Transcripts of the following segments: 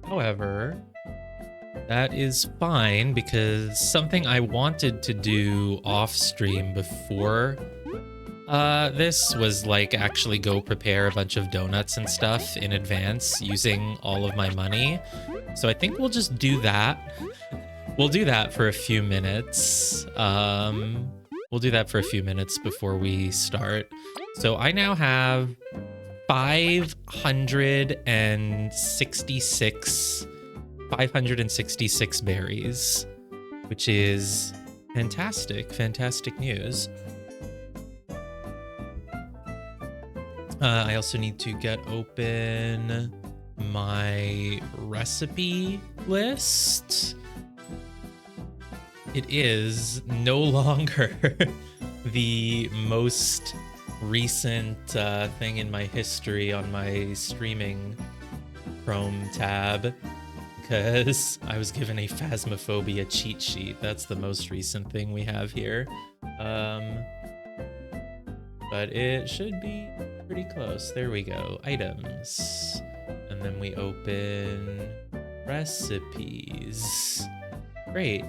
However, that is fine because something I wanted to do off stream before this was like actually go prepare a bunch of donuts and stuff in advance using all of my money. So I think we'll just do that. We'll do that for a few minutes. We'll do that for a few minutes before we start. So I now have 566 berries, which is fantastic news. I also need to get open my recipe list. It is no longer the most recent thing in my history on my streaming Chrome tab because I was given a Phasmophobia cheat sheet. That's the most recent thing we have here. But it should be pretty close. There we go. Items. And then we open recipes. Great.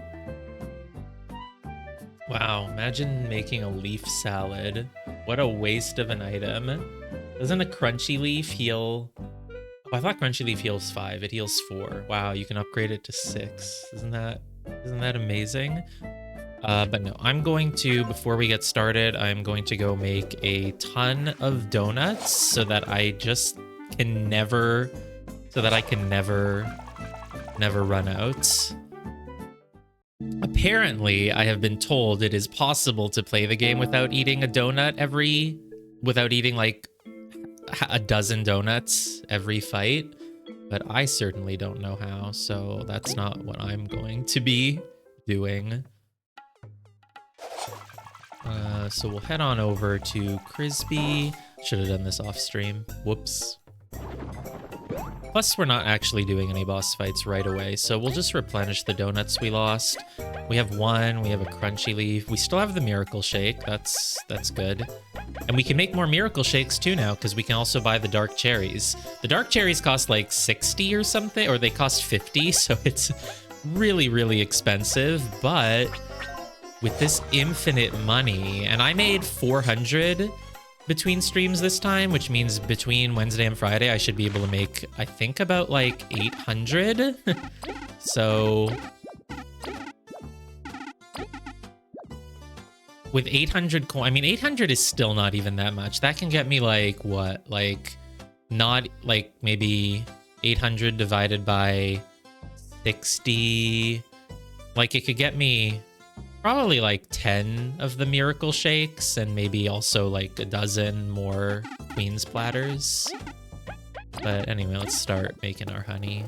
Wow, imagine making a leaf salad. What a waste of an item. Doesn't a crunchy leaf heal? Oh, I thought crunchy leaf heals 5. It heals 4. Wow, you can upgrade it to 6. Isn't that amazing? But no, I'm going to, before we get started, I'm going to go make a ton of donuts so that I just can never run out. Apparently, I have been told it is possible to play the game without eating a donut without eating like a dozen donuts every fight, but I certainly don't know how, so that's not what I'm going to be doing. So we'll head on over to Crisby. Should have done this off stream. Whoops. Plus, we're not actually doing any boss fights right away, so we'll just replenish the donuts we lost. We have 1, we have a crunchy leaf. We still have the miracle shake. That's good. And we can make more miracle shakes too now, because we can also buy the dark cherries. The dark cherries cost like 60 or something, or they cost 50, so it's really expensive, but with this infinite money, and I made 400 between streams this time, which means between Wednesday and Friday, I should be able to make, I think, about like 800. So with 800 coin, I mean, 800 is still not even that much. That can get me like what? Like not like maybe 800 divided by 60. Like it could get me probably like 10 of the miracle shakes and maybe also like a dozen more queen's platters. But anyway, let's start making our honey.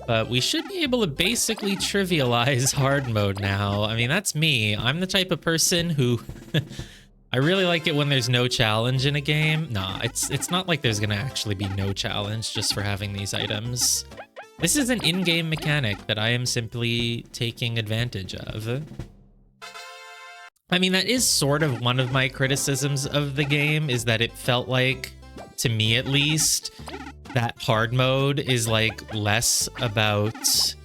But we should be able to basically trivialize hard mode now. I mean, that's me. I'm the type of person who I really like it when there's no challenge in a game. Nah, it's not like there's gonna actually be no challenge just for having these items. This is an in-game mechanic that I am simply taking advantage of. I mean, that is sort of one of my criticisms of the game, is that it felt like, to me at least, that hard mode is like less about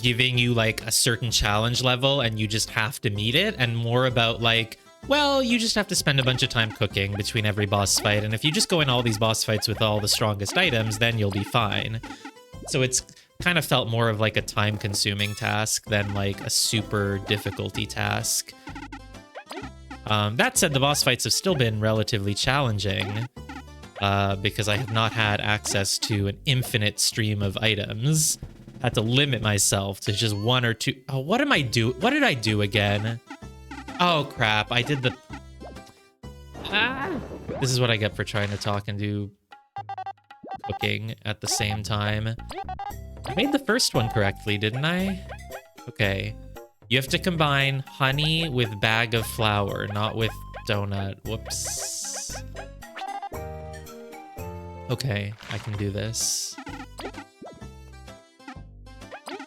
giving you like a certain challenge level and you just have to meet it, and more about like, well, you just have to spend a bunch of time cooking between every boss fight, and if you just go in all these boss fights with all the strongest items, then you'll be fine. So it's kind of felt more of like a time-consuming task than like a super difficulty task. That said, the boss fights have still been relatively challenging, because I have not had access to an infinite stream of items. Had to limit myself to just 1 or 2. Oh, what am I do? What did I do again? Oh, crap. I did the... This is what I get for trying to talk and do cooking at the same time. I made the first one correctly, didn't I? Okay. You have to combine honey with bag of flour, not with donut. Whoops. Okay, I can do this.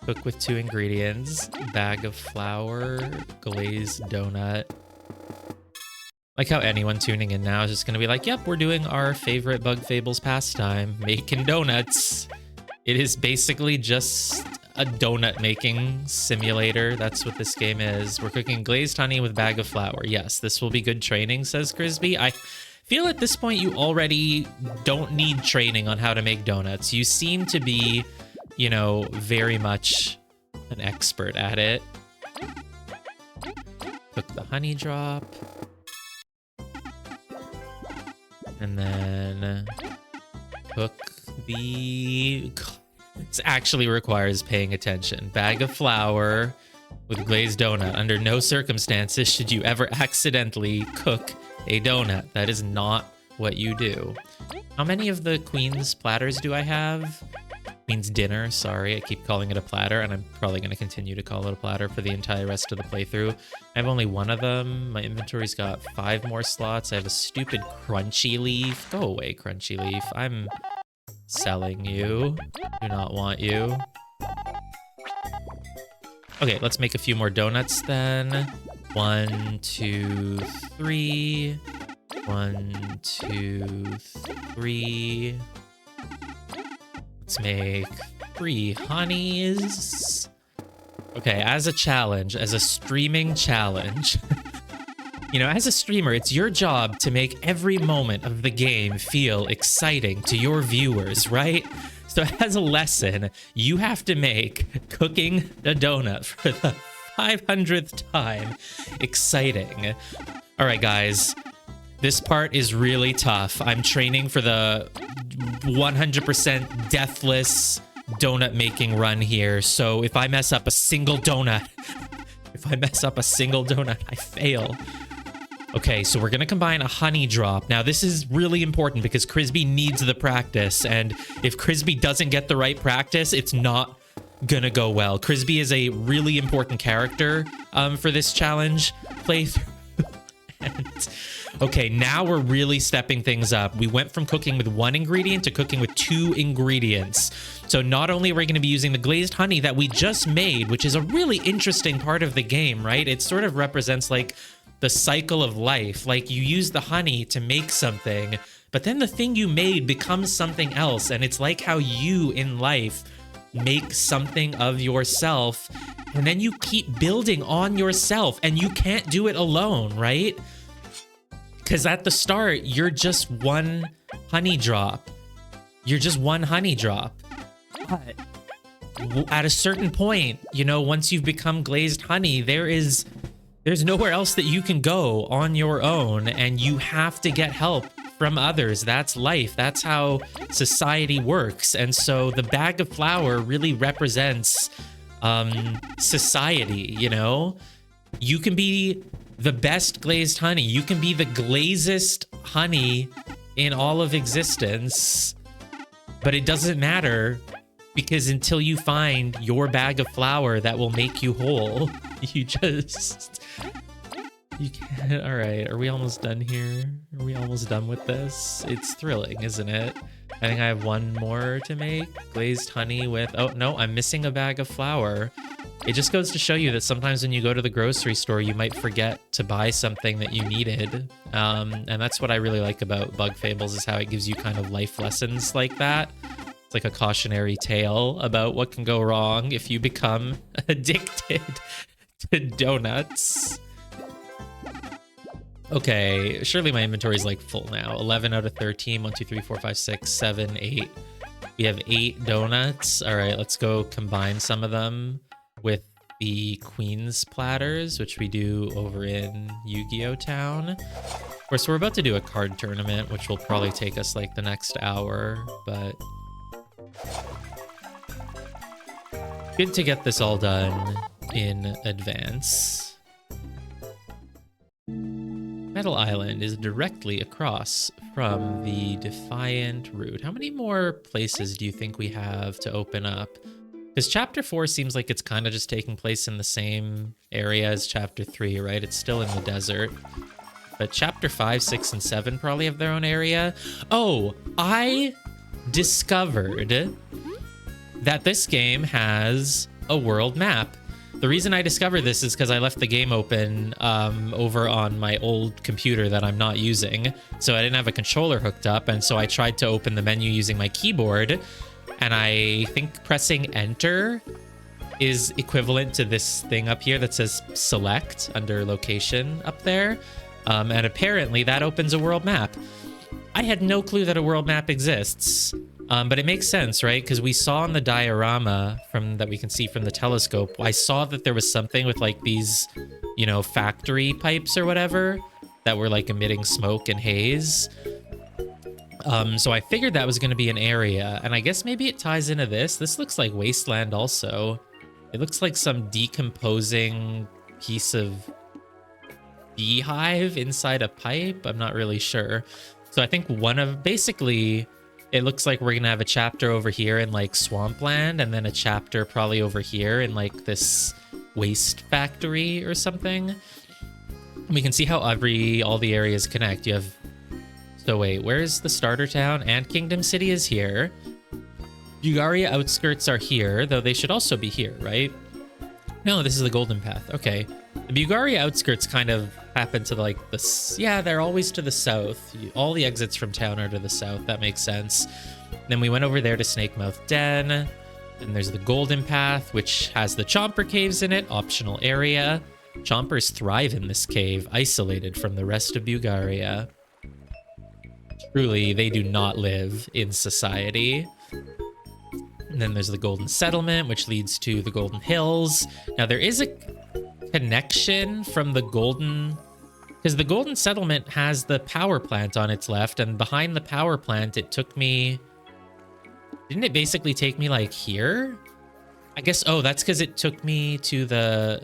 Cook with 2 ingredients, bag of flour, glazed donut. Like how anyone tuning in now is just going to be like, yep, we're doing our favorite Bug Fables pastime, making donuts. It is basically just a donut making simulator. That's what this game is. We're cooking glazed honey with bag of flour. Yes, this will be good training, says Crisby. I feel at this point you already don't need training on how to make donuts. You seem to be, you know, very much an expert at it. Cook the honey drop. And then cook the... This actually requires paying attention. Bag of flour with glazed donut. Under no circumstances should you ever accidentally cook a donut. That is not what you do. How many of the Queen's platters do I have? Queen's dinner, sorry. I keep calling it a platter, and I'm probably going to continue to call it a platter for the entire rest of the playthrough. I have only one of them. My inventory's got 5 more slots. I have a stupid crunchy leaf. Go away, crunchy leaf. I'm selling you. Do not want you. Okay, let's make a few more donuts then. 1, 2, 3. 1, 2, 3. Let's make 3 honeys. Okay, as a challenge, as a streaming challenge, you know, as a streamer, it's your job to make every moment of the game feel exciting to your viewers, right? So as a lesson, you have to make cooking a donut for the 500th time exciting. All right, guys. This part is really tough. I'm training for the 100% deathless donut making run here. So if I mess up a single donut, I fail. Okay, so we're gonna combine a honey drop. Now this is really important because Crisby needs the practice. And if Crisby doesn't get the right practice, it's not gonna go well. Crisby is a really important character for this challenge playthrough. And okay, now we're really stepping things up. We went from cooking with 1 ingredient to cooking with 2 ingredients. So not only are we going to be using the glazed honey that we just made, which is a really interesting part of the game, right? It sort of represents like the cycle of life. Like you use the honey to make something, but then the thing you made becomes something else. And it's like how you in life make something of yourself, and then you keep building on yourself, and you can't do it alone, right? Because at the start, you're just one honey drop. You're just one honey drop. But at a certain point, you know, once you've become glazed honey, there's nowhere else that you can go on your own, and you have to get help from others. That's life. That's how society works. And so the bag of flour really represents society, you know? You can be the best glazed honey. You can be the glazest honey in all of existence, but it doesn't matter because until you find your bag of flour that will make you whole, you can't. All right, are we almost done here? Are we almost done with this? It's thrilling, isn't it? I think I have 1 more to make. Glazed honey with, oh no, I'm missing a bag of flour. It just goes to show you that sometimes when you go to the grocery store, you might forget to buy something that you needed. And that's what I really like about Bug Fables, is how it gives you kind of life lessons like that. It's like a cautionary tale about what can go wrong if you become addicted to donuts. Okay, surely my inventory is like full now. 11 out of 13. 1, 2, 3, 4, 5, 6, 7, 8. We have 8 donuts. All right, let's go combine some of them with the Queen's platters, which we do over in Yu-Gi-Oh! Town. Of course, we're about to do a card tournament, which will probably take us like the next hour, but good to get this all done in advance. Metal Island is directly across from the Defiant route. How many more places do you think we have to open up? Because Chapter 4 seems like it's kind of just taking place in the same area as Chapter 3, right? It's still in the desert. But Chapter 5, 6, and 7 probably have their own area. Oh, I discovered that this game has a world map. The reason I discovered this is because I left the game open over on my old computer that I'm not using. So I didn't have a controller hooked up, and so I tried to open the menu using my keyboard, and I think pressing enter is equivalent to this thing up here that says select under location up there. And apparently that opens a world map. I had no clue that a world map exists, but it makes sense, right? Because we saw in the diorama that we can see from the telescope, I saw that there was something with like these, you know, factory pipes or whatever that were like emitting smoke and haze. So I figured that was going to be an area, and I guess maybe it ties into this. This looks like wasteland also. It looks like some decomposing piece of beehive inside a pipe. I'm not really sure. So I think basically, it looks like we're going to have a chapter over here in like swampland, and then a chapter probably over here in like this waste factory or something. We can see how all the areas connect. You have, so wait, where's the starter town? And Kingdom City is here. Bugaria outskirts are here, though they should also be here, right? No, this is the Golden Path. Okay. The Bugaria outskirts kind of happen to like this. Yeah, they're always to the south. All the exits from town are to the south. That makes sense. Then we went over there to Snakemouth Den. And there's the Golden Path, which has the Chomper Caves in it. Optional area. Chompers thrive in this cave, isolated from the rest of Bugaria. Truly, they do not live in society. And then there's the Golden Settlement, which leads to the Golden Hills. Now, there is a connection from the Golden... Because the Golden Settlement has the power plant on its left, and behind the power plant, it took me... Didn't it basically take me, like, here? I guess... Oh, that's because it took me to the...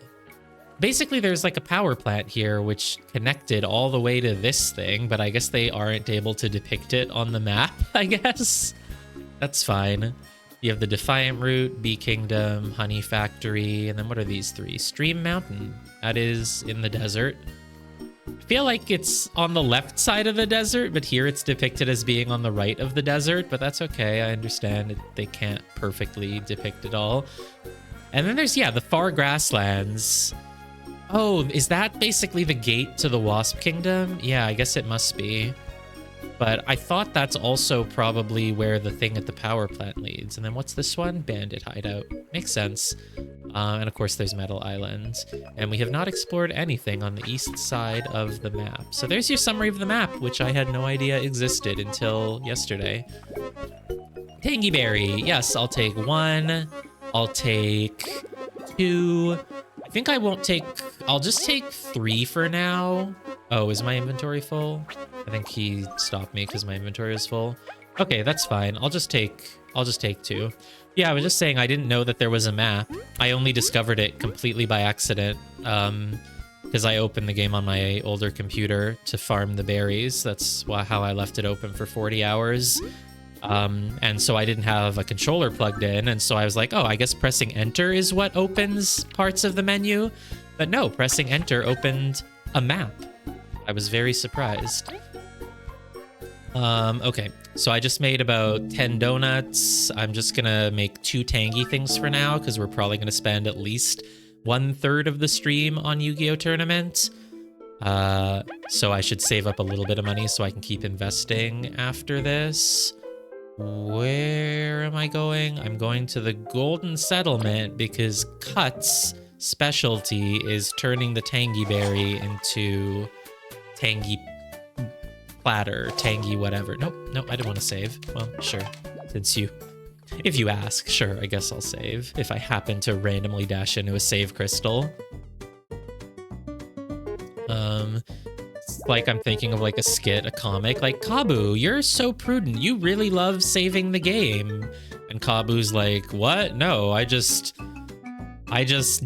Basically, there's, like, a power plant here, which connected all the way to this thing, but I guess they aren't able to depict it on the map, I guess. That's fine. You have the Defiant Route, Bee Kingdom, Honey Factory, and then what are these three? Stream Mountain. That is in the desert. I feel like it's on the left side of the desert, but here it's depicted as being on the right of the desert, but that's okay. I understand they can't perfectly depict it all. And then there's, yeah, the Far Grasslands. Oh, is that basically the gate to the Wasp Kingdom? Yeah, I guess it must be. But I thought that's also probably where the thing at the power plant leads. And then what's this one? Bandit Hideout. Makes sense. And of course there's Metal Island. And we have not explored anything on the east side of the map. So there's your summary of the map, which I had no idea existed until yesterday. Tangy Berry. Yes, I'll take 1. I'll take 2. I think I won't take... I'll just take 3 for now. Oh, is my inventory full? I think he stopped me because my inventory is full. Okay, that's fine. I'll just take 2. Yeah, I was just saying I didn't know that there was a map. I only discovered it completely by accident because I opened the game on my older computer to farm the berries. That's how I left it open for 40 hours. And so I didn't have a controller plugged in, and so I was like, oh, I guess pressing enter is what opens parts of the menu. But no, pressing enter opened a map. I was very surprised. Okay, so I just made about 10 donuts. I'm just gonna make 2 tangy things for now, because we're probably gonna spend at least 1/3 of the stream on Yu-Gi-Oh! Tournament. So I should save up a little bit of money so I can keep investing after this. Where am I going? I'm going to the Golden Settlement because Cut's specialty is turning the Tangy Berry into Tangy Platter, Tangy whatever. Nope, I didn't want to save. Well, sure. If you ask, sure, I guess I'll save. If I happen to randomly dash into a save crystal. It's like I'm thinking of like a skit, a comic, like, Kabu, you're so prudent. You really love saving the game. And Kabu's like, what? No, I just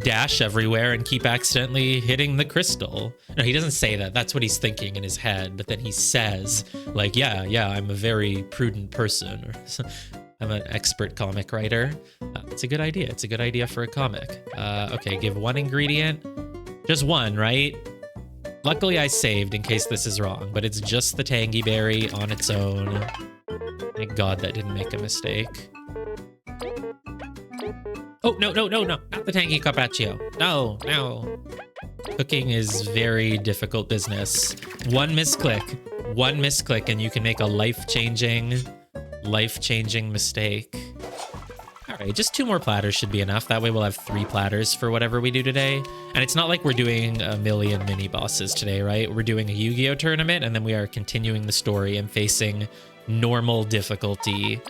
dash everywhere and keep accidentally hitting the crystal. No, he doesn't say that. That's what he's thinking in his head. But then he says, like, yeah, I'm a very prudent person. Or I'm an expert comic writer. It's a good idea. It's a good idea for a comic. Okay, give 1 ingredient. Just 1, right? Luckily, I saved in case this is wrong, but it's just the Tangy Berry on its own. Thank God that didn't make a mistake. Oh, no, no, no, no. Not the tanky carpaccio. No, no. Cooking is very difficult business. One misclick, and you can make a life-changing mistake. All right, just 2 more platters should be enough. That way we'll have 3 platters for whatever we do today. And it's not like we're doing a million mini bosses today, right? We're doing a Yu-Gi-Oh tournament, and then we are continuing the story and facing normal difficulty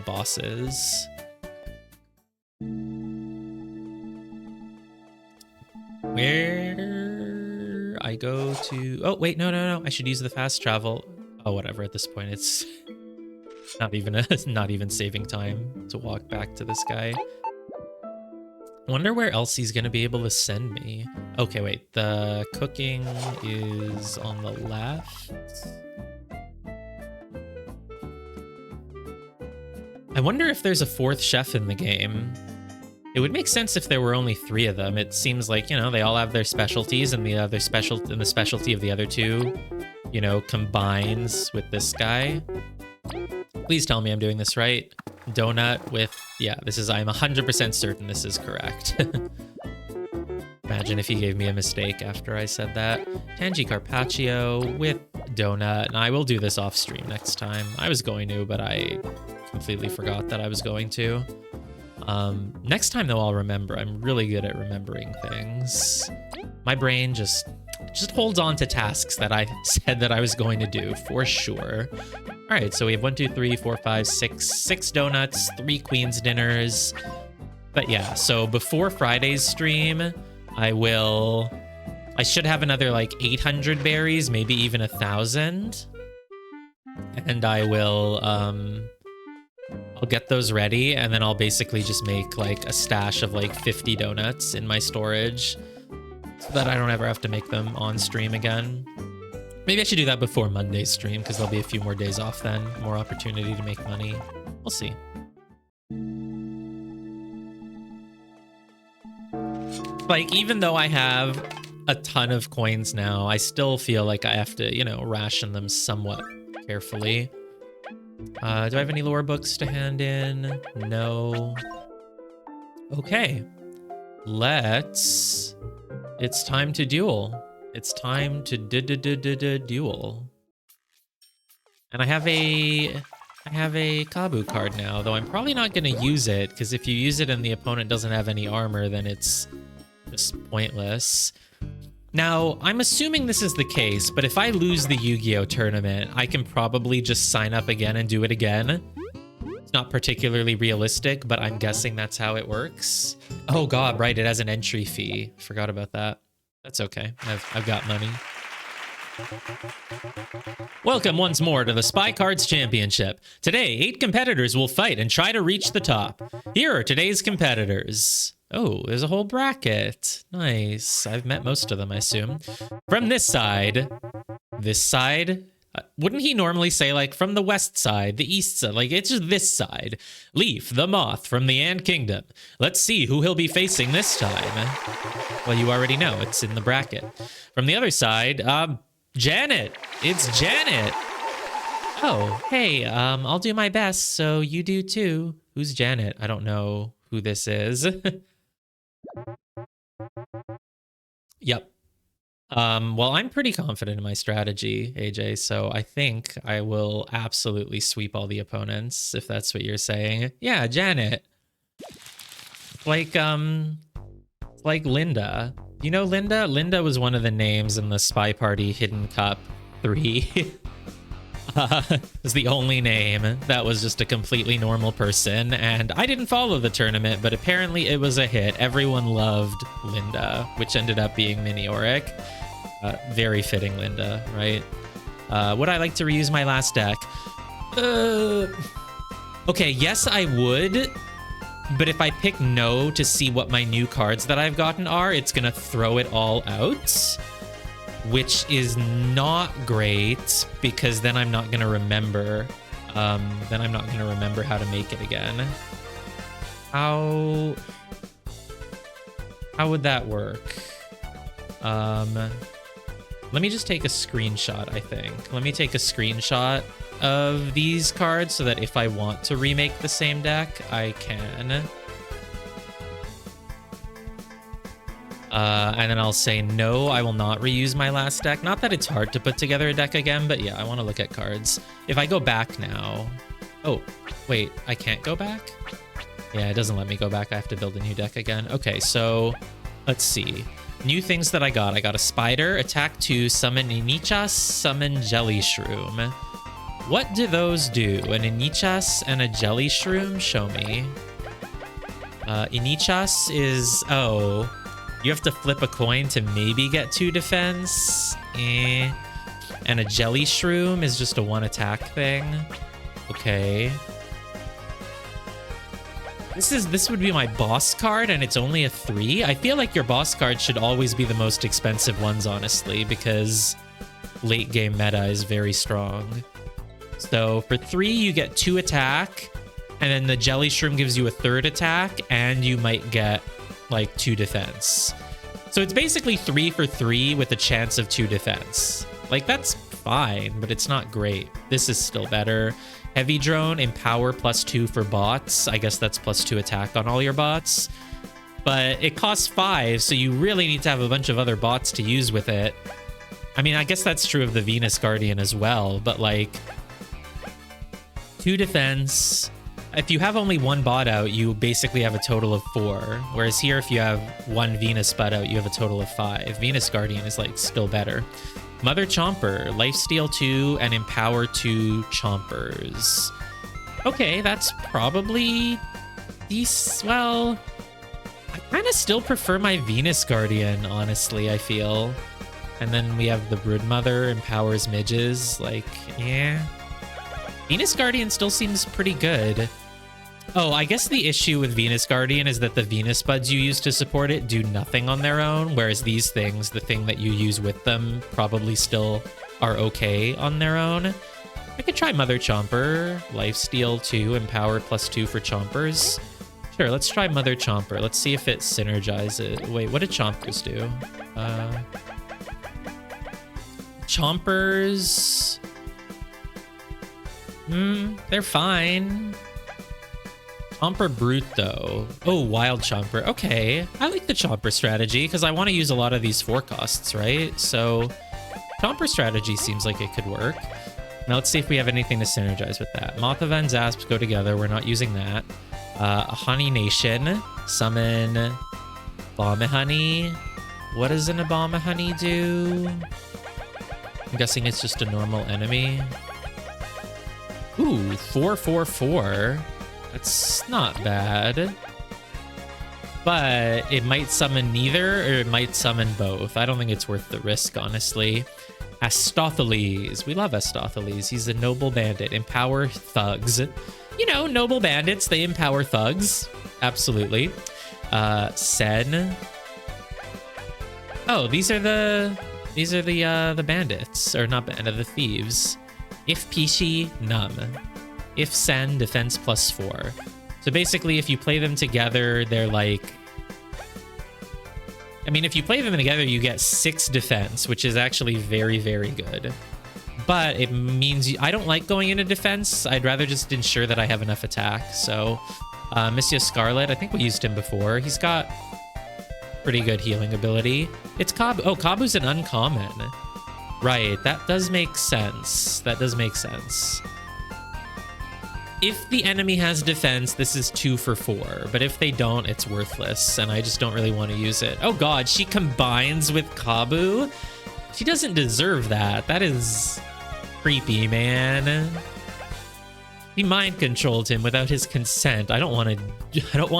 bosses. Where I go to... Oh, wait, no. I should use the fast travel. Oh, whatever. At this point, it's not even saving time to walk back to this guy. I wonder where else he's going to be able to send me. Okay, wait. The cooking is on the left. I wonder if there's a 4th chef in the game. It would make sense if there were only 3 of them. It seems like, you know, they all have their specialties, and the specialty of the other 2, you know, combines with this guy. Please tell me I'm doing this right. Donut with, yeah, I'm 100% certain this is correct. Imagine if he gave me a mistake after I said that. Tangy carpaccio with donut, and I will do this off stream next time. I was going to, but I completely forgot that I was going to. Next time, though, I'll remember. I'm really good at remembering things. My brain just holds on to tasks that I said that I was going to do, for sure. All right, so we have 1, 2, 3, 4, 5, 6 donuts, 3 Queen's dinners. But yeah, so before Friday's stream, I should have another like 800 berries, maybe even 1,000. And I will, I'll get those ready, and then I'll basically just make like a stash of like 50 donuts in my storage so that I don't ever have to make them on stream again. Maybe I should do that before Monday's stream, because there'll be a few more days off then, more opportunity to make money. We'll see. Like, even though I have a ton of coins now, I still feel like I have to, you know, ration them somewhat carefully. Do I have any lore books to hand in? No. Okay. It's time to duel. It's time to duel. And I have a Kabu card now, though I'm probably not going to use it, because if you use it and the opponent doesn't have any armor, then it's just pointless. Now, I'm assuming this is the case, but if I lose the Yu-Gi-Oh tournament, I can probably just sign up again and do it again. It's not particularly realistic, but I'm guessing that's how it works. Oh god, right, it has an entry fee. Forgot about that. That's okay. I've got money. Welcome once more to the Spy Cards Championship. Today, 8 competitors will fight and try to reach the top. Here are today's competitors. Oh, there's a whole bracket. Nice. I've met most of them, I assume. From this side. Wouldn't he normally say, like, from the west side, the east side? Like, it's just this side. Leaf, the moth from the Ant Kingdom. Let's see who he'll be facing this time. Well, you already know. It's in the bracket. From the other side, Janet. It's Janet. Oh, hey, I'll do my best, so you do too. Who's Janet? I don't know who this is. Yep. Well, I'm pretty confident in my strategy, AJ, so I think I will absolutely sweep all the opponents, if that's what you're saying. Yeah, Janet. Like Linda. You know Linda? Linda was one of the names in the Spy Party Hidden Cup 3. It was the only name that was just a completely normal person, and I didn't follow the tournament, but apparently it was a hit. Everyone loved Linda, which ended up being Mini Auric. Very fitting Linda, right? Would I like to reuse my last deck? Okay, yes, I would. But if I pick no to see what my new cards that I've gotten are, it's gonna throw it all out, which is not great, because then I'm not gonna remember. Then I'm not gonna remember how to make it again. How would that work? Let me just take a screenshot, I think. Let me take a screenshot of these cards so that if I want to remake the same deck, I can. And then I'll say, no, I will not reuse my last deck. Not that it's hard to put together a deck again, but yeah, I want to look at cards. If I go back now... Oh, wait, I can't go back? Yeah, it doesn't let me go back. I have to build a new deck again. Okay, so let's see. New things that I got. I got a spider, attack 2, summon Inichas, summon Jelly Shroom. What do those do? An Inichas and a Jelly Shroom? Show me. Inichas is... Oh... You have to flip a coin to maybe get 2 defense. And a Jelly Shroom is just a 1 attack thing. Okay. This would be my boss card, and it's only a 3. I feel like your boss card should always be the most expensive ones, honestly, because late game meta is very strong. So for 3, you get 2 attack, and then the Jelly Shroom gives you a 3rd attack, and you might get like 2 defense. So it's basically 3 for 3 with a chance of 2 defense. Like, that's fine, but it's not great. This is still better. Heavy Drone, Empower +2 for bots. I guess that's +2 attack on all your bots. But it costs 5, so you really need to have a bunch of other bots to use with it. I mean, I guess that's true of the Venus Guardian as well, but like 2 defense. If you have only 1 bot out, you basically have a total of 4. Whereas here, if you have 1 Venus bot out, you have a total of 5. Venus Guardian is like still better. Mother Chomper, Lifesteal 2 and Empower 2 Chompers. Okay, that's probably these. Well, I kind of still prefer my Venus Guardian, honestly, I feel. And then we have the Broodmother, Empowers Midges. Like, yeah. Venus Guardian still seems pretty good. Oh, I guess the issue with Venus Guardian is that the Venus buds you use to support it do nothing on their own, whereas these things, the thing that you use with them, probably still are okay on their own. I could try Mother Chomper, Lifesteal 2, Empower +2 for Chompers. Sure, let's try Mother Chomper. Let's see if it synergizes. Wait, what do Chompers do? Chompers... they're fine. Chomper Brute, though. Oh, Wild Chomper. Okay. I like the Chomper strategy because I want to use a lot of these 4 costs, right? So Chomper strategy seems like it could work. Now let's see if we have anything to synergize with that. Mothavan Zasps go together. We're not using that. Honey Nation. Summon Abominahoney. What does an Abominahoney do? I'm guessing it's just a normal enemy. Ooh, 4/4/4. That's not bad. But it might summon neither, or it might summon both. I don't think it's worth the risk, honestly. Astothiles. We love Astothiles. He's a noble bandit. Empower thugs. You know, noble bandits, they empower thugs. Absolutely. Sen. Oh, these are the bandits. Or not bandit, the thieves. If Pishi, Num. If Sen, defense +4. So basically, if you play them together, they're like... I mean, if you play them together, you get 6 defense, which is actually very, very good. But it means I don't like going into defense. I'd rather just ensure that I have enough attack. So, Monsieur Scarlet, I think we used him before. He's got pretty good healing ability. It's Kabu. Oh, Kabu's an uncommon. Right, that does make sense. That does make sense. If the enemy has defense, this is 2 for 4. But if they don't, it's worthless, and I just don't really want to use it. Oh god, she combines with Kabu? She doesn't deserve that. That is creepy, man. He mind controlled him without his consent. I don't want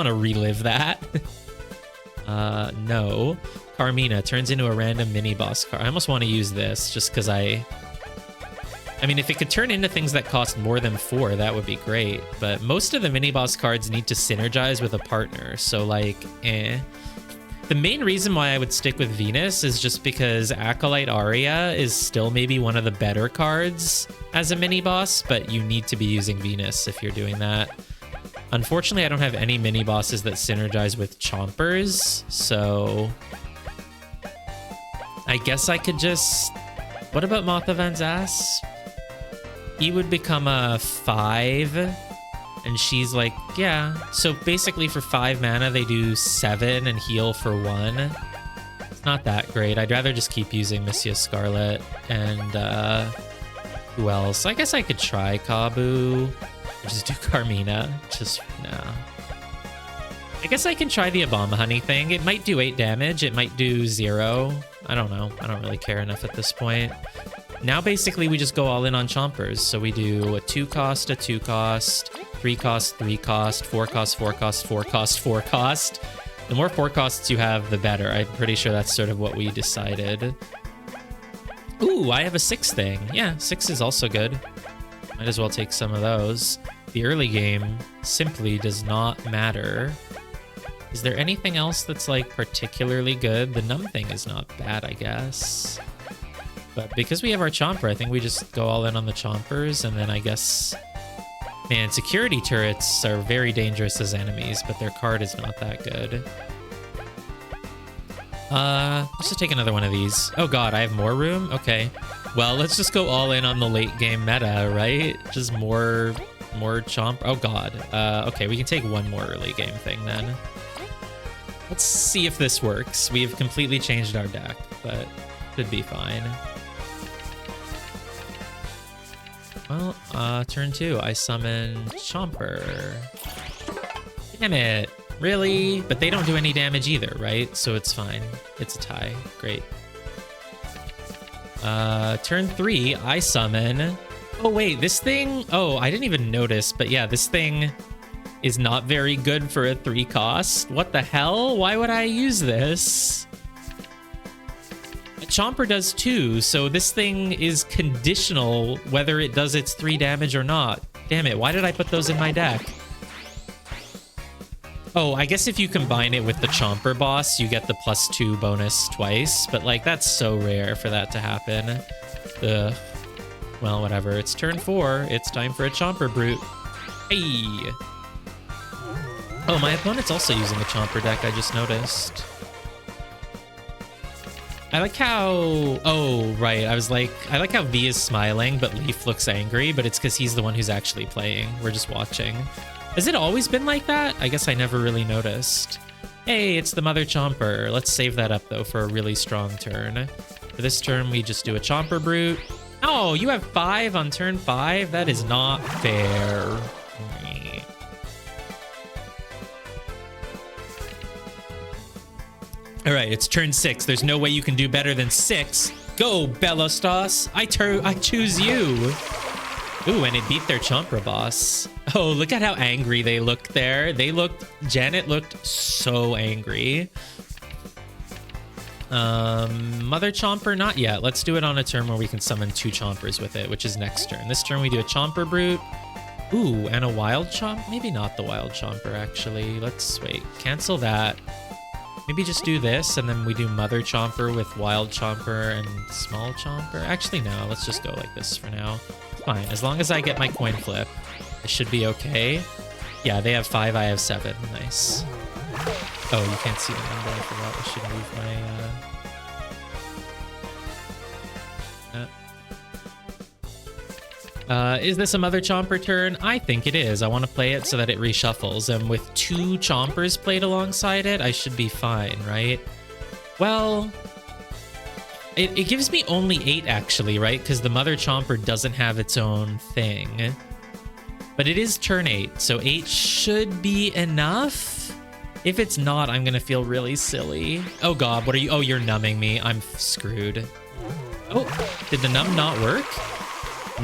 to relive that. No. Carmina turns into a random mini boss card. I almost want to use this just because I mean, if it could turn into things that cost more than 4, that would be great. But most of the mini boss cards need to synergize with a partner. So like, The main reason why I would stick with Venus is just because Acolyte Aria is still maybe one of the better cards as a mini boss, but you need to be using Venus if you're doing that. Unfortunately, I don't have any mini bosses that synergize with Chompers, so I guess I could just... What about Mothavan's ass? He would become a 5, and she's like, yeah. So basically for 5 mana, they do 7 and heal for 1. Not that great. I'd rather just keep using Monsieur Scarlet and who else? I guess I could try Kabu. Or just do Carmina. Just, nah. I guess I can try the Obama Honey thing. It might do 8 damage. It might do 0. I don't know. I don't really care enough at this point. Now, basically, we just go all in on Chompers. So we do a 2-cost, a 2-cost, 3-cost, 3-cost, 4-cost, 4-cost, 4-cost, 4-cost. The more 4-costs you have, the better. I'm pretty sure that's sort of what we decided. Ooh, I have a 6 thing. Yeah, 6 is also good. Might as well take some of those. The early game simply does not matter. Is there anything else that's, like, particularly good? The Numb thing is not bad, I guess. But because we have our Chomper, I think we just go all in on the Chompers, and then I guess... Man, security turrets are very dangerous as enemies, but their card is not that good. Let's just take another one of these. Oh god, I have more room? Okay. Well, let's just go all in on the late game meta, right? Just more Chomp. Oh god. Okay, we can take one more early game thing then. Let's see if this works. We have completely changed our deck, but should be fine. Well, turn 2, I summon Chomper. Damn it. Really? But they don't do any damage either, right? So it's fine. It's a tie. Great. Turn 3, I summon... Oh, wait, this thing... Oh, I didn't even notice, but yeah, this thing is not very good for a 3-cost. What the hell? Why would I use this? Chomper does 2, so this thing is conditional whether it does its 3 damage or not. Damn it, why did I put those in my deck? Oh, I guess if you combine it with the Chomper boss, you get the +2 bonus twice, but like, that's so rare for that to happen. Ugh. Well, whatever, it's turn 4, it's time for a Chomper Brute. Hey! Oh, my opponent's also using a Chomper deck, I just noticed. I like how... Oh, right. I was like... I like how V is smiling, but Leaf looks angry, but it's because he's the one who's actually playing. We're just watching. Has it always been like that? I guess I never really noticed. Hey, it's the Mother Chomper. Let's save that up, though, for a really strong turn. For this turn, we just do a Chomper Brute. Oh, you have 5 on turn 5? That is not fair. All right, it's turn 6. There's no way you can do better than 6. Go, Belostas. I choose you. Ooh, and it beat their Chomper boss. Oh, look at how angry they looked there. Janet looked so angry. Mother Chomper, not yet. Let's do it on a turn where we can summon 2 Chompers with it, which is next turn. This turn we do a Chomper Brute. Ooh, and a Wild Chomp? Maybe not the Wild Chomper, actually. Let's wait. Cancel that. Maybe just do this, and then we do Mother Chomper with Wild Chomper and Small Chomper. Actually, no. Let's just go like this for now. It's fine. As long as I get my coin flip, I should be okay. Yeah, they have 5. I have 7. Nice. Oh, you can't see the number. I forgot I should move my... Is this a Mother Chomper turn? I think it is. I want to play it so that it reshuffles. And with 2 Chompers played alongside it, I should be fine, right? Well, it gives me only 8, actually, right? Because the Mother Chomper doesn't have its own thing. But it is turn 8, so 8 should be enough. If it's not, I'm going to feel really silly. Oh, God, what are you? Oh, you're numbing me. I'm screwed. Oh, did the numb not work?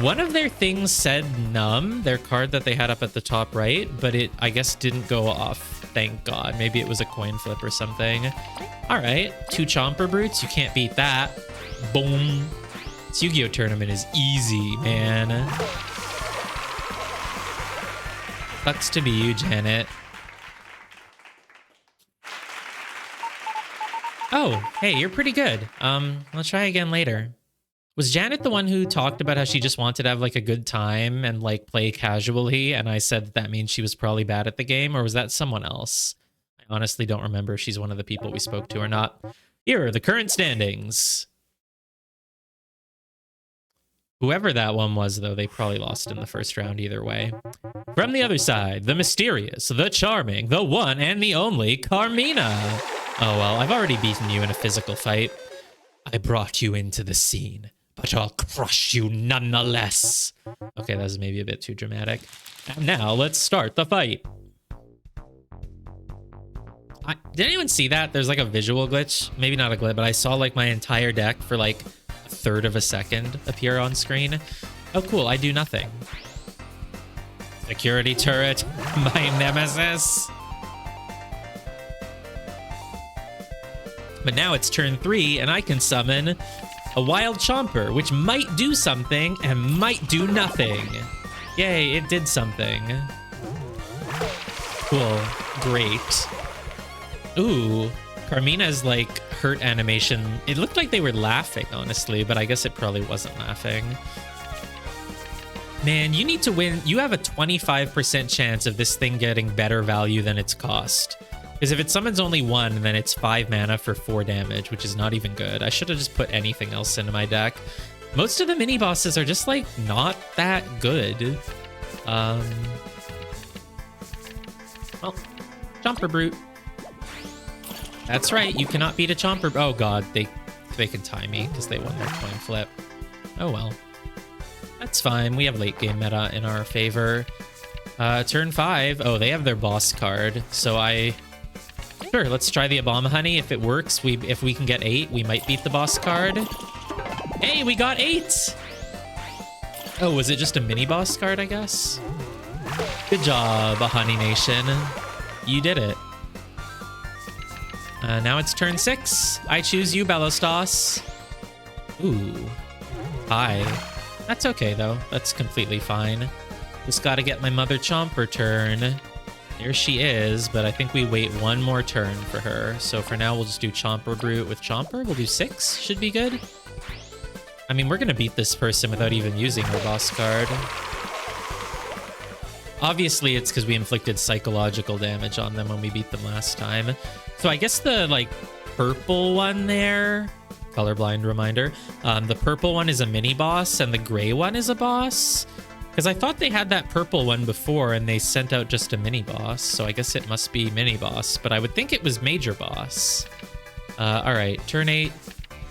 One of their things said numb, their card that they had up at the top right, but it, I guess, didn't go off. Thank God. Maybe it was a coin flip or something. All right, 2 Chomper Brutes. You can't beat that. Boom. This Yu-Gi-Oh! Tournament is easy, man. Sucks to be you, Janet. Oh, hey, you're pretty good. I'll try again later. Was Janet the one who talked about how she just wanted to have like a good time and like play casually? And I said that means she was probably bad at the game, or was that someone else? I honestly don't remember if she's one of the people we spoke to or not. Here are the current standings. Whoever that one was, though, they probably lost in the first round either way. From the other side, the mysterious, the charming, the one and the only Carmina. Oh well, I've already beaten you in a physical fight. I brought you into the scene, but I'll crush you nonetheless. Okay, that was maybe a bit too dramatic. And now let's start the fight. Did anyone see that? There's like a visual glitch. Maybe not a glitch, but I saw like my entire deck for like a third of a second appear on screen. Oh, cool. I do nothing. Security turret, my nemesis. But now it's turn 3, and I can summon a Wild Chomper, which might do something and might do nothing. Yay, it did something. Cool. Great. Ooh, Carmina's like hurt animation. It looked like they were laughing, honestly, but I guess it probably wasn't laughing. Man, you need to win. You have a 25% chance of this thing getting better value than its cost. Because if it summons only 1, then it's 5 mana for 4 damage, which is not even good. I should have just put anything else into my deck. Most of the mini bosses are just like not that good. Well, Chomper Brute. That's right, you cannot beat a Chomper. Oh god, they can tie me because they won their coin flip. Oh well. That's fine. We have late game meta in our favor. Turn 5. Oh, they have their boss card. So sure, let's try the Obama Honey. If it works, if we can get 8, we might beat the boss card. Hey, we got 8! Oh, was it just a mini boss card, I guess? Good job, Honey Nation. You did it. Now it's turn 6. I choose you, Bellostas. Ooh. Hi. That's okay, though. That's completely fine. Just gotta get my Mother Chomper turn. There she is, but I think we wait one more turn for her. So for now, we'll just do Chomper Brute with Chomper. We'll do 6. Should be good. I mean, we're gonna beat this person without even using her boss card. Obviously, it's because we inflicted psychological damage on them when we beat them last time. So I guess the, like, purple one there... Colorblind reminder. The purple one is a mini-boss, and the gray one is a boss. Because I thought they had that purple one before, and they sent out just a mini-boss. So I guess it must be mini-boss. But I would think it was major boss. Alright, turn 8.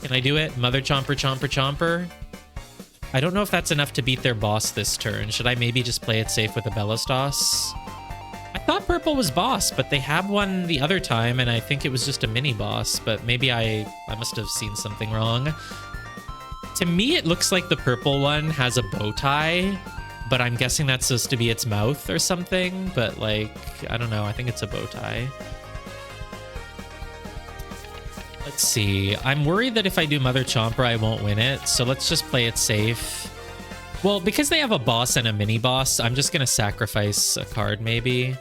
Can I do it? Mother Chomper, Chomper, Chomper. I don't know if that's enough to beat their boss this turn. Should I maybe just play it safe with a Bellostas? I thought purple was boss, but they had one the other time, and I think it was just a mini-boss, but maybe I must have seen something wrong. To me, it looks like the purple one has a bow tie, but I'm guessing that's supposed to be its mouth or something, but, like, I don't know. I think it's a bow tie. Let's see. I'm worried that if I do Mother Chomper, I won't win it, so let's just play it safe. Well, because they have a boss and a mini-boss, I'm just going to sacrifice a card, maybe.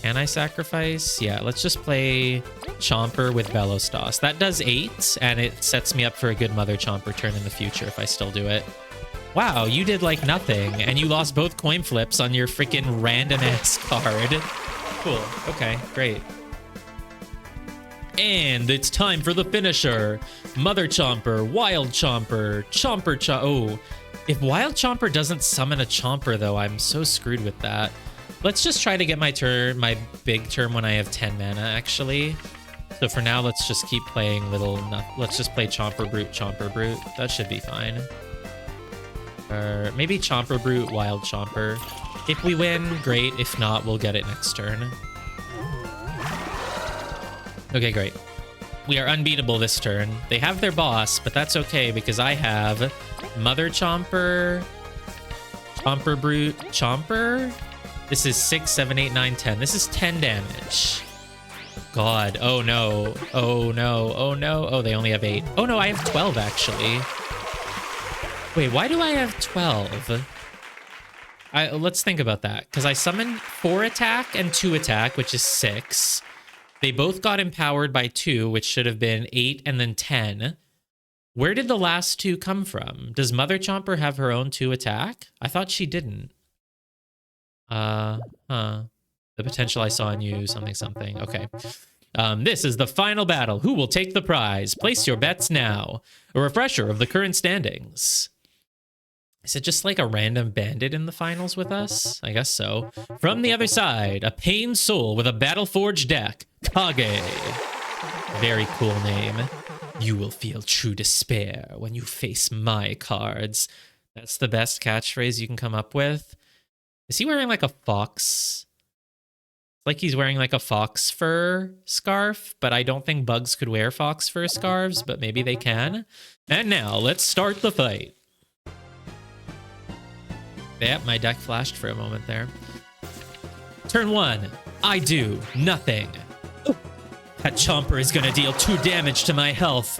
Can I sacrifice? Yeah, let's just play Chomper with Bellostas. That does 8, and it sets me up for a good Mother Chomper turn in the future if I still do it. Wow, you did, like, nothing, and you lost both coin flips on your freaking random-ass card. Cool. Okay, great. And it's time for the finisher. Mother Chomper, Wild Chomper, Oh, if Wild Chomper doesn't summon a Chomper, though, I'm so screwed with that. Let's just try to get my turn, my big turn when I have 10 mana, actually. So for now, let's just keep playing let's just play Chomper Brute. That should be fine. Or maybe Chomper Brute, Wild Chomper. If we win, great. If not, we'll get it next turn. Okay, great. We are unbeatable this turn. They have their boss, but that's okay because I have Mother Chomper, Chomper Brute, Chomper. This is 6, 7, 8, 9, 10. This is 10 damage. God. Oh, no. Oh, no. Oh, no. Oh, they only have 8. Oh, no, I have 12, actually. Wait, why do I have 12? Let's think about that. Because I summoned 4 attack and 2 attack, which is 6. They both got empowered by 2, which should have been 8 and then 10. Where did the last 2 come from? Does Mother Chomper have her own 2 attack? I thought she didn't. The potential I saw in you, something. Okay. This is the final battle. Who will take the prize? Place your bets now. A refresher of the current standings. Is it just like a random bandit in the finals with us? I guess so. From the other side, a pained soul with a battle-forged deck. Kage. Very cool name. You will feel true despair when you face my cards. That's the best catchphrase you can come up with. Is he wearing like a fox? It's like he's wearing like a fox fur scarf, but I don't think bugs could wear fox fur scarves, but maybe they can. And now let's start the fight. Yep, my deck flashed for a moment there. Turn 1, I do nothing. That Chomper is gonna deal 2 damage to my health,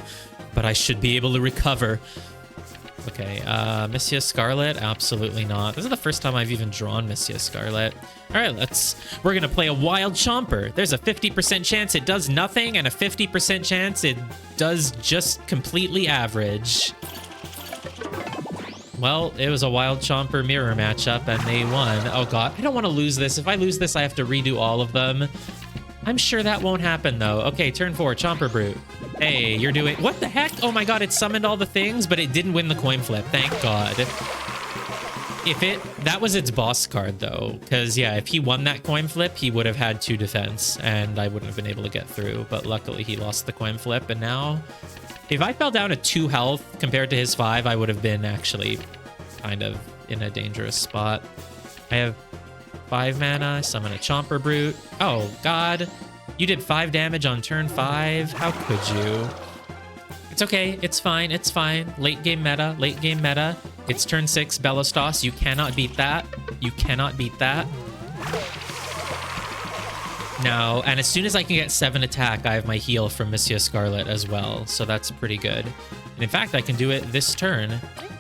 but I should be able to recover. Okay, Monsieur Scarlet, absolutely not. This is the first time I've even drawn Monsieur Scarlet. All right, we're gonna play a Wild Chomper. There's a 50% chance it does nothing and a 50% chance it does just completely average. Well, it was a Wild Chomper mirror matchup and they won. Oh God, I don't want to lose this. If I lose this, I have to redo all of them. I'm sure that won't happen though. Okay, turn 4, Chomper Brute. Hey, you're doing... What the heck? Oh my God, it summoned all the things, but it didn't win the coin flip. Thank God. That was its boss card though, because yeah, if he won that coin flip, he would have had 2 defense and I wouldn't have been able to get through, but luckily he lost the coin flip and now... If I fell down to 2 health compared to his 5, I would have been actually kind of in a dangerous spot. I have 5 mana, I summon a Chomper Brute. Oh God, you did 5 damage on turn 5. How could you? It's okay, it's fine, it's fine. Late game meta, late game meta. It's turn 6, Bellostos. You cannot beat that. You cannot beat that. Now, and as soon as I can get 7 attack, I have my heal from Monsieur Scarlet as well, so that's pretty good. And in fact, I can do it this turn.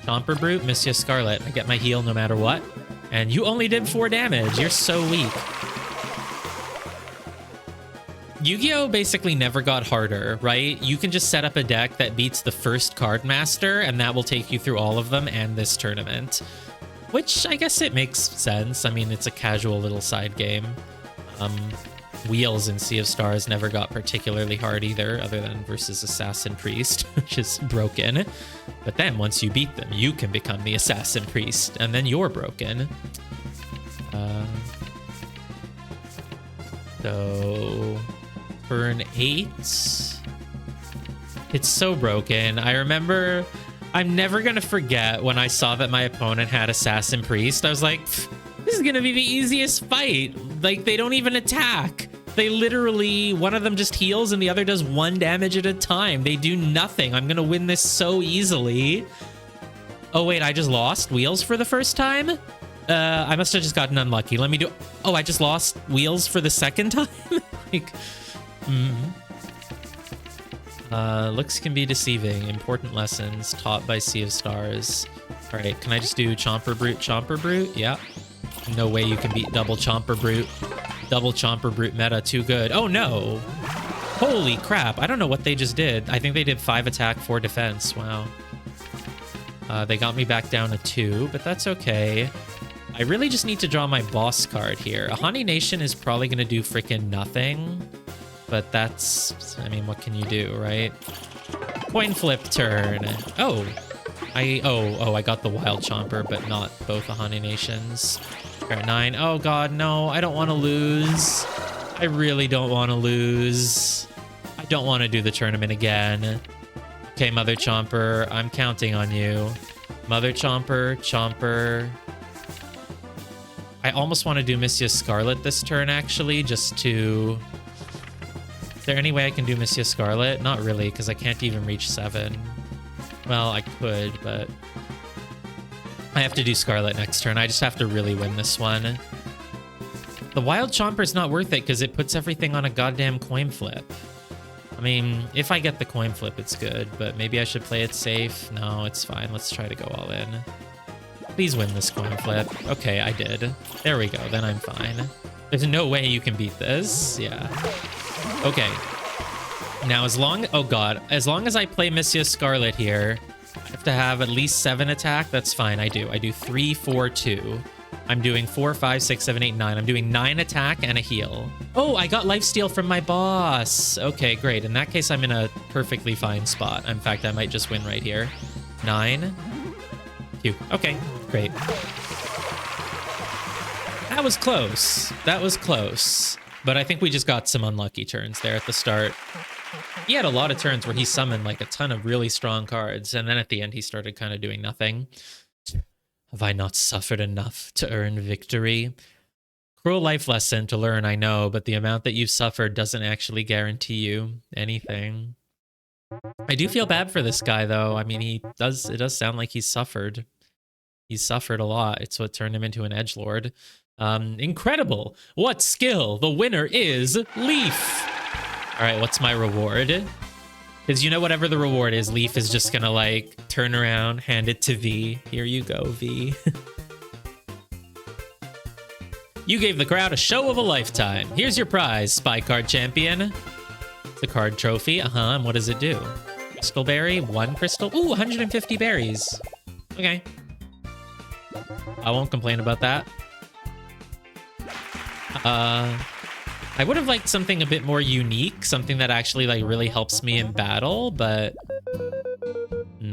Chomper Brute, Monsieur Scarlet. I get my heal no matter what. And you only did 4 damage. You're so weak. Yu-Gi-Oh! Basically never got harder, right? You can just set up a deck that beats the first card master, and that will take you through all of them and this tournament. Which, I guess it makes sense. I mean, it's a casual little side game. Wheels in Sea of Stars never got particularly hard either, other than versus Assassin Priest, which is broken. But then once you beat them, you can become the Assassin Priest, and then you're broken. So turn 8. It's so broken. I remember, I'm never gonna forget when I saw that my opponent had Assassin Priest. I was like, this is gonna be the easiest fight. Like, they don't even attack. They literally, one of them just heals and the other does 1 damage at a time. They do nothing. I'm gonna win this so easily. Oh wait, I just lost Wheels for the first time? I must have just gotten unlucky. Let me do... Oh, I just lost Wheels for the second time? Like, looks can be deceiving. Important lessons taught by Sea of Stars. All right, can I just do Chomper Brute, Chomper Brute? Yeah. No way you can beat double Chomper Brute. Double Chomper Brute meta, too good. Oh no! Holy crap, I don't know what they just did. I think they did 5 attack, 4 defense. Wow. They got me back down to 2, but that's okay. I really just need to draw my boss card here. A Honey Nation is probably going to do freaking nothing, but that's... I mean, what can you do, right? Coin flip turn. Oh! I got the Wild Chomper, but not both the Honey Nations. Alright, 9. Oh god, no, I don't want to lose. I really don't want to lose. I don't want to do the tournament again. Okay, Mother Chomper, I'm counting on you. Mother Chomper, Chomper. I almost want to do Monsieur Scarlet this turn, actually, just to... Is there any way I can do Monsieur Scarlet? Not really, because I can't even reach 7. Well, I could, but... I have to do Scarlet next turn. I just have to really win this one. The Wild Chomper's not worth it because it puts everything on a goddamn coin flip. I mean, if I get the coin flip, it's good, but maybe I should play it safe. No, it's fine. Let's try to go all in. Please win this coin flip. Okay, I did. There we go. Then I'm fine. There's no way you can beat this. Yeah. Okay. Now, as long... Oh, God. As long as I play Monsieur Scarlet here, I have to have at least 7 attack. That's fine. I do. I do 3, 4, 2. I'm doing 4, 5, 6, 7, 8, 9. I'm doing 9 attack and a heal. Oh, I got lifesteal from my boss. Okay, great. In that case, I'm in a perfectly fine spot. In fact, I might just win right here. 9. 2. Okay, great. That was close. That was close. But I think we just got some unlucky turns there at the start. He had a lot of turns where he summoned like a ton of really strong cards, and then at the end he started kind of doing nothing. Have I not suffered enough to earn victory? Cruel life lesson to learn, I know, but the amount that you've suffered doesn't actually guarantee you anything. I do feel bad for this guy, though. I mean, it does sound like he's suffered. He's suffered a lot. It's what turned him into an edgelord. Incredible. What skill? The winner is Leaf. All right, what's my reward? Because you know whatever the reward is, Leaf is just going to, like, turn around, hand it to V. Here you go, V. You gave the crowd a show of a lifetime. Here's your prize, Spy Card Champion. It's a card trophy. And what does it do? Crystal berry, 1 crystal. Ooh, 150 berries. Okay. I won't complain about that. I would have liked something a bit more unique, something that actually like really helps me in battle, but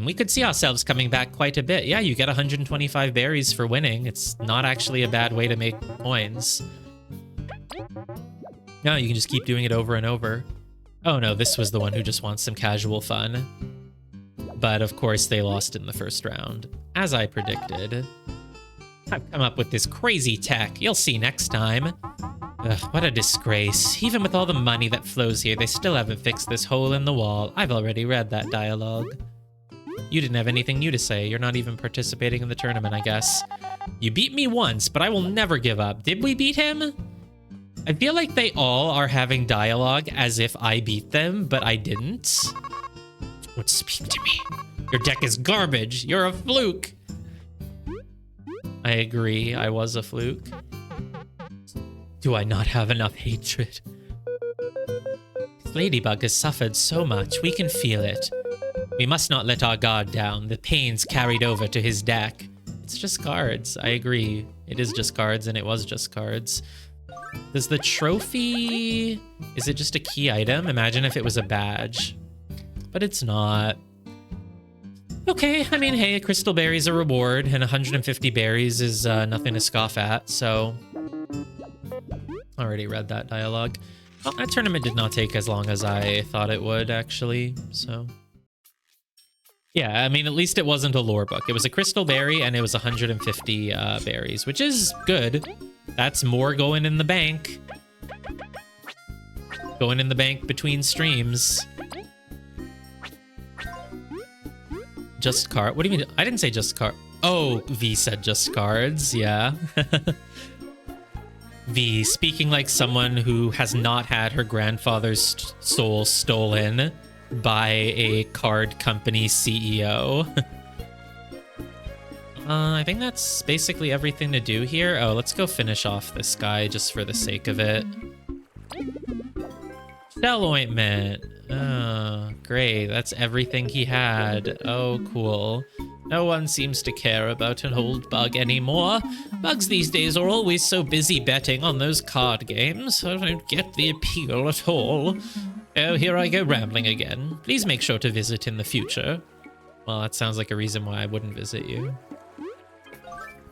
we could see ourselves coming back quite a bit. Yeah, you get 125 berries for winning. It's not actually a bad way to make coins. No, you can just keep doing it over and over. Oh no, this was the one who just wants some casual fun. But of course they lost in the first round, as I predicted. I've come up with this crazy tech. You'll see next time. Ugh, what a disgrace. Even with all the money that flows here, they still haven't fixed this hole in the wall. I've already read that dialogue. You didn't have anything new to say. You're not even participating in the tournament, I guess. You beat me once, but I will never give up. Did we beat him? I feel like they all are having dialogue as if I beat them, but I didn't. Don't speak to me. Your deck is garbage. You're a fluke. I agree. I was a fluke. Do I not have enough hatred? Ladybug has suffered so much. We can feel it. We must not let our guard down. The pain's carried over to his deck. It's just cards. I agree. It is just cards, and it was just cards. Does the trophy... Is it just a key item? Imagine if it was a badge. But it's not. Okay, I mean, hey, a crystal berry's a reward, and 150 berries is nothing to scoff at, so... Already read that dialogue. Well, that tournament did not take as long as I thought it would, actually, so... Yeah, I mean, at least it wasn't a lore book. It was a crystal berry, and it was 150 berries, which is good. That's more going in the bank. Going in the bank between streams. Just card. What do you mean? I didn't say just card. Oh, V said just cards. Yeah. V, speaking like someone who has not had her grandfather's soul stolen by a card company CEO. I think that's basically everything to do here. Oh, let's go finish off this guy just for the sake of it. Shell ointment. Oh, great. That's everything he had. Oh, cool. No one seems to care about an old bug anymore. Bugs these days are always so busy betting on those card games. I don't get the appeal at all. Oh, here I go rambling again. Please make sure to visit in the future. Well, that sounds like a reason why I wouldn't visit you.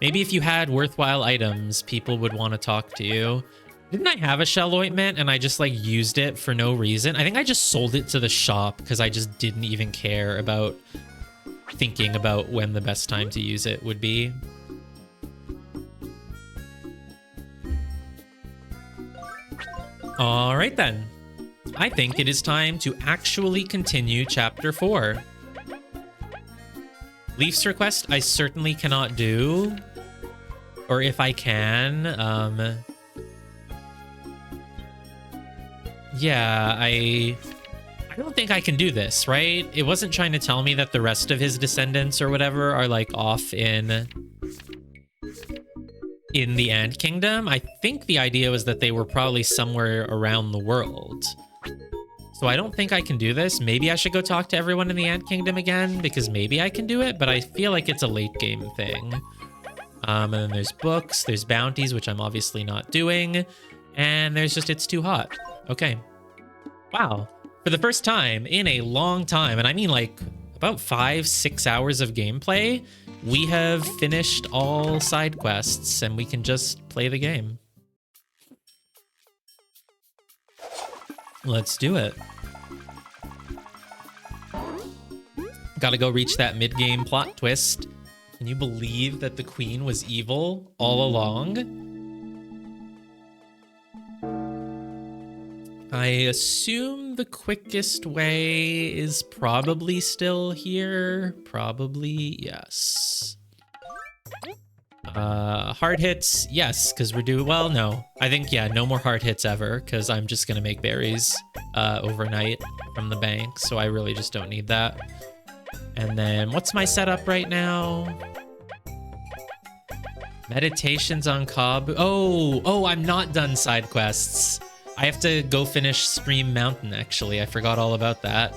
Maybe if you had worthwhile items, people would want to talk to you. Didn't I have a shell ointment and I just like used it for no reason? I think I just sold it to the shop because I just didn't even care about thinking about when the best time to use it would be. All right then. I think it is time to actually continue chapter 4. Leaf's request I certainly cannot do. Or if I can, yeah, I don't think I can do this, right? It wasn't trying to tell me that the rest of his descendants or whatever are like off in the Ant Kingdom. I think the idea was that they were probably somewhere around the world. So I don't think I can do this. Maybe I should go talk to everyone in the Ant Kingdom again, because maybe I can do it, but I feel like it's a late game thing. And then there's books, there's bounties, which I'm obviously not doing, and there's just it's too hot. Okay. Wow. For the first time in a long time, and I mean like about 5-6 hours of gameplay, we have finished all side quests and we can just play the game. Let's do it. Gotta go reach that mid-game plot twist. Can you believe that the queen was evil all along? I assume the quickest way is probably still here. Probably, yes. Hard hits, yes, because we're doing, well, no. I think, yeah, no more hard hits ever, because I'm just going to make berries overnight from the bank, so I really just don't need that. And then, what's my setup right now? Meditations on Kabu. Oh, I'm not done side quests. I have to go finish Stream Mountain, actually. I forgot all about that.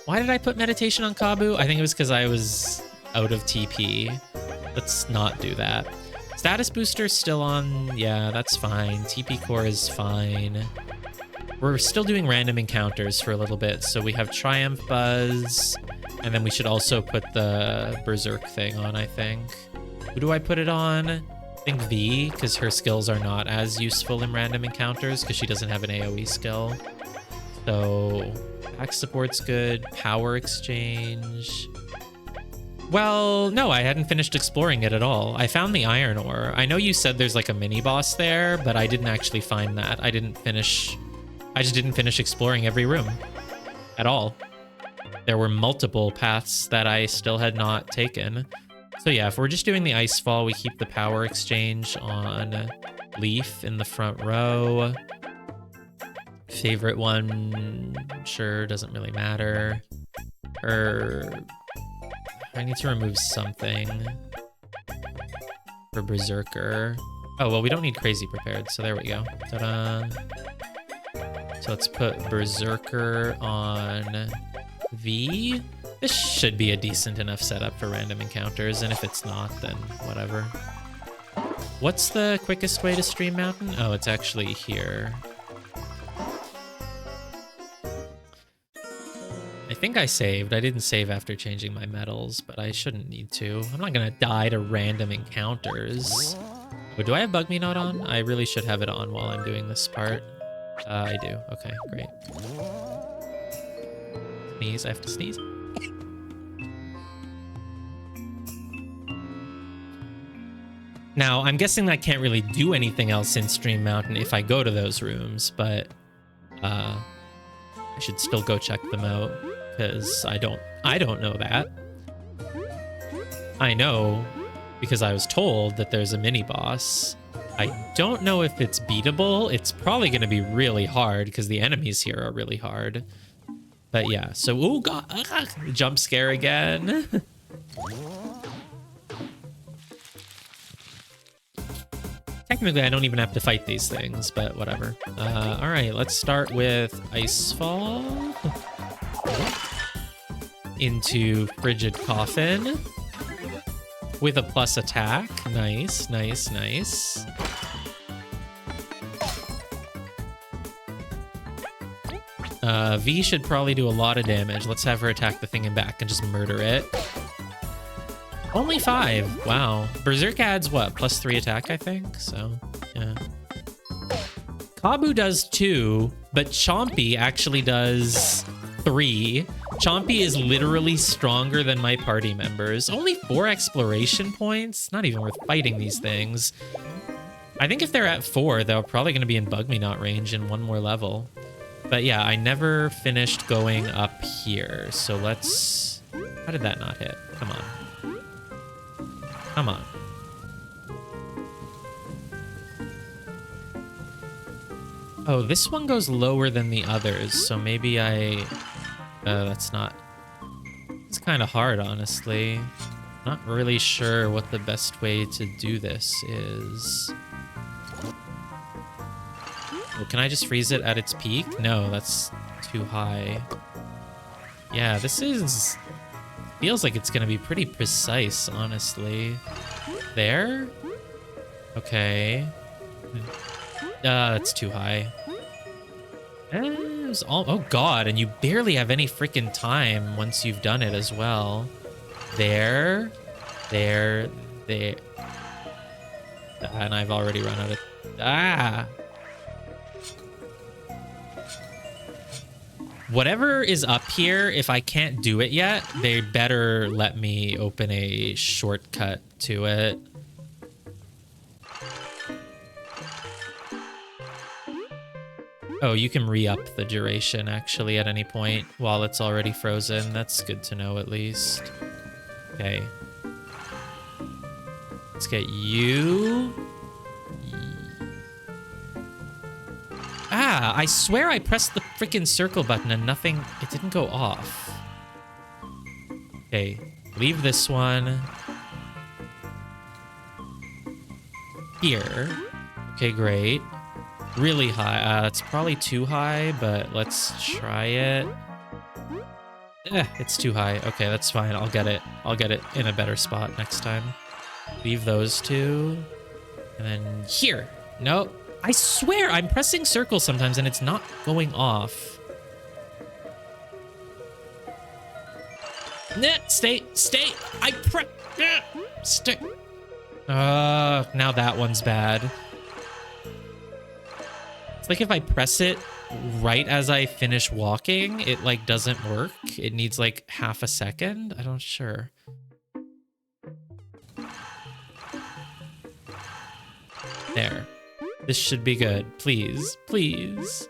Why did I put meditation on Kabu? I think it was because I was out of TP. Let's not do that. Status booster still on. Yeah, that's fine. TP core is fine. We're still doing random encounters for a little bit. So we have Triumph Buzz. And then we should also put the Berserk thing on, I think. Who do I put it on? I think V, because her skills are not as useful in random encounters because she doesn't have an AoE skill. So back support's good. Power exchange. Well, no, I hadn't finished exploring it at all. I found the iron ore. I know you said there's like a mini boss there, but I didn't actually find that. I just didn't finish exploring every room at all. There were multiple paths that I still had not taken. So yeah, if we're just doing the ice fall, we keep the power exchange on Leaf in the front row. Favorite one, sure, doesn't really matter. I need to remove something for Berserker. Oh, well, we don't need Crazy Prepared, so there we go. Ta-da. So let's put Berserker on V. This should be a decent enough setup for random encounters, and if it's not, then whatever. What's the quickest way to Stream Mountain? Oh, it's actually here. I think I saved. I didn't save after changing my medals, but I shouldn't need to. I'm not gonna die to random encounters. Oh, do I have Bug Me Not on? I really should have it on while I'm doing this part. I do. Okay, great. Sneeze. I have to sneeze. Now, I'm guessing that I can't really do anything else in Stream Mountain if I go to those rooms, but I should still go check them out because I don't know that. I know because I was told that there's a mini boss. I don't know if it's beatable. It's probably going to be really hard because the enemies here are really hard. But yeah, so, oh god, jump scare again. Technically, I don't even have to fight these things, but whatever. All right, let's start with Icefall. Into Frigid Coffin. With a plus attack. Nice, nice, nice. V should probably do a lot of damage. Let's have her attack the thing in back and just murder it. Only 5. Wow. Berserk adds what? +3 attack, I think. So, yeah. Kabu does 2, but Chompy actually does 3. Chompy is literally stronger than my party members. Only 4 exploration points? Not even worth fighting these things. I think if they're at 4, they're probably going to be in Bug Me Not range in one more level. But yeah, I never finished going up here. So let's... How did that not hit? Come on. Come on. Oh, this one goes lower than the others, so maybe I... that's not... It's kind of hard, honestly. Not really sure what the best way to do this is. Oh, can I just freeze it at its peak? No, that's too high. Yeah, this is... Feels like it's gonna be pretty precise, honestly. There? Okay. That's too high. It was all, oh god, and you barely have any freaking time once you've done it as well. There. There. There. And I've already run out of... Ah! Whatever is up here, if I can't do it yet, they better let me open a shortcut to it. Oh, you can re-up the duration, actually, at any point while it's already frozen. That's good to know, at least. Okay. Let's get you. Ah, I swear I pressed the freaking circle button and nothing... It didn't go off. Okay, leave this one. Here. Okay, great. Really high. It's probably too high, but let's try it. It's too high. Okay, that's fine. I'll get it. I'll get it in a better spot next time. Leave those two. And then here. Nope. I swear I'm pressing circle sometimes and it's not going off. Nah, stay. Stay. Stay. Now that one's bad. It's like if I press it right as I finish walking, it like doesn't work. It needs like half a second. I don't sure. There. This should be good. Please. Please.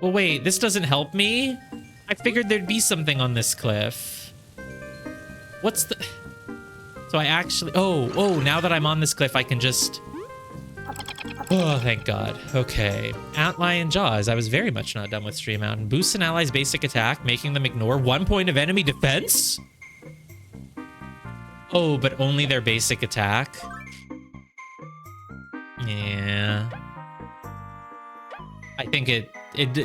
Well, wait. This doesn't help me? I figured there'd be something on this cliff. What's the... So I actually... Oh, now that I'm on this cliff, I can just... Oh, thank God. Okay. Antlion Jaws. I was very much not done with Stream Mountain. Boosts an ally's basic attack, making them ignore 1 point of enemy defense? Oh, but only their basic attack? Yeah. I think it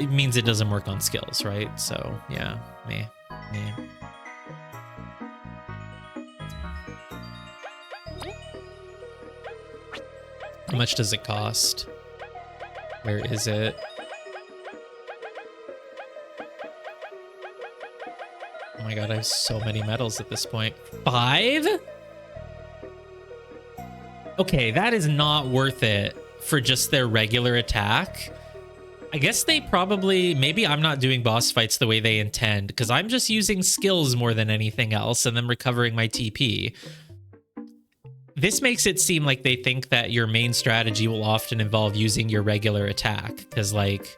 means it doesn't work on skills, right? So, yeah. Me. How much does it cost? Where is it? Oh my God, I have so many medals at this point. 5? Okay, that is not worth it for just their regular attack. I guess they probably... Maybe I'm not doing boss fights the way they intend, because I'm just using skills more than anything else and then recovering my TP. This makes it seem like they think that your main strategy will often involve using your regular attack, because like...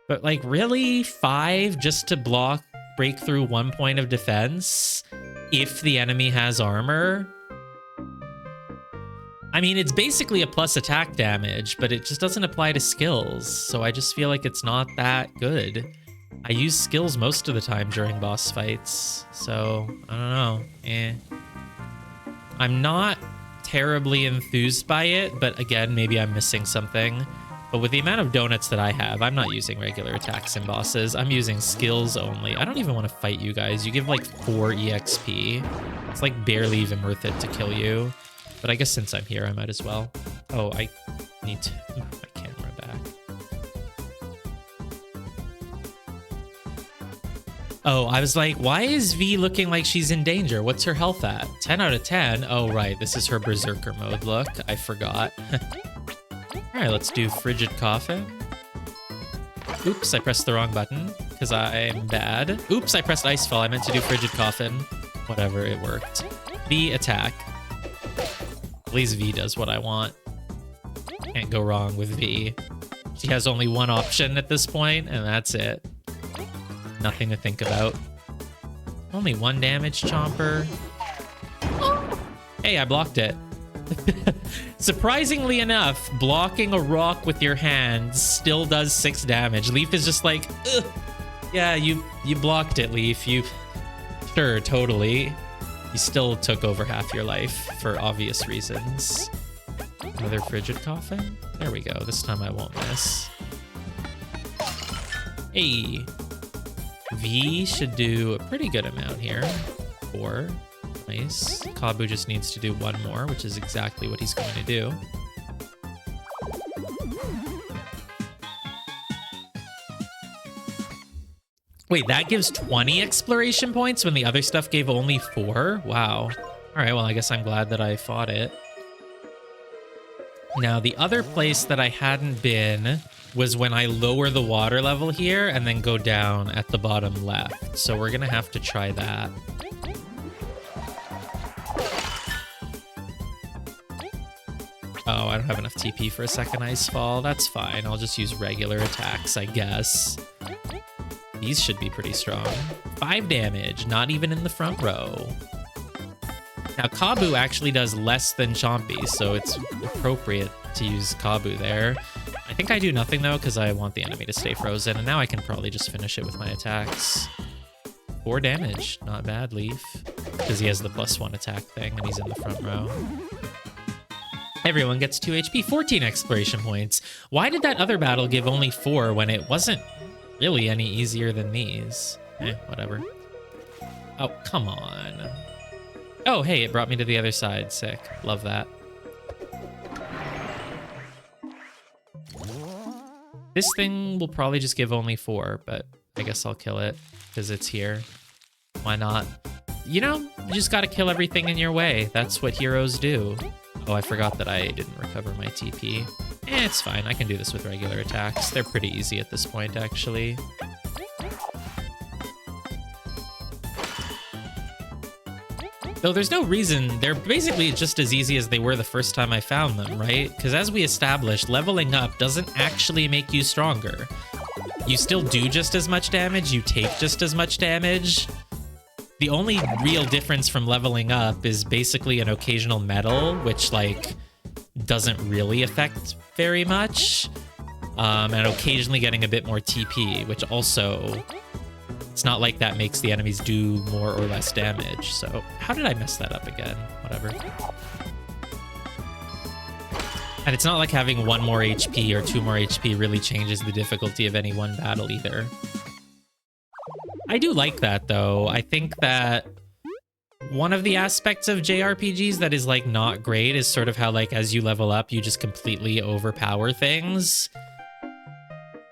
But like, really? 5 just to break through 1 point of defense if the enemy has armor? I mean, it's basically a plus attack damage, but it just doesn't apply to skills, so I just feel like it's not that good. I use skills most of the time during boss fights, so I don't know. I'm not terribly enthused by it, but again, maybe I'm missing something. But with the amount of donuts that I have, I'm not using regular attacks and bosses. I'm using skills only. I don't even want to fight you guys. You give like 4 EXP. It's like barely even worth it to kill you. But I guess since I'm here, I might as well. Oh, I need to move my camera back. Oh, I was like, why is V looking like she's in danger? What's her health at? 10 out of 10? Oh, right. This is her Berserker mode look. I forgot. All right, let's do Frigid Coffin. Oops, I pressed the wrong button because I'm bad. Oops, I pressed Icefall. I meant to do Frigid Coffin. Whatever, it worked. V attack. At least V does what I want. Can't go wrong with V. She has only one option at this point, and that's it. Nothing to think about. Only 1 damage, Chomper. Hey, I blocked it. Surprisingly enough, blocking a rock with your hands still does 6 damage. Leaf is just like, ugh. Yeah, you blocked it, Leaf. Sure, totally. You still took over half your life for obvious reasons. Another Frigid Coffin? There we go. This time I won't miss. Hey. V should do a pretty good amount here. 4. Nice. Kabu just needs to do 1 more, which is exactly what he's going to do. Wait, that gives 20 exploration points when the other stuff gave only 4? Wow. All right, well, I guess I'm glad that I fought it. Now, the other place that I hadn't been was when I lower the water level here and then go down at the bottom left. So we're gonna have to try that. Oh, I don't have enough TP for a second ice fall. That's fine. I'll just use regular attacks, I guess. These should be pretty strong. 5 damage, not even in the front row. Now, Kabu actually does less than Chompy, so it's appropriate to use Kabu there. I think I do nothing, though, because I want the enemy to stay frozen, and now I can probably just finish it with my attacks. 4 damage, not bad, Leaf, because he has the +1 attack thing, and he's in the front row. Everyone gets 2 HP, 14 exploration points. Why did that other battle give only 4 when it wasn't really any easier than these? Whatever. Oh, come on. Oh, hey, it brought me to the other side. Sick. Love that. This thing will probably just give only 4, but I guess I'll kill it because it's here. Why not? You know, you just gotta kill everything in your way. That's what heroes do. Oh, I forgot that I didn't recover my TP. It's fine. I can do this with regular attacks. They're pretty easy at this point, actually. Though there's no reason. They're basically just as easy as they were the first time I found them, right? Because as we established, leveling up doesn't actually make you stronger. You still do just as much damage. You take just as much damage. The only real difference from leveling up is basically an occasional medal, which, like, doesn't really affect very much. And occasionally getting a bit more TP, which also, it's not like that makes the enemies do more or less damage. So how did I mess that up again? Whatever. And it's not like having 1 more HP or 2 more HP really changes the difficulty of any one battle either. I do like that, though. I think that one of the aspects of JRPGs that is, like, not great is sort of how, like, as you level up, you just completely overpower things.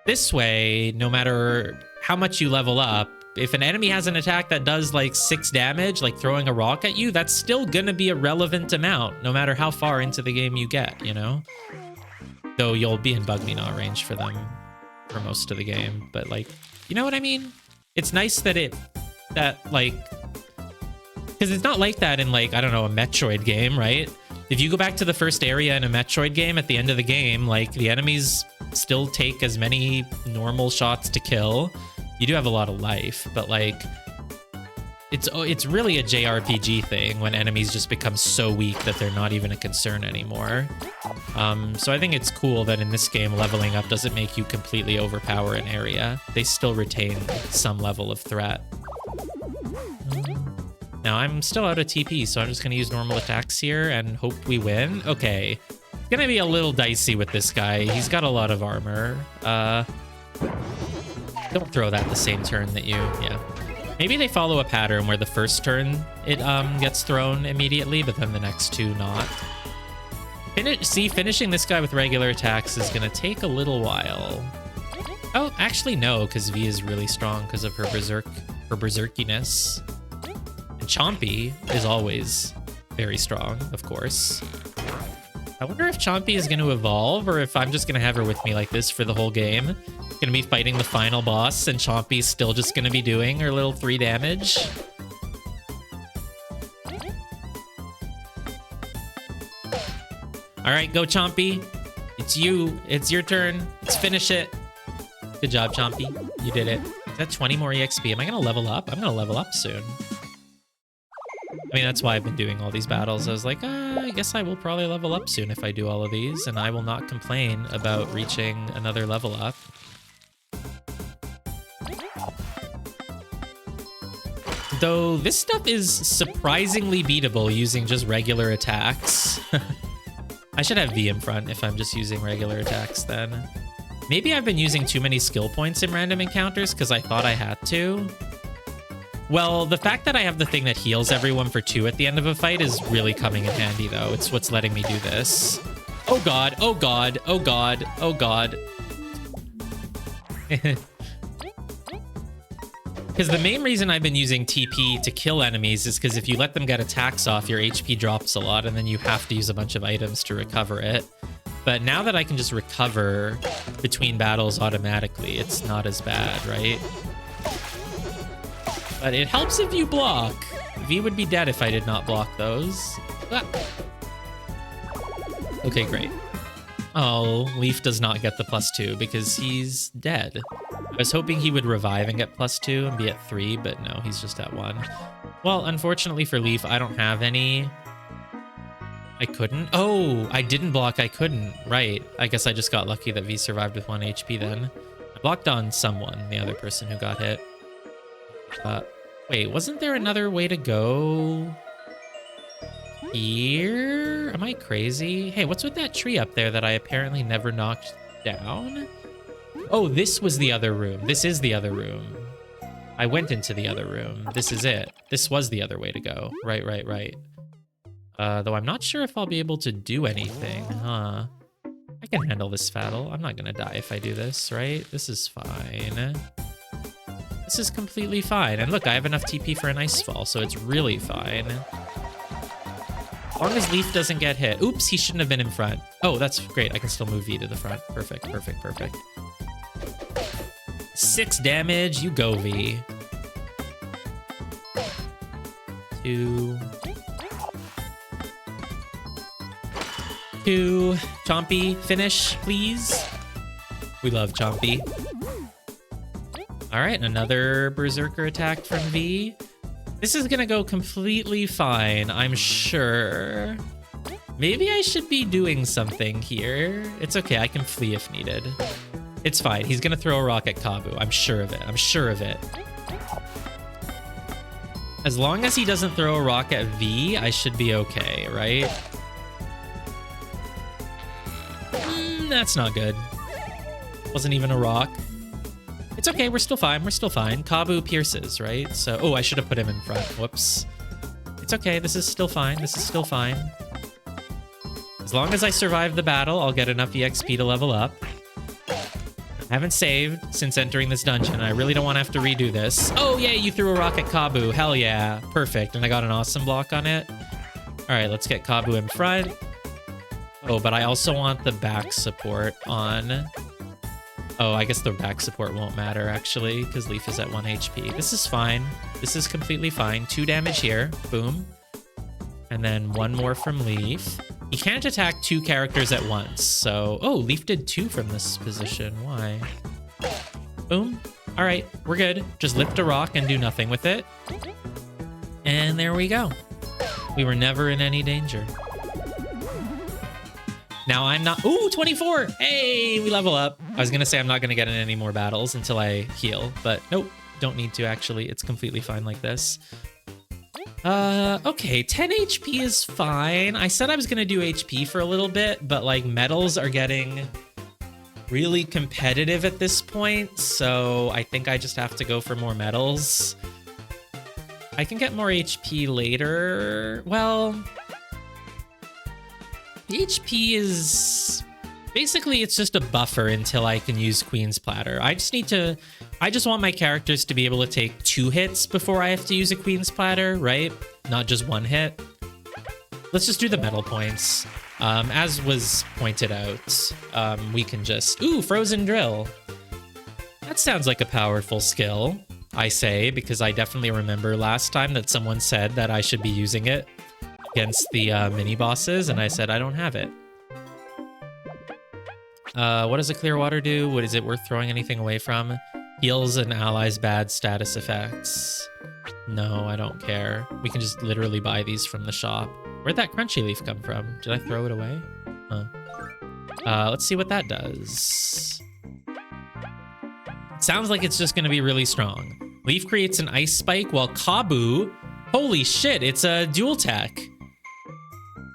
This way, no matter how much you level up, if an enemy has an attack that does, like, 6 damage, like throwing a rock at you, that's still gonna be a relevant amount, no matter how far into the game you get, you know? Though you'll be in Bug-Me-Not range for them for most of the game, but, like, you know what I mean? It's nice that like, because it's not like that in, like, I don't know, a Metroid game, right? If you go back to the first area in a Metroid game, at the end of the game, like, the enemies still take as many normal shots to kill. You do have a lot of life, but, like, it's really a JRPG thing when enemies just become so weak that they're not even a concern anymore. So I think it's cool that in this game, leveling up doesn't make you completely overpower an area. They still retain some level of threat. Now, I'm still out of TP, so I'm just going to use normal attacks here and hope we win. Okay. It's going to be a little dicey with this guy. He's got a lot of armor. Don't throw that the same turn that you... Yeah. Maybe they follow a pattern where the first turn it gets thrown immediately, but then the next 2 not. Finishing this guy with regular attacks is going to take a little while. Oh, actually no, because V is really strong because of her berserkiness. And Chompy is always very strong, of course. I wonder if Chompy is going to evolve, or if I'm just going to have her with me like this for the whole game. Going to be fighting the final boss, and Chompy's still just going to be doing her little 3 damage. All right, go Chompy. It's you. It's your turn. Let's finish it. Good job, Chompy. You did it. Is that 20 more EXP? Am I going to level up? I'm going to level up soon. I mean, that's why I've been doing all these battles. I was like, I guess I will probably level up soon if I do all of these, and I will not complain about reaching another level up. Though this stuff is surprisingly beatable using just regular attacks. I should have V in front if I'm just using regular attacks then. Maybe I've been using too many skill points in random encounters because I thought I had to. Well, the fact that I have the thing that heals everyone for 2 at the end of a fight is really coming in handy, though. It's what's letting me do this. Oh god, oh god, oh god, oh god. Because the main reason I've been using TP to kill enemies is because if you let them get attacks off, your HP drops a lot, and then you have to use a bunch of items to recover it. But now that I can just recover between battles automatically, it's not as bad, right? But it helps if you block. V would be dead if I did not block those. Ah. Okay, great. Oh, Leaf does not get the +2 because he's dead. I was hoping he would revive and get +2 and be at 3, but no, he's just at 1. Well, unfortunately for Leaf, I don't have any. I couldn't. Oh, I didn't block. I couldn't. Right. I guess I just got lucky that V survived with 1 HP then. I blocked on someone, the other person who got hit. Wait, wasn't there another way to go here? Am I crazy? Hey, what's with that tree up there that I apparently never knocked down? Oh, this was the other room. This is the other room. I went into the other room. This is it. This was the other way to go. Right, right, right. Though I'm not sure if I'll be able to do anything, huh? I can handle this battle. I'm not gonna die if I do this, right? This is fine. This is completely fine. And look, I have enough TP for an Ice Fall, so it's really fine. As long as Leaf doesn't get hit. Oops, he shouldn't have been in front. Oh, that's great. I can still move V to the front. Perfect, perfect, perfect. 6 damage. You go, V. 2. Chompy, finish, please. We love Chompy. All right, another Berserker attack from V. This is gonna go completely fine, I'm sure. Maybe I should be doing something here. It's okay, I can flee if needed. It's fine, he's gonna throw a rock at Kabu. I'm sure of it, I'm sure of it. As long as he doesn't throw a rock at V, I should be okay, right? That's not good. Wasn't even a rock. It's okay, we're still fine, we're still fine. Kabu pierces, right? So, oh, I should have put him in front. Whoops. It's okay, this is still fine, this is still fine. As long as I survive the battle, I'll get enough EXP to level up. I haven't saved since entering this dungeon. I really don't want to have to redo this. Oh, yeah, you threw a rock at Kabu. Hell yeah. Perfect. And I got an awesome block on it. All right, let's get Kabu in front. Oh, but I also want the back support on... Oh, I guess the back support won't matter, actually, because Leaf is at 1 HP. This is fine. This is completely fine. 2 damage here. Boom. And then 1 more from Leaf. He can't attack 2 characters at once, so... Oh, Leaf did 2 from this position. Why? Boom. All right, we're good. Just lift a rock and do nothing with it. And there we go. We were never in any danger. Now I'm not... Ooh, 24! Hey, we level up. I was gonna say I'm not gonna get in any more battles until I heal, but nope, don't need to actually. It's completely fine like this. Okay, 10 HP is fine. I said I was gonna do HP for a little bit, but like medals are getting really competitive at this point, so I think I just have to go for more medals. I can get more HP later. Well... The HP is... Basically, it's just a buffer until I can use Queen's Platter. I just want my characters to be able to take 2 hits before I have to use a Queen's Platter, right? Not just 1 hit. Let's just do the medal points. As was pointed out, we can just... Ooh, Frozen Drill. That sounds like a powerful skill, I say, because I definitely remember last time that someone said that I should be using it against the mini-bosses, and I said I don't have it. What does a clear water do? What is it worth throwing anything away from? Heals an ally's bad status effects. No, I don't care. We can just literally buy these from the shop. Where'd that crunchy leaf come from? Did I throw it away? Huh. Let's see what that does. Sounds like it's just gonna be really strong. Leaf creates an ice spike while Kabu... Holy shit, it's a dual tech.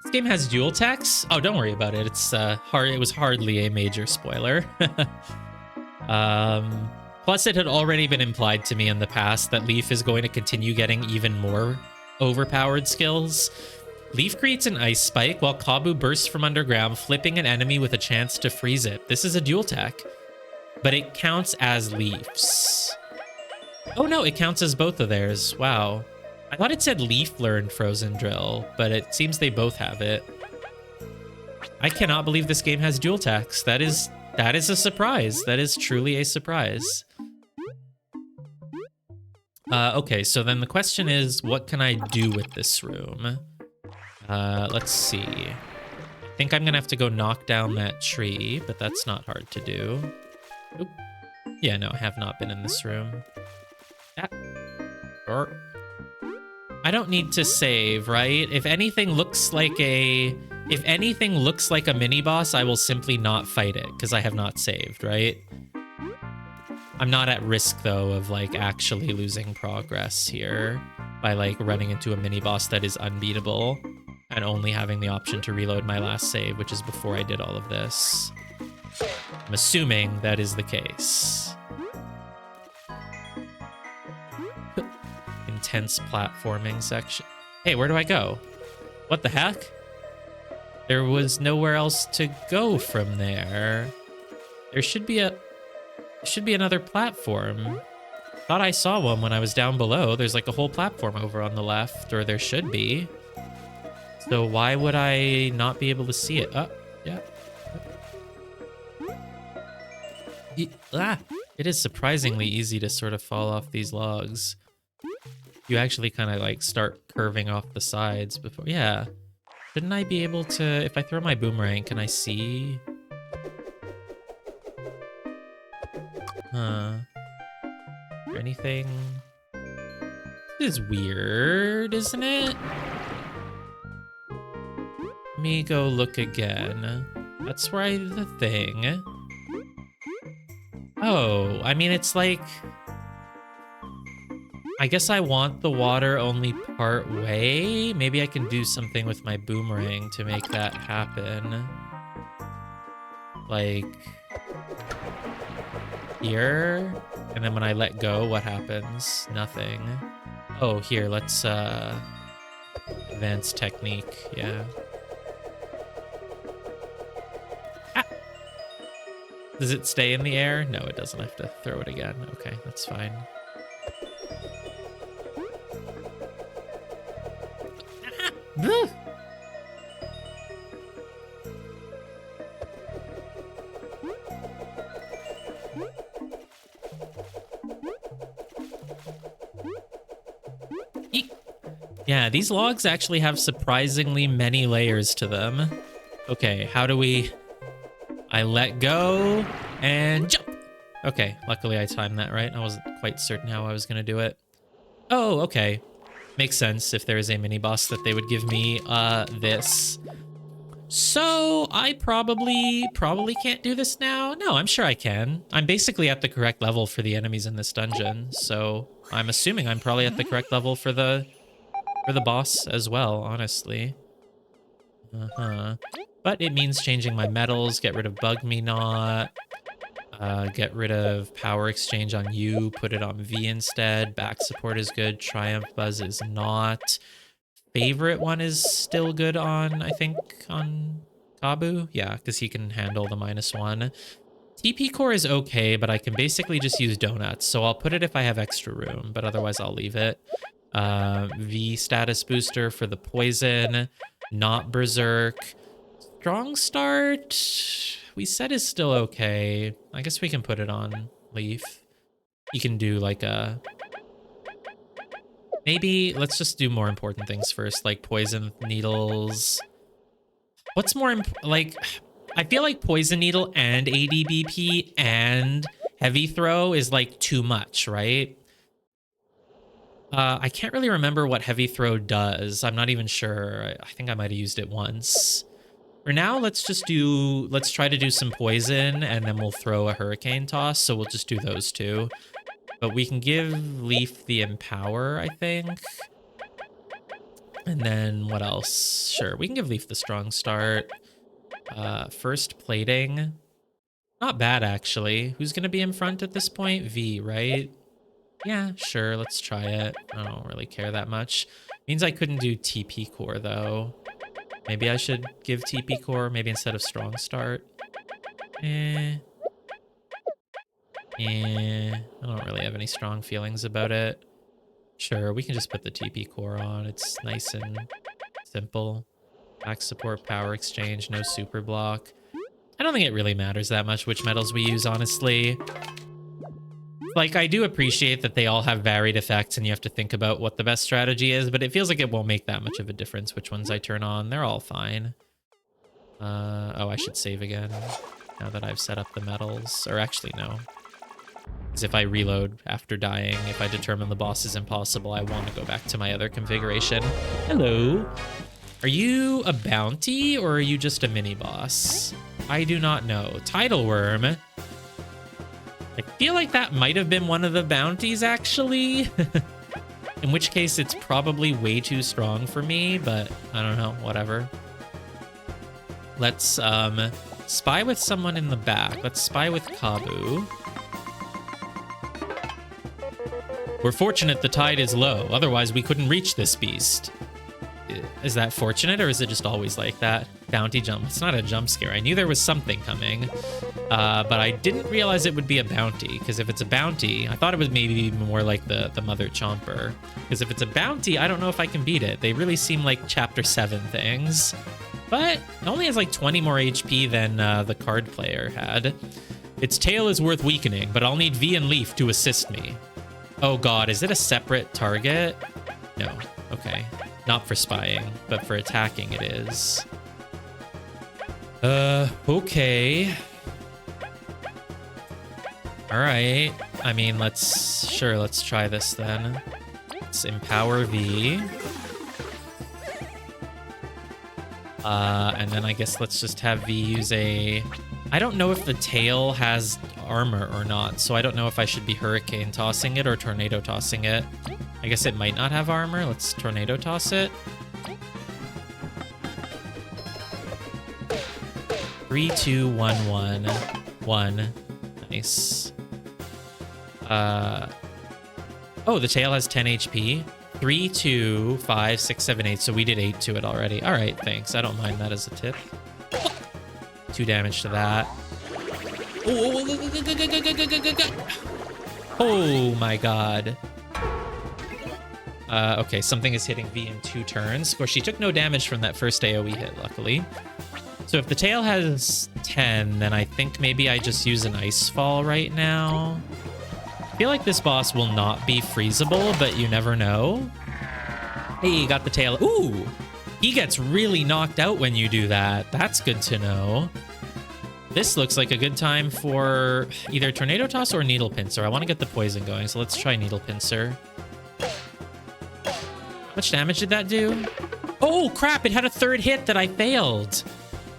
This game has dual techs? Oh, don't worry about it. It's it was hardly a major spoiler. Plus, it had already been implied to me in the past that Leaf is going to continue getting even more overpowered skills. Leaf creates an ice spike while Kabu bursts from underground, flipping an enemy with a chance to freeze it. This is a dual tech, but it counts as Leaf's. Oh no, it counts as both of theirs. Wow. I thought it said Leaf learned Frozen Drill, but it seems they both have it. I cannot believe this game has dual tacks. That is a surprise. That is truly a surprise. Okay, so then the question is, what can I do with this room? Let's see. I think I'm gonna have to go knock down that tree, but that's not hard to do. Oop. Yeah, no, I have not been in this room. I don't need to save, right? If anything looks like a mini boss, I will simply not fight it because I have not saved, right? I'm not at risk though of like actually losing progress here by like running into a mini boss that is unbeatable and only having the option to reload my last save, which is before I did all of this. I'm assuming that is the case. Intense platforming section. Hey, where do I go? What the heck? There was nowhere else to go from there. There should be another platform. Thought I saw one when I was down below. There's like a whole platform over on the left, or there should be. So why would I not be able to see it? Oh, yeah. It is surprisingly easy to sort of fall off these logs. You actually kind of like start curving off the sides before. Yeah. Shouldn't I be able to, if I throw my boomerang, can I see? Huh. Is there anything? This is weird, isn't it? Let me go look again. That's right, the thing. Oh, I mean, it's like... I guess I want the water only part way. Maybe I can do something with my boomerang to make that happen. Like... here? And then when I let go, what happens? Nothing. Oh, here, let's, advanced technique, yeah. Ah! Does it stay in the air? No, it doesn't. I have to throw it again. Okay, that's fine. Ah! Yeah, these logs actually have surprisingly many layers to them. Okay, how do we... I let go and jump. Okay, luckily I timed that right. I wasn't quite certain how I was going to do it. Oh, okay. Makes sense if there is a mini boss that they would give me this. So I probably can't do this now. No, I'm sure I can. I'm basically at the correct level for the enemies in this dungeon. So I'm assuming I'm probably at the correct level for the boss as well, honestly. But it means changing my metals, get rid of Bug Me Not, get rid of Power Exchange on you, put it on V instead. Back support is good, Triumph Buzz is not. Favorite one is still good on, I think, on Kabu. Yeah, because he can handle the -1. TP Core is okay, but I can basically just use donuts, so I'll put it if I have extra room, but otherwise I'll leave it. V status booster for the poison, not berserk. Strong start, we said is still okay. I guess we can put it on Leaf. You can do like a... Maybe let's just do more important things first, like poison needles. What's more like, I feel like poison needle and ADBP and heavy throw is like too much, right? I can't really remember what heavy throw does. I'm not even sure. I think I might have used it once. For now, let's try to do some poison and then we'll throw a hurricane toss. So we'll just do those two. But we can give Leaf the Empower, I think. And then what else? Sure, we can give Leaf the Strong Start. First Plating. Not bad, actually. Who's going to be in front at this point? V, right? Yeah, sure, let's try it. I don't really care that much. Means I couldn't do TP Core, though. Maybe I should give TP Core, maybe instead of Strong Start. I don't really have any strong feelings about it. Sure, we can just put the TP Core on. It's nice and simple. Back support, power exchange, no super block. I don't think it really matters that much which medals we use, honestly. Like, I do appreciate that they all have varied effects and you have to think about what the best strategy is, but it feels like it won't make that much of a difference which ones I turn on. They're all fine. Oh, I should save again now that I've set up the medals. Or actually, no. Because if I reload after dying, if I determine the boss is impossible, I want to go back to my other configuration. Hello. Are you a bounty or are you just a mini-boss? I do not know. Tidal Worm. I feel like that might have been one of the bounties, actually. In which case, it's probably way too strong for me, but I don't know, whatever. Let's spy with someone in the back. Let's spy with Kabu. We're fortunate the tide is low, otherwise we couldn't reach this beast. Is that fortunate, or is it just always like that? Bounty jump. It's not a jump scare. I knew there was something coming, but I didn't realize it would be a bounty, because if it's a bounty, I thought it was maybe more like the Mother Chomper. Because if it's a bounty, I don't know if I can beat it. They really seem like Chapter 7 things. But it only has like 20 more HP than the card player had. Its tail is worth weakening, but I'll need V and Leaf to assist me. Oh god, is it a separate target? No. Okay. Not for spying, but for attacking it is. Okay. Alright. I mean, let's try this then. Let's empower V. And then I guess let's just have V use a... I don't know if the tail has armor or not, so I don't know if I should be hurricane tossing it or tornado tossing it. I guess it might not have armor. Let's tornado toss it. 3, 2, 1, 1. 1. Nice. Oh, the tail has 10 HP. 3, 2, 5, 6, 7, 8. So we did 8 to it already. All right, thanks. I don't mind that as a tip. 2 damage to that. Oh my god. Okay, something is hitting V in 2 turns. Of course, she took no damage from that first AoE hit, luckily. So if the tail has 10, then I think maybe I just use an Ice Fall right now. I feel like this boss will not be freezable, but you never know. Hey, got the tail. Ooh! He gets really knocked out when you do that. That's good to know. This looks like a good time for either Tornado Toss or Needle Pincer. I want to get the poison going, so let's try Needle Pincer. How much damage did that do? Oh, crap! It had a 3rd hit that I failed.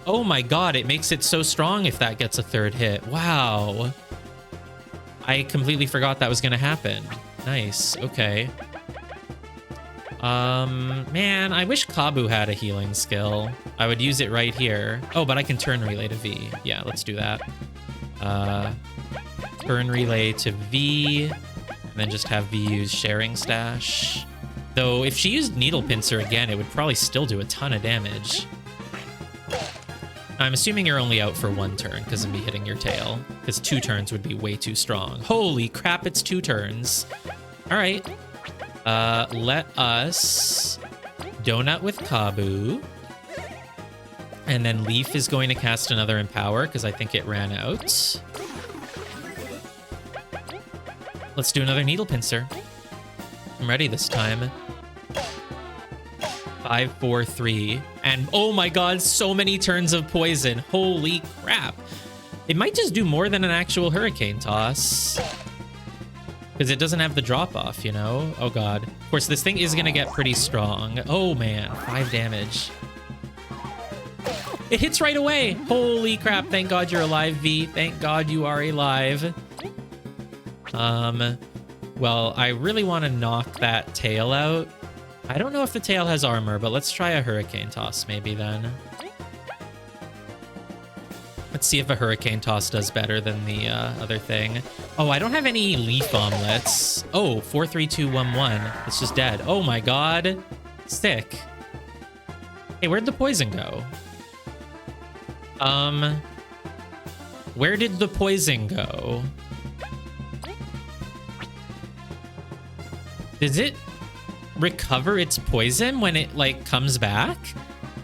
Oh my god, it makes it so strong if that gets a 3rd hit. Wow. I completely forgot that was going to happen. Nice. Okay. Man, I wish Kabu had a healing skill. I would use it right here. Oh, but I can turn relay to V. Yeah, let's do that. Turn relay to V, and then just have V use Sharing Stash. Though, if she used Needle Pincer again, it would probably still do a ton of damage. I'm assuming you're only out for 1 turn because of me hitting your tail, because 2 turns would be way too strong. Holy crap, it's 2 turns. All right. Let us donut with Kabu. And then Leaf is going to cast another Empower because I think it ran out. Let's do another Needle Pincer. I'm ready this time. 5, 4, 3. And oh my god, so many turns of poison. Holy crap. It might just do more than an actual Hurricane Toss. Because it doesn't have the drop-off, you know? Oh god. Of course, this thing is going to get pretty strong. Oh man, 5 damage. It hits right away. Holy crap. Thank god you're alive, V. Thank god you are alive. Well, I really want to knock that tail out. I don't know if the tail has armor, but let's try a Hurricane Toss maybe then. Let's see if a Hurricane Toss does better than the other thing. Oh, I don't have any Leaf Omelets. Oh, 4, 3, 2, 1, 1. It's just dead. Oh my god. Sick. Hey, where'd the poison go? Where did the poison go? Does it recover its poison when it, like, comes back?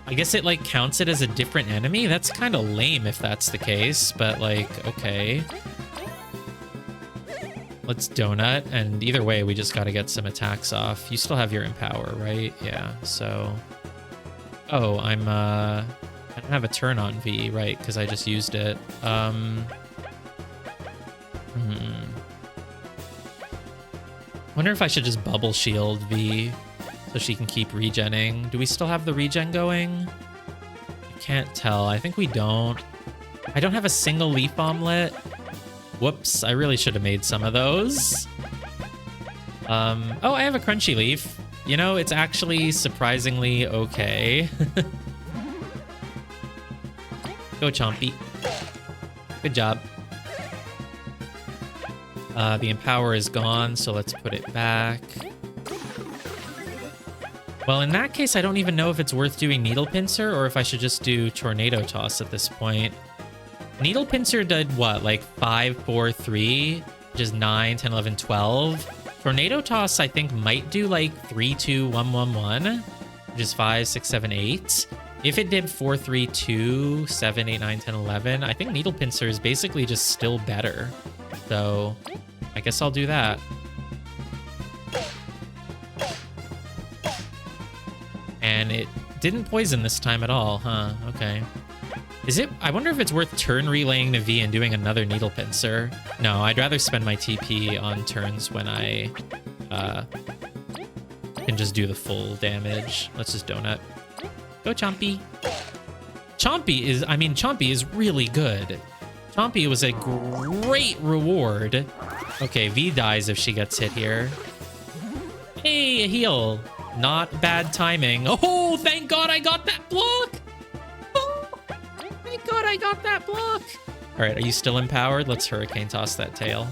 I guess it, like, counts it as a different enemy? That's kind of lame if that's the case, but, like, okay. Let's donut, and either way, we just gotta get some attacks off. You still have your Empower, right? Yeah, so... Oh, I don't have a turn on V, right, because I just used it. Wonder if I should just Bubble Shield V so she can keep regenning. Do we still have the regen going? I can't tell. I think we don't. I don't have a single Leaf Omelet. Whoops, I really should have made some of those. Oh, I have a Crunchy Leaf. You know, it's actually surprisingly okay. Go, Chompy. Good job. The Empower is gone, so let's put it back. Well, in that case, I don't even know if it's worth doing Needle Pincer or if I should just do Tornado Toss at this point. Needle Pincer did what, like 5, 4, 3, which is 9, 10, 11, 12. Tornado Toss, I think, might do like 3, 2, 1, 1, 1, which is 5, 6, 7, 8. If it did 4, 3, 2, 7, 8, 9, 10, 11, I think Needle Pincer is basically just still better. So I guess I'll do that. And it didn't poison this time at all, huh? Okay. Is it? I wonder if it's worth turn relaying to V and doing another Needle Pincer. No, I'd rather spend my TP on turns when I can just do the full damage. Let's just donut. Go, Chompy. Chompy is really good. Chompy was a great reward. Okay, V dies if she gets hit here. Hey, a heal. Not bad timing. Oh, thank God I got that block. Oh, thank God I got that block. All right, are you still empowered? Let's Hurricane Toss that tail.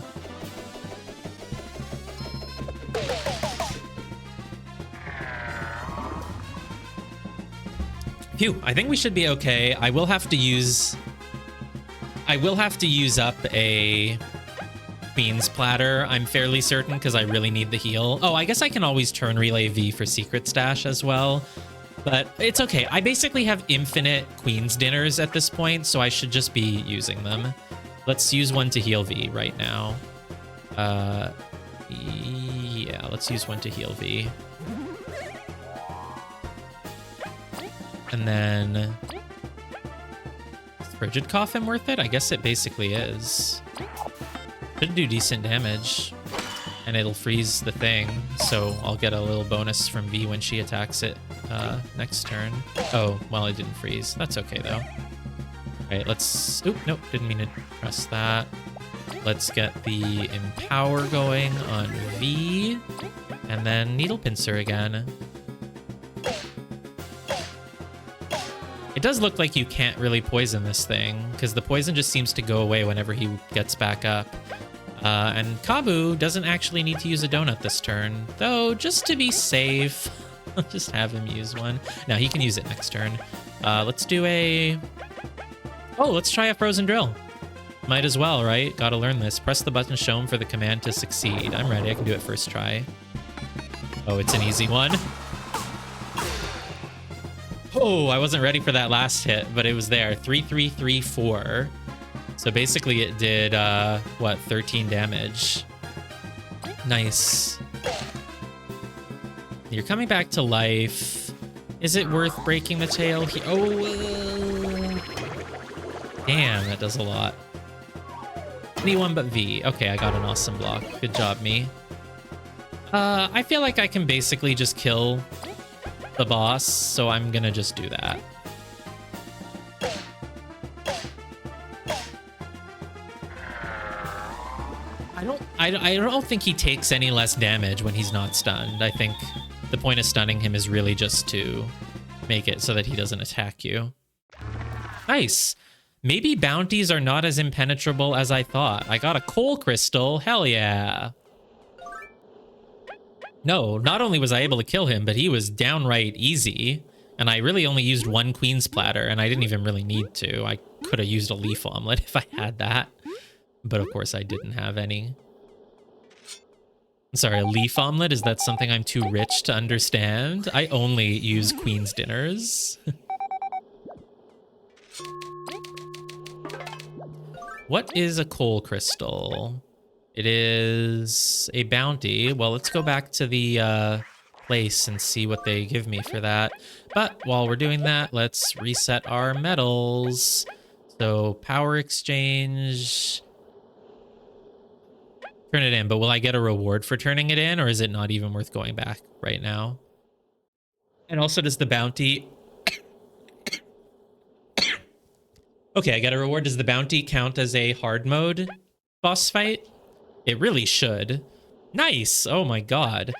Phew, I think we should be okay. I will have to use up a Queen's Platter, I'm fairly certain, because I really need the heal. Oh, I guess I can always turn Relay V for Secret Stash as well. But it's okay. I basically have infinite Queen's Dinners at this point, so I should just be using them. Let's use one to heal V right now. Yeah, let's use one to heal V. And then... is Frigid Coffin worth it? I guess it basically is. Should do decent damage. And it'll freeze the thing, so I'll get a little bonus from V when she attacks it next turn. Oh, well, it didn't freeze. That's okay, though. Alright, let's... oop, nope, didn't mean to press that. Let's get the Empower going on V. And then Needle Pincer again. It does look like you can't really poison this thing, because the poison just seems to go away whenever he gets back up. And Kabu doesn't actually need to use a donut this turn, though just to be safe, I'll just have him use one. Now he can use it next turn. Let's do a... oh, let's try a Frozen Drill. Might as well, right? Gotta learn this. Press the button shown for the command to succeed. I'm ready, I can do it first try. Oh, it's an easy one. Oh, I wasn't ready for that last hit, but it was there. 3, 3, 3, 4. So basically it did, what, 13 damage. Nice. You're coming back to life. Is it worth breaking the tail? Oh, damn, that does a lot. Anyone but V. Okay, I got an awesome block. Good job, me. I feel like I can basically just kill the boss, so I'm gonna just do that. I don't think he takes any less damage when he's not stunned. I think the point of stunning him is really just to make it so that he doesn't attack you. Nice. Maybe bounties are not as impenetrable as I thought. I got a coal crystal. Hell yeah. No, not only was I able to kill him, but he was downright easy. And I really only used one Queen's Platter, and I didn't even really need to. I could have used a Leaf Omelet if I had that. But of course I didn't have any. I'm sorry, a Leaf Omelet? Is that something I'm too rich to understand? I only use Queen's Dinners. What is a coal crystal? It is a bounty. Well, let's go back to the place and see what they give me for that. But while we're doing that, let's reset our medals. So power exchange. Turn it in, but will I get a reward for turning it in, or is it not even worth going back right now? And also, does the bounty... Okay, I got a reward. Does the bounty count as a hard mode boss fight? It really should. Nice! Oh my god.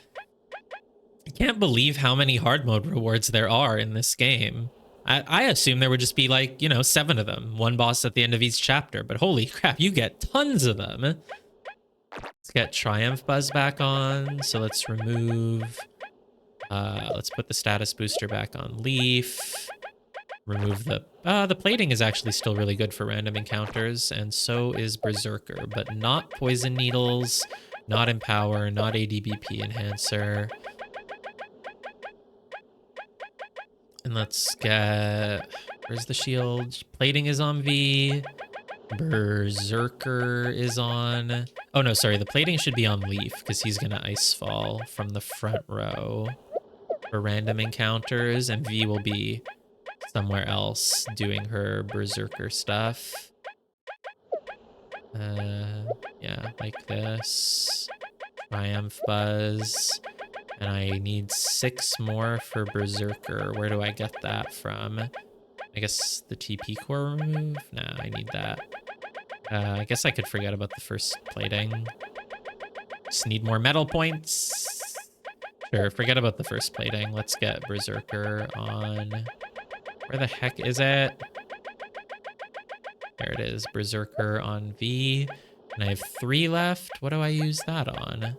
I can't believe how many hard mode rewards there are in this game. I assume there would just be like, you know, 7 of them. One boss at the end of each chapter, but holy crap, you get tons of them. Let's get Triumph Buzz back on. So let's remove... let's put the status booster back on Leaf. Remove the plating is actually still really good for random encounters, and so is Berserker, but not Poison Needles, not Empower, not ADBP Enhancer. And let's get... Where's the shield? Plating is on V. Berserker is on... Oh no, sorry, the plating should be on Leaf, because he's gonna Ice Fall from the front row for random encounters, and V will be somewhere else doing her Berserker stuff. Yeah, like this. Triumph Buzz. And I need 6 more for Berserker. Where do I get that from? I guess the TP core remove? Nah, I need that. I guess I could forget about the first plating. Just need more metal points. Sure, forget about the first plating. Let's get Berserker on... Where the heck is it? There it is, Berserker on V. And I have 3 left. What do I use that on?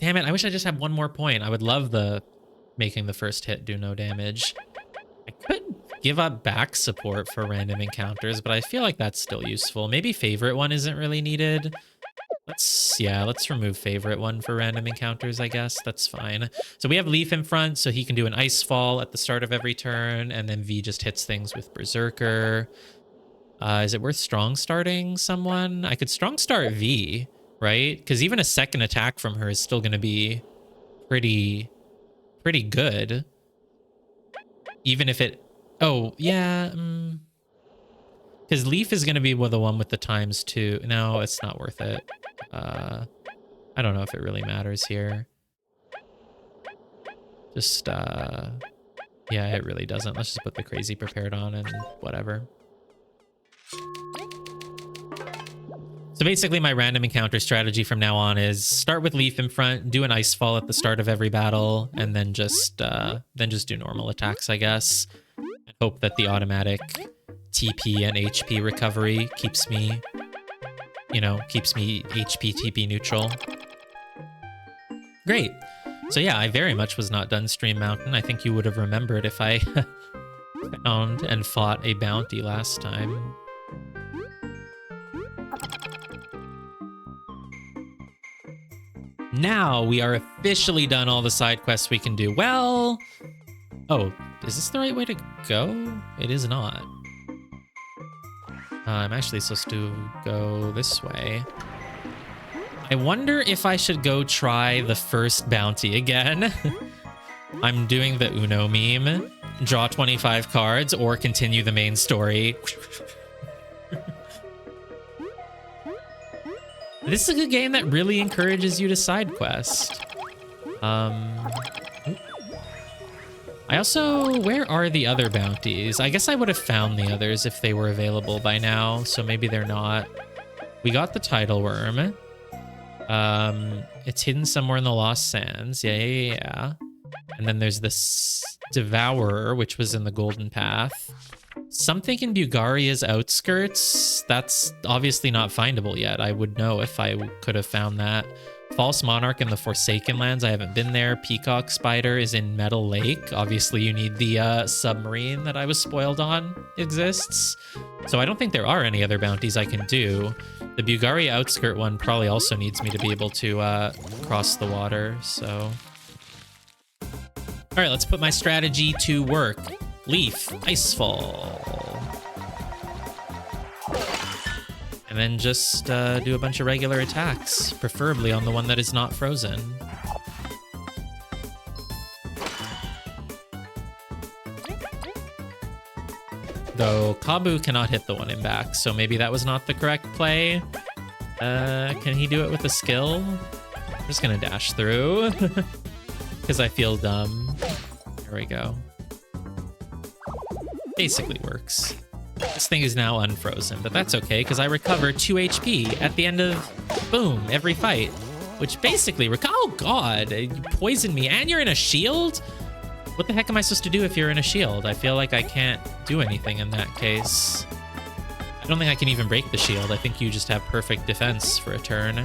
Damn it, I wish I just had 1 more point. I would love the making the first hit do no damage. I could give up back support for random encounters, but I feel like that's still useful. Maybe favorite one isn't really needed. Let's remove favorite one for random encounters, I guess. That's fine. So we have Leaf in front, so he can do an Ice Fall at the start of every turn, and then V just hits things with Berserker. Is it worth strong starting someone? I could strong start V, right? Because even a second attack from her is still going to be pretty good. Even if it... Oh, yeah. Because Leaf is going to be the one with the ×2. No, it's not worth it. I don't know if it really matters here. Just, yeah, it really doesn't. Let's just put the Crazy Prepared on and whatever. So basically my random encounter strategy from now on is start with Leaf in front, do an Ice Fall at the start of every battle, and then just do normal attacks, I guess. And hope that the automatic TP and HP recovery keeps me, you know, HP TP neutral. Great. So yeah, I very much was not done Stream Mountain. I think you would have remembered if I found and fought a bounty last time. Now we are officially done all the side quests we can do. Well, oh, is this the right way to go? It is not. I'm actually supposed to go this way. I wonder if I should go try the first bounty again. I'm doing the Uno meme. Draw 25 cards or continue the main story. This is a good game that really encourages you to side quest. I also... Where are the other bounties? I guess I would have found the others if they were available by now, so maybe they're not. We got the Tidal Worm. It's hidden somewhere in the Lost Sands. Yeah. And then there's this Devourer, which was in the Golden Path. Something in Bulgaria's outskirts. That's obviously not findable yet. I would know if I could have found that. False Monarch in the Forsaken Lands. I haven't been there. Peacock Spider is in Metal Lake. Obviously, you need the submarine that I was spoiled on exists. So I don't think there are any other bounties I can do. The Bulgaria outskirt one probably also needs me to be able to cross the water, so... All right, let's put my strategy to work. Leaf, Icefall. and then just do a bunch of regular attacks, preferably on the one that is not frozen. Though Kabu cannot hit the one in back, so maybe that was not the correct play. Can he do it with a skill? I'm just gonna dash through because I feel dumb. There we go. Basically works. This thing is now unfrozen, but that's okay because I recover 2 HP at the end of, boom, every fight. Which basically, oh god, you poisoned me and you're in a shield? What the heck am I supposed to do if you're in a shield? I feel like I can't do anything in that case. I don't think I can even break the shield. I think you just have perfect defense for a turn.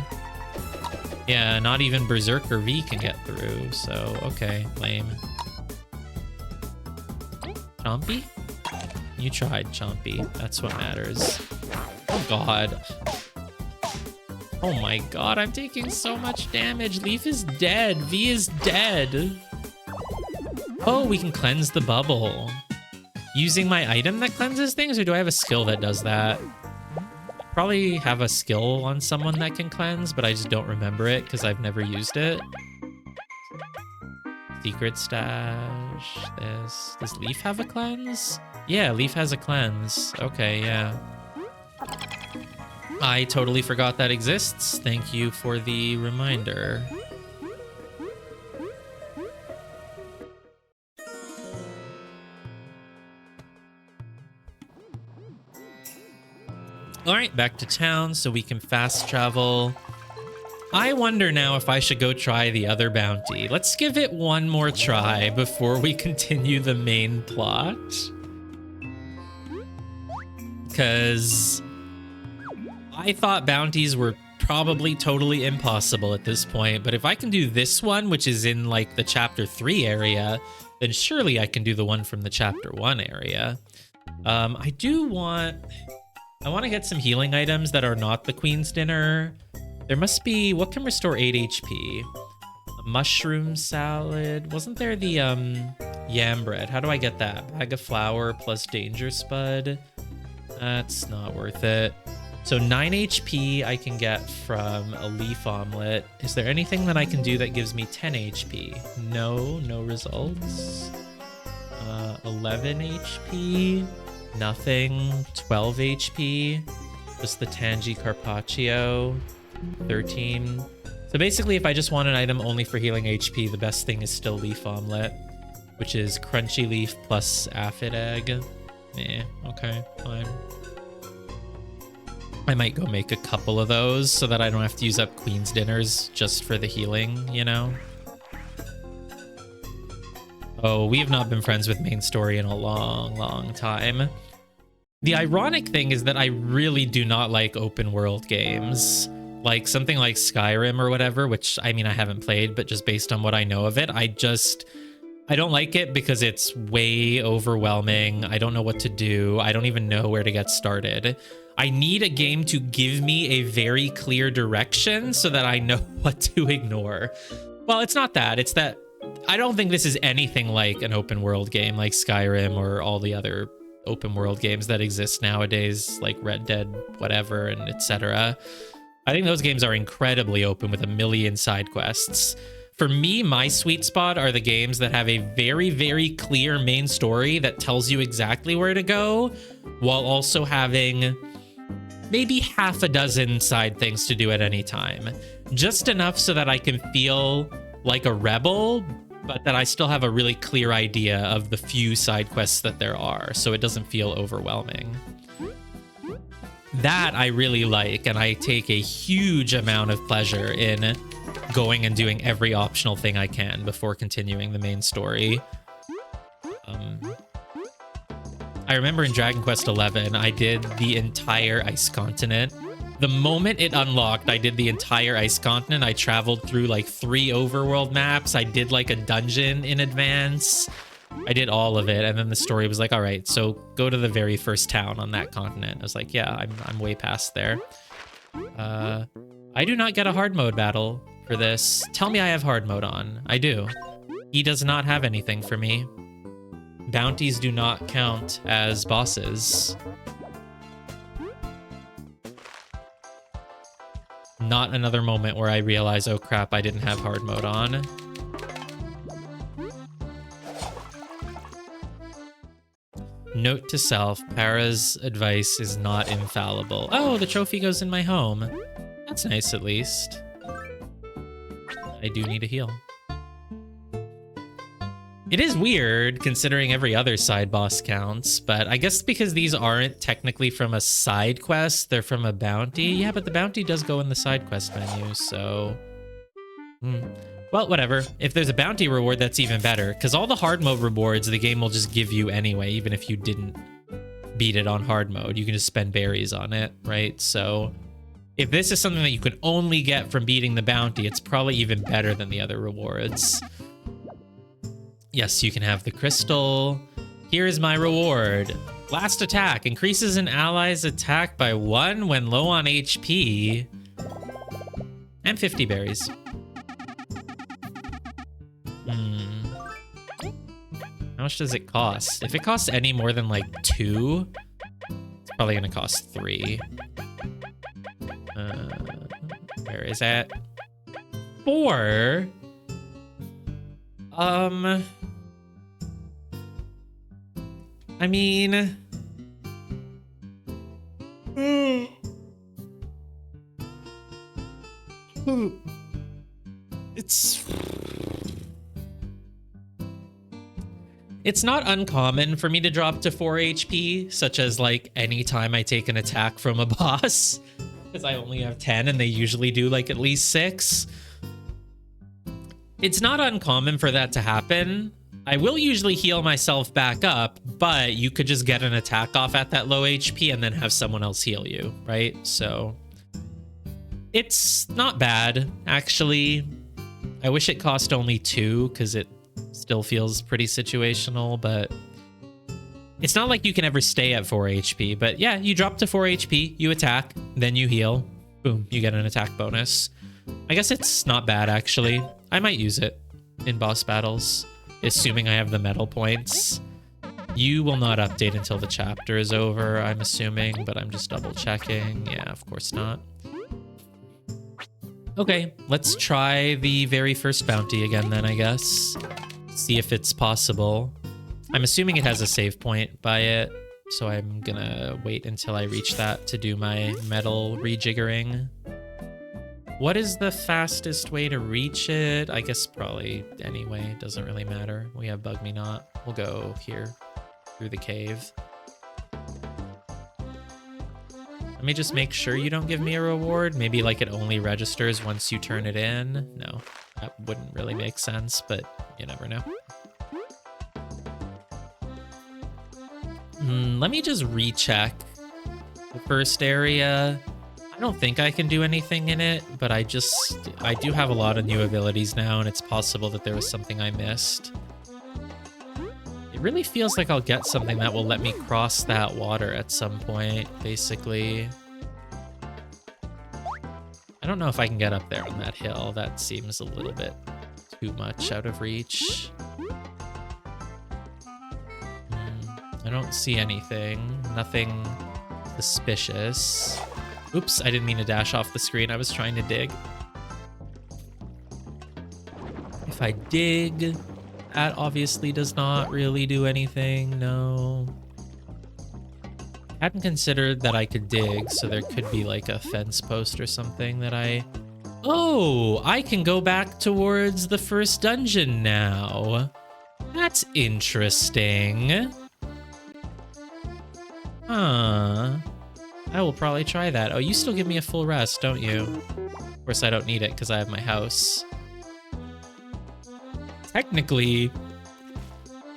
Yeah, not even Berserker V can get through, so okay, lame. Chompy? You tried, Chompy. That's what matters. Oh god. Oh my god, I'm taking so much damage. Leaf is dead. V is dead. Oh, we can cleanse the bubble. Using my item that cleanses things, or do I have a skill that does that? Probably have a skill on someone that can cleanse, but I just don't remember it because I've never used it. Secret stash. This. Does Leaf have a cleanse? Yeah, Leaf has a cleanse. Okay, yeah. I totally forgot that exists. Thank you for the reminder. All right, back to town so we can fast travel. I wonder now if I should go try the other bounty. Let's give it one more try before we continue the main plot. Because I thought bounties were probably totally impossible at this point, but if I can do this one, which is in like the chapter 3 area, then surely I can do the one from the chapter 1 area. I want to get some healing items that are not the Queen's Dinner. There must be, what can restore 8 HP? A mushroom salad. Wasn't there the yam bread? How do I get that? Bag of flour plus danger spud. That's not worth it. So 9 HP I can get from a leaf omelet. Is there anything that I can do that gives me 10 HP? No, no results. 11 HP. Nothing. 12 HP. Just the Tangy Carpaccio. 13. So basically, if I just want an item only for healing HP, the best thing is still Leaf Omelet, which is Crunchy Leaf plus Aphid Egg. Okay, fine. I might go make a couple of those so that I don't have to use up Queen's Dinners just for the healing, you know? Oh, we have not been friends with main story in a long, long time. The ironic thing is that I really do not like open world games. Like something like Skyrim or whatever, which, I mean, I haven't played, but just based on what I know of it, I don't like it because it's way overwhelming. I don't know what to do. I don't even know where to get started. I need a game to give me a very clear direction so that I know what to ignore. Well, it's not that. It's that I don't think this is anything like an open world game like Skyrim or all the other open world games that exist nowadays, like Red Dead, whatever, and etc. I think those games are incredibly open with a million side quests. For me, my sweet spot are the games that have a very, very clear main story that tells you exactly where to go, while also having maybe half a dozen side things to do at any time. Just enough so that I can feel like a rebel, but that I still have a really clear idea of the few side quests that there are, so it doesn't feel overwhelming. That I really like, and I take a huge amount of pleasure in going and doing every optional thing I can before continuing the main story. I remember in Dragon Quest XI, I did the entire Ice Continent. The moment it unlocked, I did the entire Ice Continent. I traveled through like 3 overworld maps. I did like a dungeon in advance. I did all of it, and then the story was like, all right, so go to the very first town on that continent. I was like, yeah, I'm way past there. I do not get a hard mode battle for this. Tell me I have hard mode on. I do. He does not have anything for me. Bounties do not count as bosses. not another moment where I realize, oh crap, I didn't have hard mode on. Note to self, Para's advice is not infallible. Oh, the trophy goes in my home. That's nice, at least. I do need a heal. It is weird, considering every other side boss counts, but I guess because these aren't technically from a side quest, they're from a bounty. Yeah, but the bounty does go in the side quest menu, so... Well, whatever. If there's a bounty reward, that's even better, because all the hard mode rewards the game will just give you anyway, even if you didn't beat it on hard mode. You can just spend berries on it, right? So if this is something that you can only get from beating the bounty, it's probably even better than the other rewards. Yes, you can have the crystal. Here is my reward. Last attack. Increases an ally's attack by 1 when low on HP. And 50 berries. How much does it cost? If it costs any more than like 2, it's probably gonna cost 3. Where is that? 4? I mean... It's not uncommon for me to drop to 4 HP, such as like anytime I take an attack from a boss, because I only have 10 and they usually do like at least 6. It's not uncommon for that to happen. I will usually heal myself back up, but you could just get an attack off at that low HP and then have someone else heal you, right? So it's not bad, actually. I wish it cost only 2 because it still feels pretty situational, but it's not like you can ever stay at 4 HP. But yeah, you drop to 4 HP, you attack, then you heal. Boom, you get an attack bonus. I guess it's not bad, actually. I might use it in boss battles, assuming I have the medal points. You will not update until the chapter is over, I'm assuming, but I'm just double checking. Yeah, of course not. Okay, let's try the very first bounty again then, I guess. See if it's possible. I'm assuming it has a save point by it, so I'm gonna wait until I reach that to do my medal rejiggering. What is the fastest way to reach it? I guess probably anyway, doesn't really matter. We have Bug Me Not. We'll go here through the cave. Let me just make sure you don't give me a reward. Maybe like it only registers once you turn it in. No, that wouldn't really make sense, but you never know. Let me just recheck the first area. I don't think I can do anything in it, but I do have a lot of new abilities now, and it's possible that there was something I missed. It really feels like I'll get something that will let me cross that water at some point, basically. I don't know if I can get up there on that hill. That seems a little bit too much out of reach. I don't see anything. Nothing suspicious. Oops, I didn't mean to dash off the screen. I was trying to dig. If I dig, that obviously does not really do anything. No. I hadn't considered that I could dig, so there could be like a fence post or something that I... Oh, I can go back towards the first dungeon now. That's interesting. Huh. I will probably try that. Oh, you still give me a full rest, don't you? Of course, I don't need it because I have my house. Technically,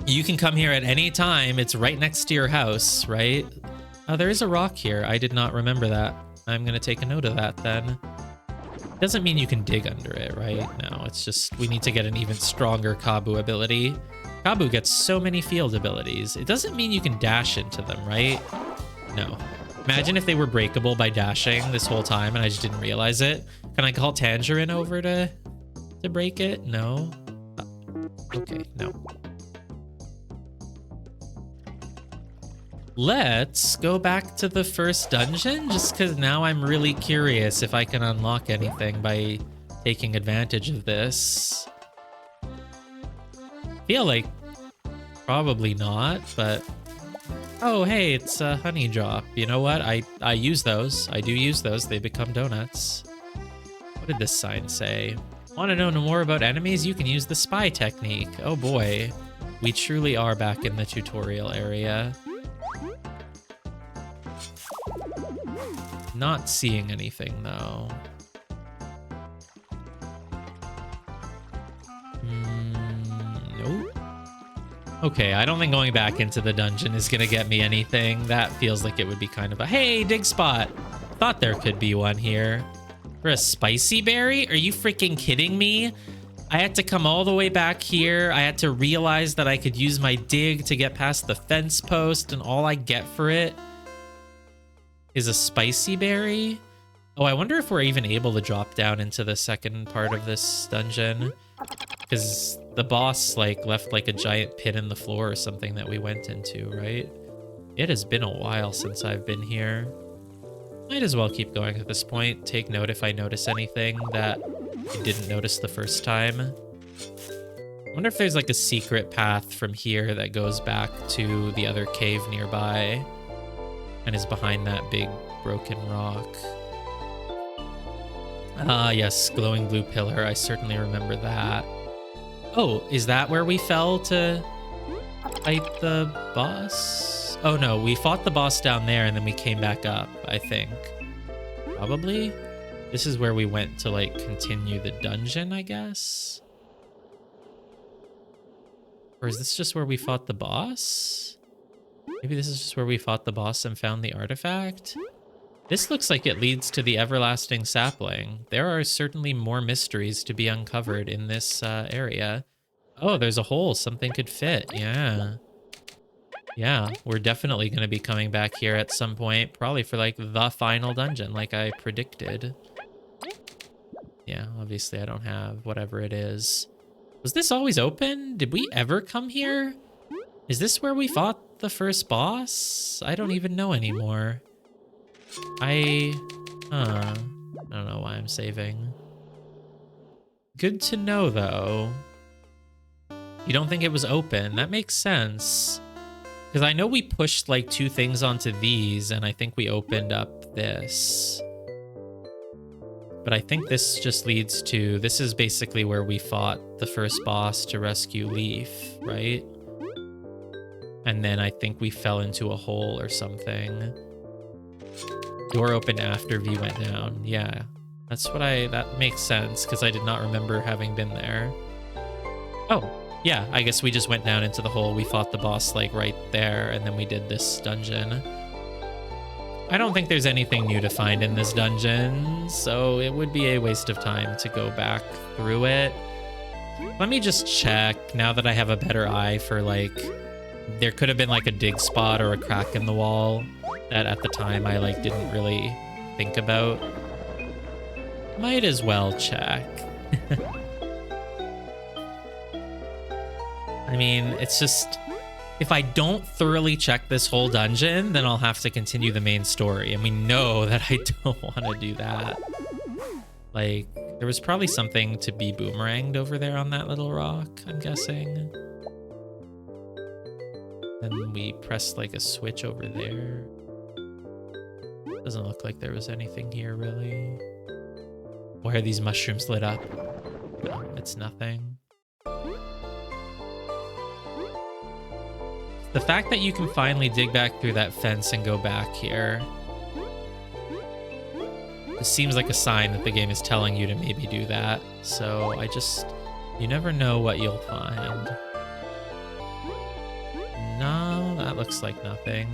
you can come here at any time. It's right next to your house, right? Oh, there is a rock here. I did not remember that. I'm going to take a note of that then. Doesn't mean you can dig under it, right? No, it's just we need to get an even stronger Kabu ability. Kabu gets so many field abilities. It doesn't mean you can dash into them, right? No. Imagine if they were breakable by dashing this whole time and I just didn't realize it. Can I call Tangerine over to break it? No. Okay, no. Let's go back to the first dungeon, just because now I'm really curious if I can unlock anything by taking advantage of this. Feel like probably not, but... Oh, hey, it's a honey drop. You know what? I use those. I do use those. They become donuts. What did this sign say? Want to know more about enemies? You can use the spy technique. Oh boy. We truly are back in the tutorial area. Not seeing anything, though. Nope. Okay, I don't think going back into the dungeon is gonna get me anything. That feels like it would be kind of a, hey, dig spot. Thought there could be one here. For a spicy berry? Are you freaking kidding me? I had to come all the way back here. I had to realize that I could use my dig to get past the fence post, and all I get for it is a spicy berry. Oh, I wonder if we're even able to drop down into the second part of this dungeon, because the boss like left like a giant pit in the floor or something that we went into, right? It has been a while since I've been here. Might as well keep going at this point. Take note if I notice anything that I didn't notice the first time. I wonder if there's like a secret path from here that goes back to the other cave nearby and is behind that big broken rock. Ah, yes, glowing blue pillar. I certainly remember that. Oh, is that where we fell to fight the boss? Oh no, we fought the boss down there and then we came back up, I think. Probably? This is where we went to like continue the dungeon, I guess? Or is this just where we fought the boss? Maybe this is just where we fought the boss and found the artifact? This looks like it leads to the everlasting sapling. There are certainly more mysteries to be uncovered in this area. Oh, there's a hole. Something could fit. Yeah. Yeah, we're definitely going to be coming back here at some point. Probably for like the final dungeon, like I predicted. Yeah, obviously I don't have whatever it is. Was this always open? Did we ever come here? Is this where we fought the first boss? I don't even know anymore. I don't know why I'm saving. Good to know, though. You don't think it was open? That makes sense. Because I know we pushed like 2 things onto these, and I think we opened up this. But I think this just leads to... This is basically where we fought the first boss to rescue Leaf, right? And then I think we fell into a hole or something. Door opened after V went down. Yeah, that's what that makes sense, because I did not remember having been there. Oh, yeah, I guess we just went down into the hole. We fought the boss like right there, and then we did this dungeon. I don't think there's anything new to find in this dungeon, so it would be a waste of time to go back through it. Let me just check now that I have a better eye for like... There could have been like a dig spot or a crack in the wall that at the time I like didn't really think about. Might as well check. I mean, it's just, if I don't thoroughly check this whole dungeon, then I'll have to continue the main story. And we know that I don't want to do that. Like, there was probably something to be boomeranged over there on that little rock, I'm guessing. Then we pressed like a switch over there. Doesn't look like there was anything here, really. Why are these mushrooms lit up? No, it's nothing. The fact that you can finally dig back through that fence and go back here. It seems like a sign that the game is telling you to maybe do that. So you never know what you'll find. No, that looks like nothing.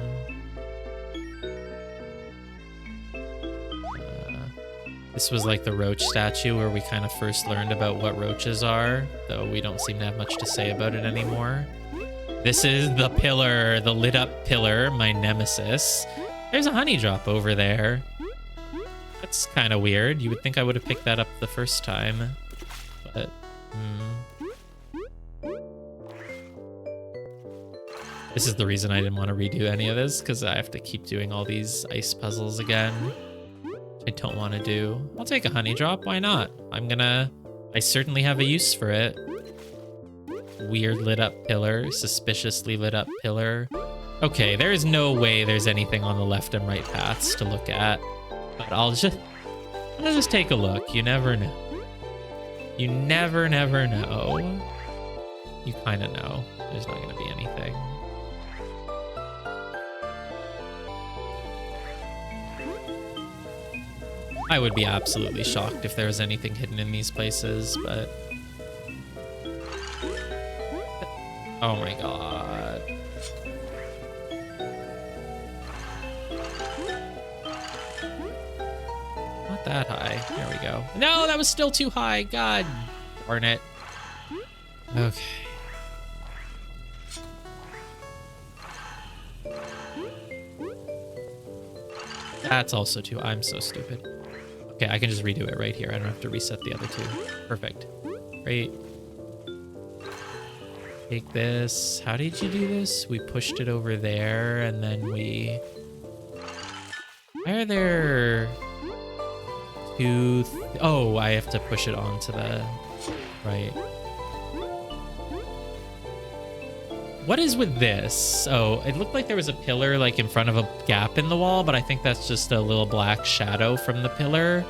This was like the roach statue where we kind of first learned about what roaches are, though we don't seem to have much to say about it anymore. This is the pillar, the lit up pillar, my nemesis. There's a honey drop over there. That's kind of weird. You would think I would have picked that up the first time, but... This is the reason I didn't want to redo any of this, because I have to keep doing all these ice puzzles again. I don't want to do. I'll take a honey drop. Why not? I certainly have a use for it. Weird lit up pillar. Suspiciously lit up pillar. Okay, there is no way there's anything on the left and right paths to look at. But I'll just take a look. You never know. You never know. You kind of know. There's not going to be anything. I would be absolutely shocked if there was anything hidden in these places, but... Oh my god. Not that high. There we go. No, that was still too high. God darn it. Okay. That's also too... I'm so stupid. Okay, I can just redo it right here. I don't have to reset the other two. Perfect. Great. Take this. How did you do this? We pushed it over there, and then we... Why are there... two... Oh, I have to push it onto the... Right. What is with this? Oh, it looked like there was a pillar like in front of a gap in the wall, but I think that's just a little black shadow from the pillar.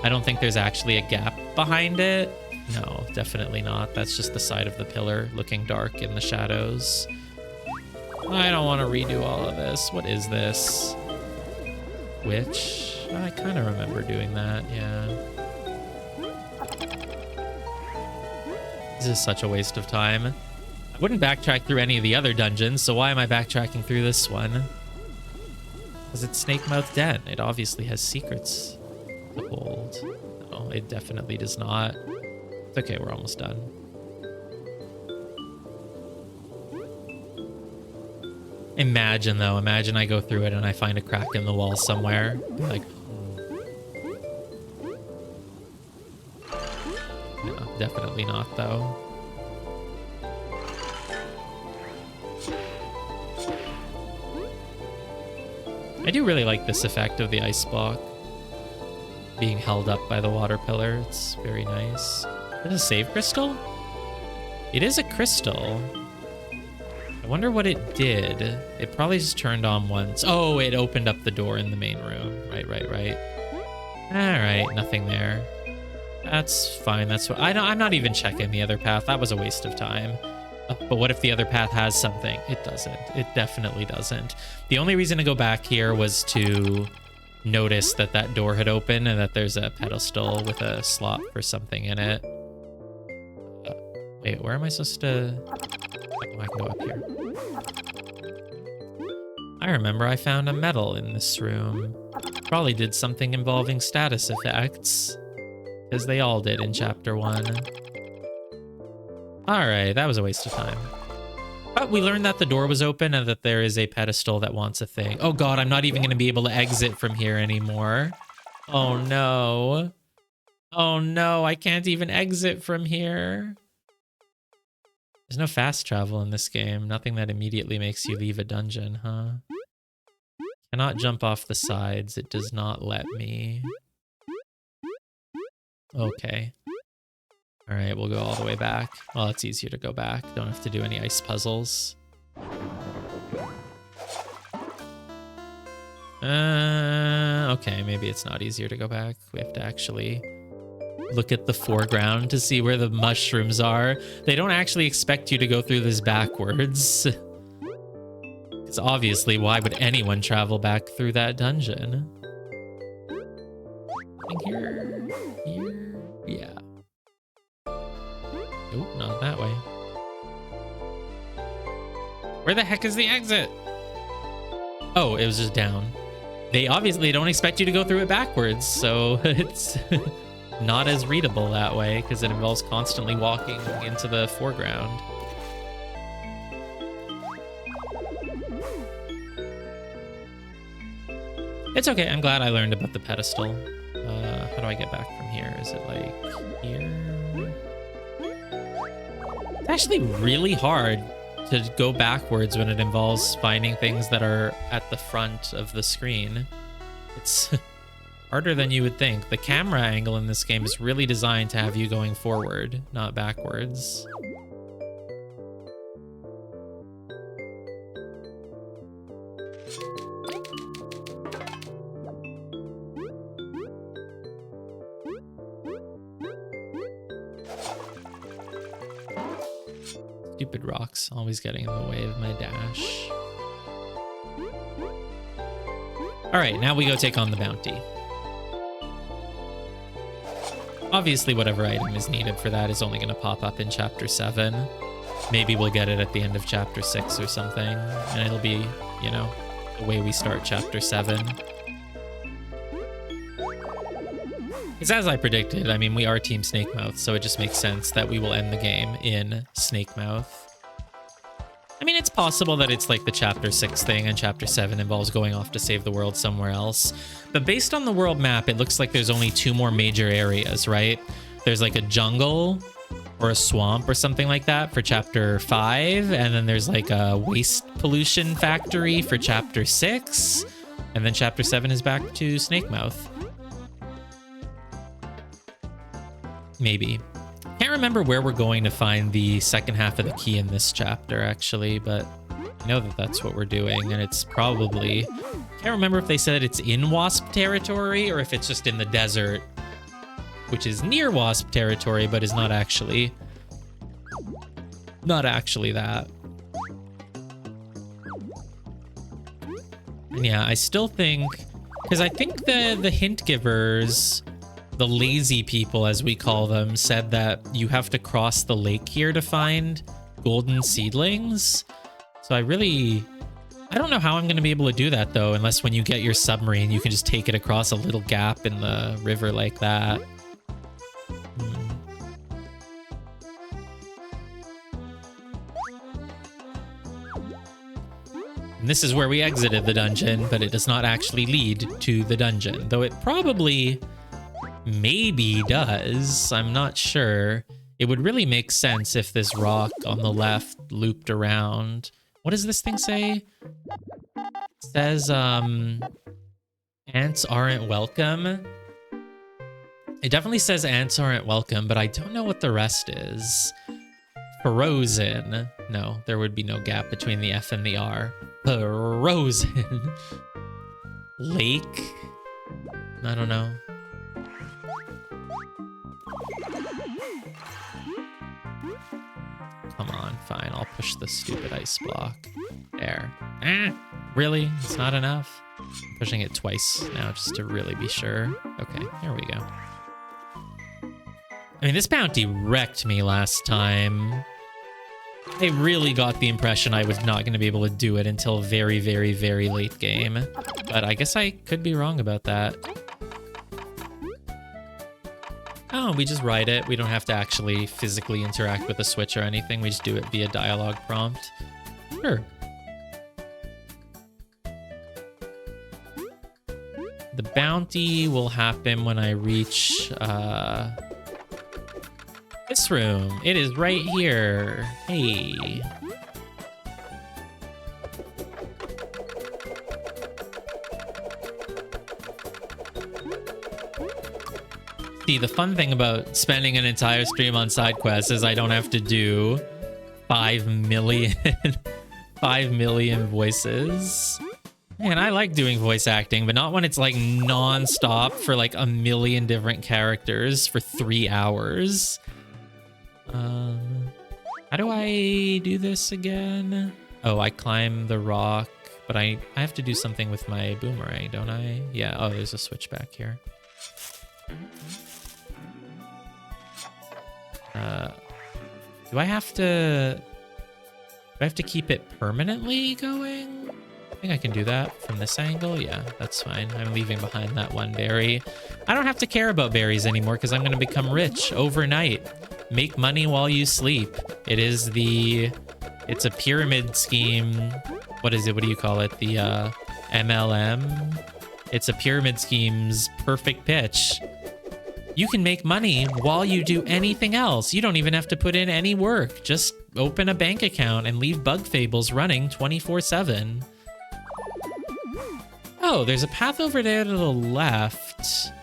I don't think there's actually a gap behind it. No, definitely not. That's just the side of the pillar looking dark in the shadows. I don't want to redo all of this. What is this? Which? I kind of remember doing that, yeah. This is such a waste of time. I wouldn't backtrack through any of the other dungeons, so why am I backtracking through this one? Because it's Snakemouth Den. It obviously has secrets to hold. No, it definitely does not. It's okay, we're almost done. Imagine, though. Imagine I go through it and I find a crack in the wall somewhere. Be like, no, definitely not, though. I do really like this effect of the ice block being held up by the water pillar. It's very nice. Is it a save crystal? It is a crystal. I wonder what it did. It probably just turned on once. Oh, it opened up the door in the main room. Right. All right, nothing there. That's fine. That's what I'm not even checking the other path. That was a waste of time. But what if the other path has something? It doesn't. It definitely doesn't. The only reason to go back here was to notice that that door had opened and that there's a pedestal with a slot for something in it. Wait, where am I supposed to... Oh, I can go up here. I remember I found a medal in this room. Probably did something involving status effects, because they all did in Chapter 1. Alright, that was a waste of time. But we learned that the door was open and that there is a pedestal that wants a thing. Oh god, I'm not even going to be able to exit from here anymore. Oh no. Oh no, I can't even exit from here. There's no fast travel in this game. Nothing that immediately makes you leave a dungeon, huh? Cannot jump off the sides. It does not let me. Okay. All right, we'll go all the way back. Well, it's easier to go back. Don't have to do any ice puzzles. Okay, maybe it's not easier to go back. We have to actually look at the foreground to see where the mushrooms are. They don't actually expect you to go through this backwards. Because obviously, why would anyone travel back through that dungeon? Here, yeah. Nope, not that way. Where the heck is the exit? Oh, it was just down. They obviously don't expect you to go through it backwards, so it's not as readable that way because it involves constantly walking into the foreground. It's okay, I'm glad I learned about the pedestal. How do I get back from here? Is it like here? It's actually really hard to go backwards when it involves finding things that are at the front of the screen. It's harder than you would think. The camera angle in this game is really designed to have you going forward, not backwards. Stupid rocks, always getting in the way of my dash. All right, now we go take on the bounty. Obviously, whatever item is needed for that is only going to pop up in Chapter 7. Maybe we'll get it at the end of Chapter 6 or something, and it'll be, you know, the way we start Chapter 7. Because as I predicted, I mean, we are Team Snakemouth, so it just makes sense that we will end the game in Snakemouth. I mean, it's possible that it's like the Chapter 6 thing, and Chapter 7 involves going off to save the world somewhere else. But based on the world map, it looks like there's only 2 more major areas, right? There's like a jungle or a swamp or something like that for Chapter 5, and then there's like a waste pollution factory for Chapter 6, and then Chapter 7 is back to Snakemouth. Maybe. Can't remember where we're going to find the second half of the key in this chapter, actually, but I know that that's what we're doing, and it's probably... Can't remember if they said it's in Wasp territory or if it's just in the desert, which is near Wasp territory, but is not actually that. And yeah, I still think... Because I think the hint givers... The lazy people, as we call them, said that you have to cross the lake here to find golden seedlings. So I don't know how I'm going to be able to do that, though, unless when you get your submarine, you can just take it across a little gap in the river like that. And this is where we exited the dungeon, but it does not actually lead to the dungeon, though it probably... maybe does. I'm not sure. It would really make sense if this rock on the left looped around. What does this thing say? It says, ants aren't welcome. It definitely says ants aren't welcome, but I don't know what the rest is. Frozen. No, there would be no gap between the F and the R. Frozen. Lake? I don't know. Come on, fine. I'll push the stupid ice block. There. Really? It's not enough? I'm pushing it twice now just to really be sure. Okay, there we go. I mean, this bounty wrecked me last time. I really got the impression I was not going to be able to do it until very, very, very late game. But I guess I could be wrong about that. Oh, we just write it. We don't have to actually physically interact with the switch or anything. We just do it via dialogue prompt. Sure. The bounty will happen when I reach this room. It is right here. Hey. See, the fun thing about spending an entire stream on side quests is I don't have to do 5 million voices. Man, I like doing voice acting, but not when it's like non-stop for like 1 million different characters for 3 hours. How do I do this again? Oh, I climb the rock, but I have to do something with my boomerang, don't I? Yeah, oh, there's a switch back here. Do I have to keep it permanently going? I think I can do that from this angle. Yeah, that's fine. I'm leaving behind that one berry. I don't have to care about berries anymore because I'm going to become rich overnight. Make money while you sleep. It's a pyramid scheme. What is it? What do you call it? The MLM. It's a pyramid scheme's perfect pitch. You can make money while you do anything else. You don't even have to put in any work. Just open a bank account and leave Bug Fables running 24/7. Oh, there's a path over there to the left.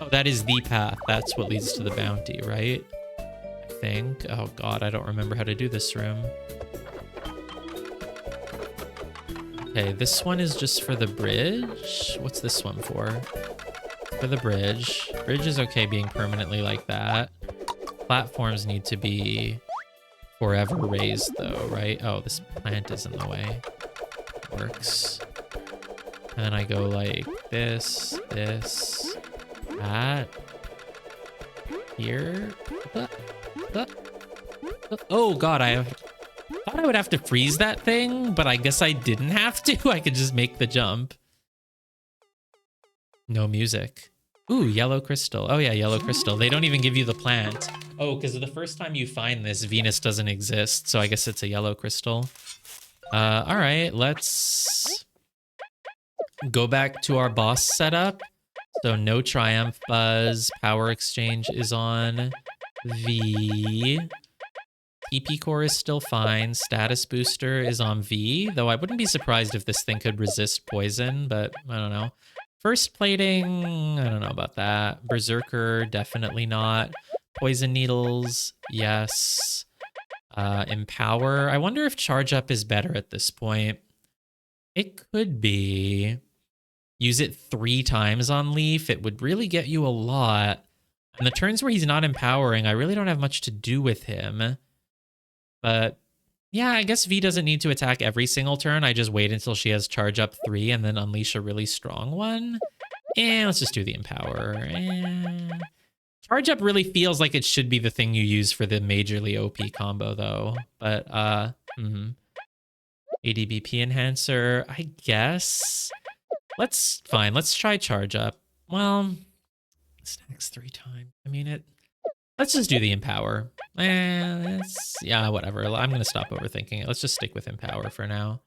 Oh, that is the path. That's what leads to the bounty, right? I think. Oh god, I don't remember how to do this room. Okay, this one is just for the bridge. What's this one for? For the bridge. Bridge is okay being permanently like that. Platforms need to be forever raised though, right? Oh, this plant is in the way. Works. And then I go like this, that, here. Oh god, thought I would have to freeze that thing, but I guess I didn't have to. I could just make the jump. No music. Ooh, yellow crystal. Oh yeah, yellow crystal. They don't even give you the plant. Oh, because the first time you find this, Venus doesn't exist, so I guess it's a yellow crystal. All right, let's go back to our boss setup. So no Triumph Buzz. Power Exchange is on V. TP Core is still fine. Status Booster is on V, though I wouldn't be surprised if this thing could resist poison, but I don't know. First Plating, I don't know about that. Berserker, definitely not. Poison Needles, yes. Empower. I wonder if Charge Up is better at this point. It could be. Use it 3 times on Leaf. It would really get you a lot. And the turns where he's not empowering, I really don't have much to do with him. But yeah, I guess V doesn't need to attack every single turn. I just wait until she has Charge Up 3 and then unleash a really strong one. And let's just do the Empower. Charge Up really feels like it should be the thing you use for the majorly OP combo though. But ADBP Enhancer, I guess. Let's try Charge Up. Well, stacks 3 times. I mean, let's just do the Empower. Yeah, whatever. I'm gonna stop overthinking it. Let's just stick with Empower for now.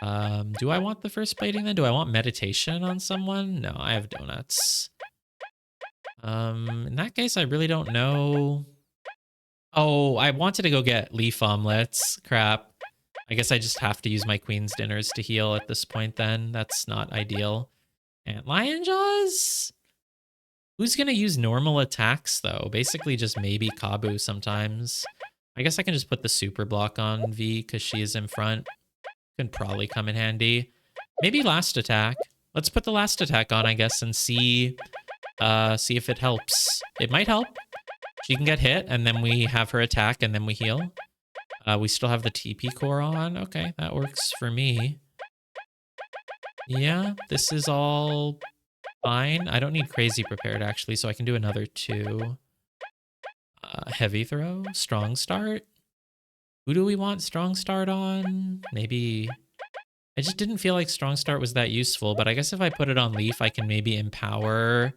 Do I want the first plating then? Do I want meditation on someone? No, I have donuts. In that case, I really don't know. Oh, I wanted to go get leaf omelets. Crap. I guess I just have to use my Queen's Dinners to heal at this point then. That's not ideal. And Lion Jaws? Who's gonna use normal attacks though? Basically just maybe Kabu sometimes. I guess I can just put the super block on V because she is in front. Can probably come in handy. Maybe last attack. Let's put the last attack on, I guess, and see if it helps. It might help. She can get hit, and then we have her attack, and then we heal. We still have the TP core on. Okay, that works for me. Yeah, this is all fine. I don't need crazy prepared, actually, so I can do another 2. Heavy throw, strong start. Who do we want strong start on? Maybe... I just didn't feel like strong start was that useful, but I guess if I put it on Leaf, I can maybe empower,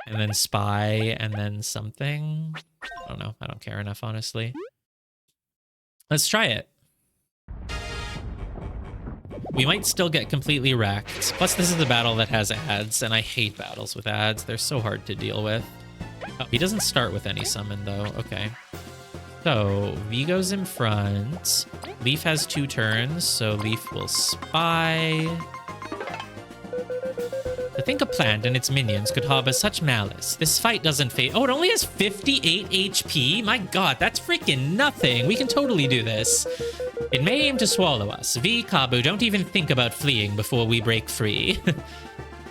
and then spy, and then something. I don't know. I don't care enough, honestly. Let's try it. We might still get completely wrecked. Plus, this is the battle that has ads, and I hate battles with ads. They're so hard to deal with. Oh, he doesn't start with any summon, though. Okay. So, V goes in front. Leaf has 2 turns, so Leaf will spy. To think a plant and its minions could harbor such malice. This fight doesn't fade. Oh, it only has 58 HP? My god, that's freaking nothing. We can totally do this. It may aim to swallow us. V, Kabu, don't even think about fleeing before we break free.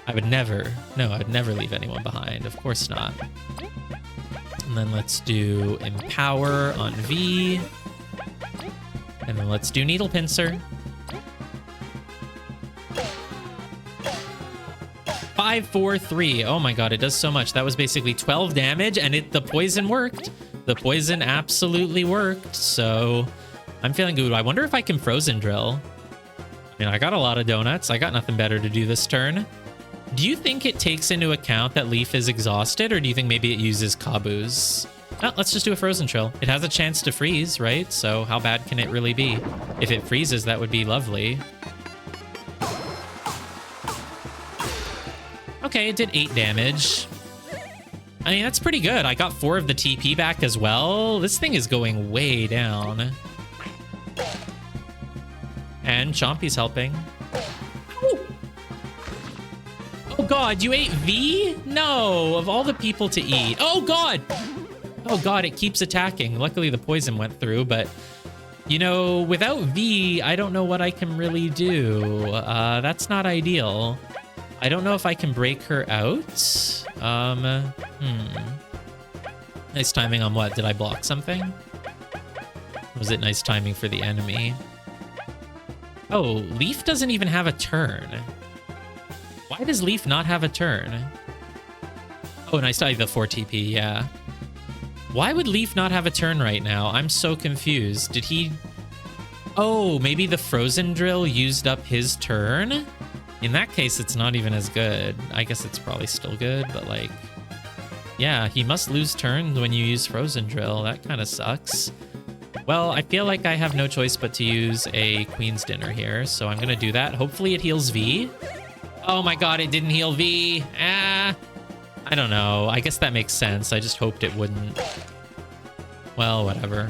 I'd never leave anyone behind. Of course not. And then let's do Empower on V. And then let's do Needle Pincer. 5, 4, 3. Oh my god, it does so much. That was basically 12 damage, and the poison worked. The poison absolutely worked, so I'm feeling good. I wonder if I can Frozen Drill. I mean, I got a lot of donuts. I got nothing better to do this turn. Do you think it takes into account that Leaf is exhausted, or do you think maybe it uses Kabu's? Oh, let's just do a Frozen Drill. It has a chance to freeze, right? So how bad can it really be? If it freezes, that would be lovely. Okay, it did 8 damage. I mean, that's pretty good. I got 4 of the TP back as well. This thing is going way down. And Chompy's helping. Oh god, you ate V? No, of all the people to eat. Oh god! Oh god, it keeps attacking. Luckily the poison went through, but you know, without V, I don't know what I can really do. That's not ideal. I don't know if I can break her out. Nice timing on what? Did I block something? Or was it nice timing for the enemy? Oh, Leaf doesn't even have a turn. Why does Leaf not have a turn? Oh, nice timing the 4 TP, yeah. Why would Leaf not have a turn right now? I'm so confused. Did he... Oh, maybe the Frozen Drill used up his turn? In that case, it's not even as good. I guess it's probably still good, but like... Yeah, he must lose turns when you use Frozen Drill. That kind of sucks. Well, I feel like I have no choice but to use a Queen's Dinner here, so I'm gonna do that. Hopefully it heals V. Oh my god, it didn't heal V. Ah! I don't know. I guess that makes sense. I just hoped it wouldn't. Well, whatever.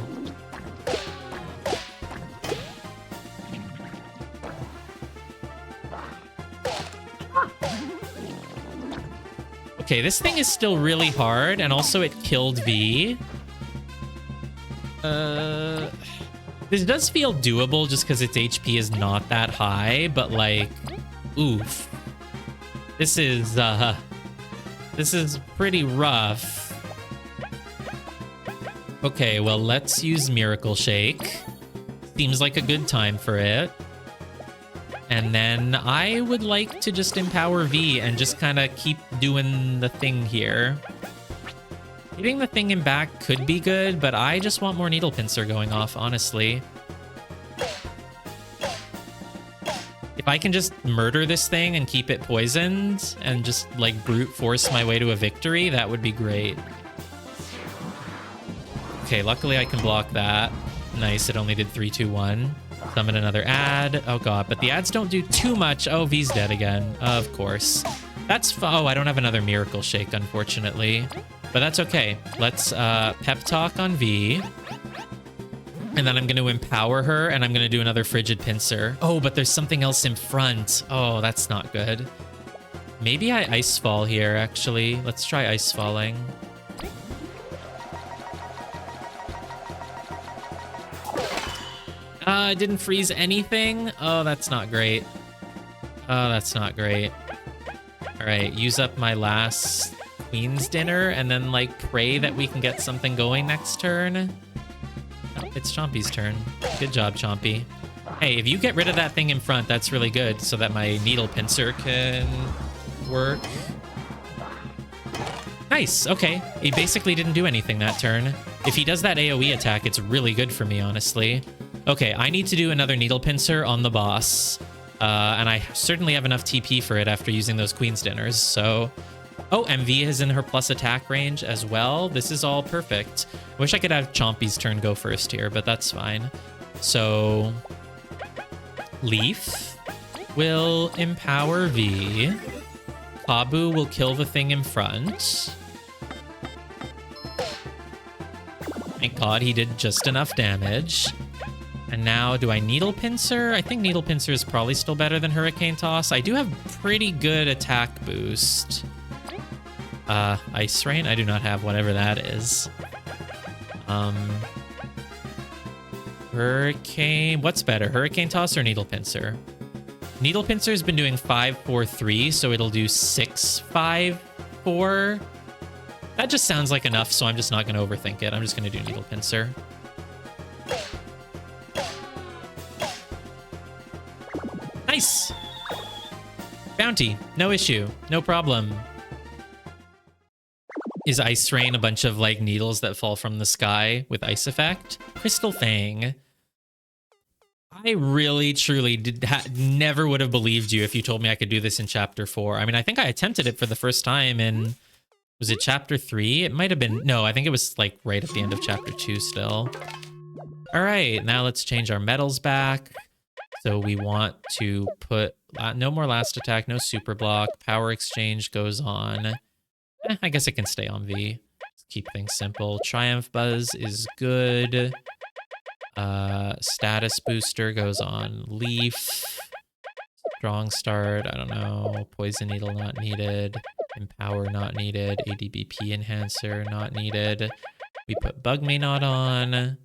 Okay, this thing is still really hard, and also it killed V. This does feel doable just because its HP is not that high, but like, oof. This is pretty rough. Okay, well, let's use Miracle Shake. Seems like a good time for it. And then I would like to just empower V and just kind of keep doing the thing here. Hitting the thing in back could be good, but I just want more Needle Pincer going off, honestly. If I can just murder this thing and keep it poisoned and just, like, brute force my way to a victory, that would be great. Okay, luckily I can block that. Nice, it only did 3, 2, 1. Summon another ad. Oh god, but the ads don't do too much. Oh, V's dead again. Of course. That's... Oh, I don't have another Miracle Shake, unfortunately. But that's okay. Let's pep talk on V. And then I'm going to empower her, and I'm going to do another Frigid Pincer. Oh, but there's something else in front. Oh, that's not good. Maybe I Ice Fall here, actually. Let's try Ice Falling. Didn't freeze anything? Oh, that's not great. Oh, that's not great. All right, use up my last Queen's Dinner, and then, like, pray that we can get something going next turn. Oh, it's Chompy's turn. Good job, Chompy. Hey, if you get rid of that thing in front, that's really good, so that my Needle Pincer can work. Nice, okay. He basically didn't do anything that turn. If he does that AoE attack, it's really good for me, honestly. Okay, I need to do another Needle Pincer on the boss. And I certainly have enough TP for it after using those Queen's Dinners, so... Oh, MV is in her plus attack range as well. This is all perfect. I wish I could have Chompy's turn go first here, but that's fine. So... Leaf will empower V. Kabu will kill the thing in front. Thank God he did just enough damage. And now, do I Needle Pincer? I think Needle Pincer is probably still better than Hurricane Toss. I do have pretty good attack boost. Ice Rain? I do not have whatever that is. Hurricane... What's better, Hurricane Toss or Needle Pincer? Needle Pincer's been doing 5, 4, 3, so it'll do 6, 5, 4. That just sounds like enough, so I'm just not going to overthink it. I'm just going to do Needle Pincer. Nice! Bounty. No issue. No problem. Is Ice Rain a bunch of, like, needles that fall from the sky with ice effect? Crystal Fang. I really, truly never would have believed you if you told me I could do this in Chapter 4. I mean, I think I attempted it for the first time in... Was it Chapter 3? It might have been... No, I think it was, like, right at the end of Chapter 2 still. Alright, now let's change our medals back. So we want to put no more last attack, no super block. Power exchange goes on. I guess it can stay on V. Let's keep things simple. Triumph Buzz is good. Status booster goes on Leaf. Strong Start, I don't know. Poison Needle not needed. Empower not needed. ADBP Enhancer not needed. We put Bug May Not on.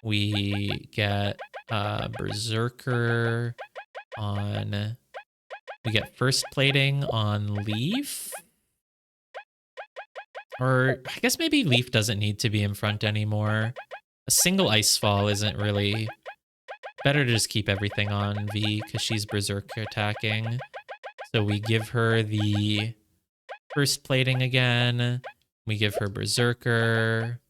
We get Berserker on... We get First Plating on Leaf. Or I guess maybe Leaf doesn't need to be in front anymore. A single Ice Fall isn't really... Better to just keep everything on V because she's Berserker attacking. So we give her the First Plating again. We give her Berserker.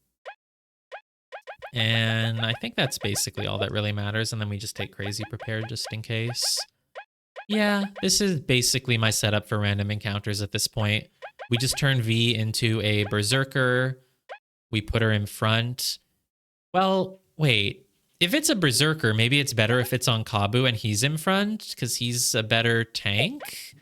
And I think that's basically all that really matters. And then we just take Crazy Prepared just in case. Yeah, this is basically my setup for random encounters at this point. We just turn V into a Berserker. We put her in front. Well, wait. If it's a Berserker, maybe it's better if it's on Kabu and he's in front, because he's a better tank.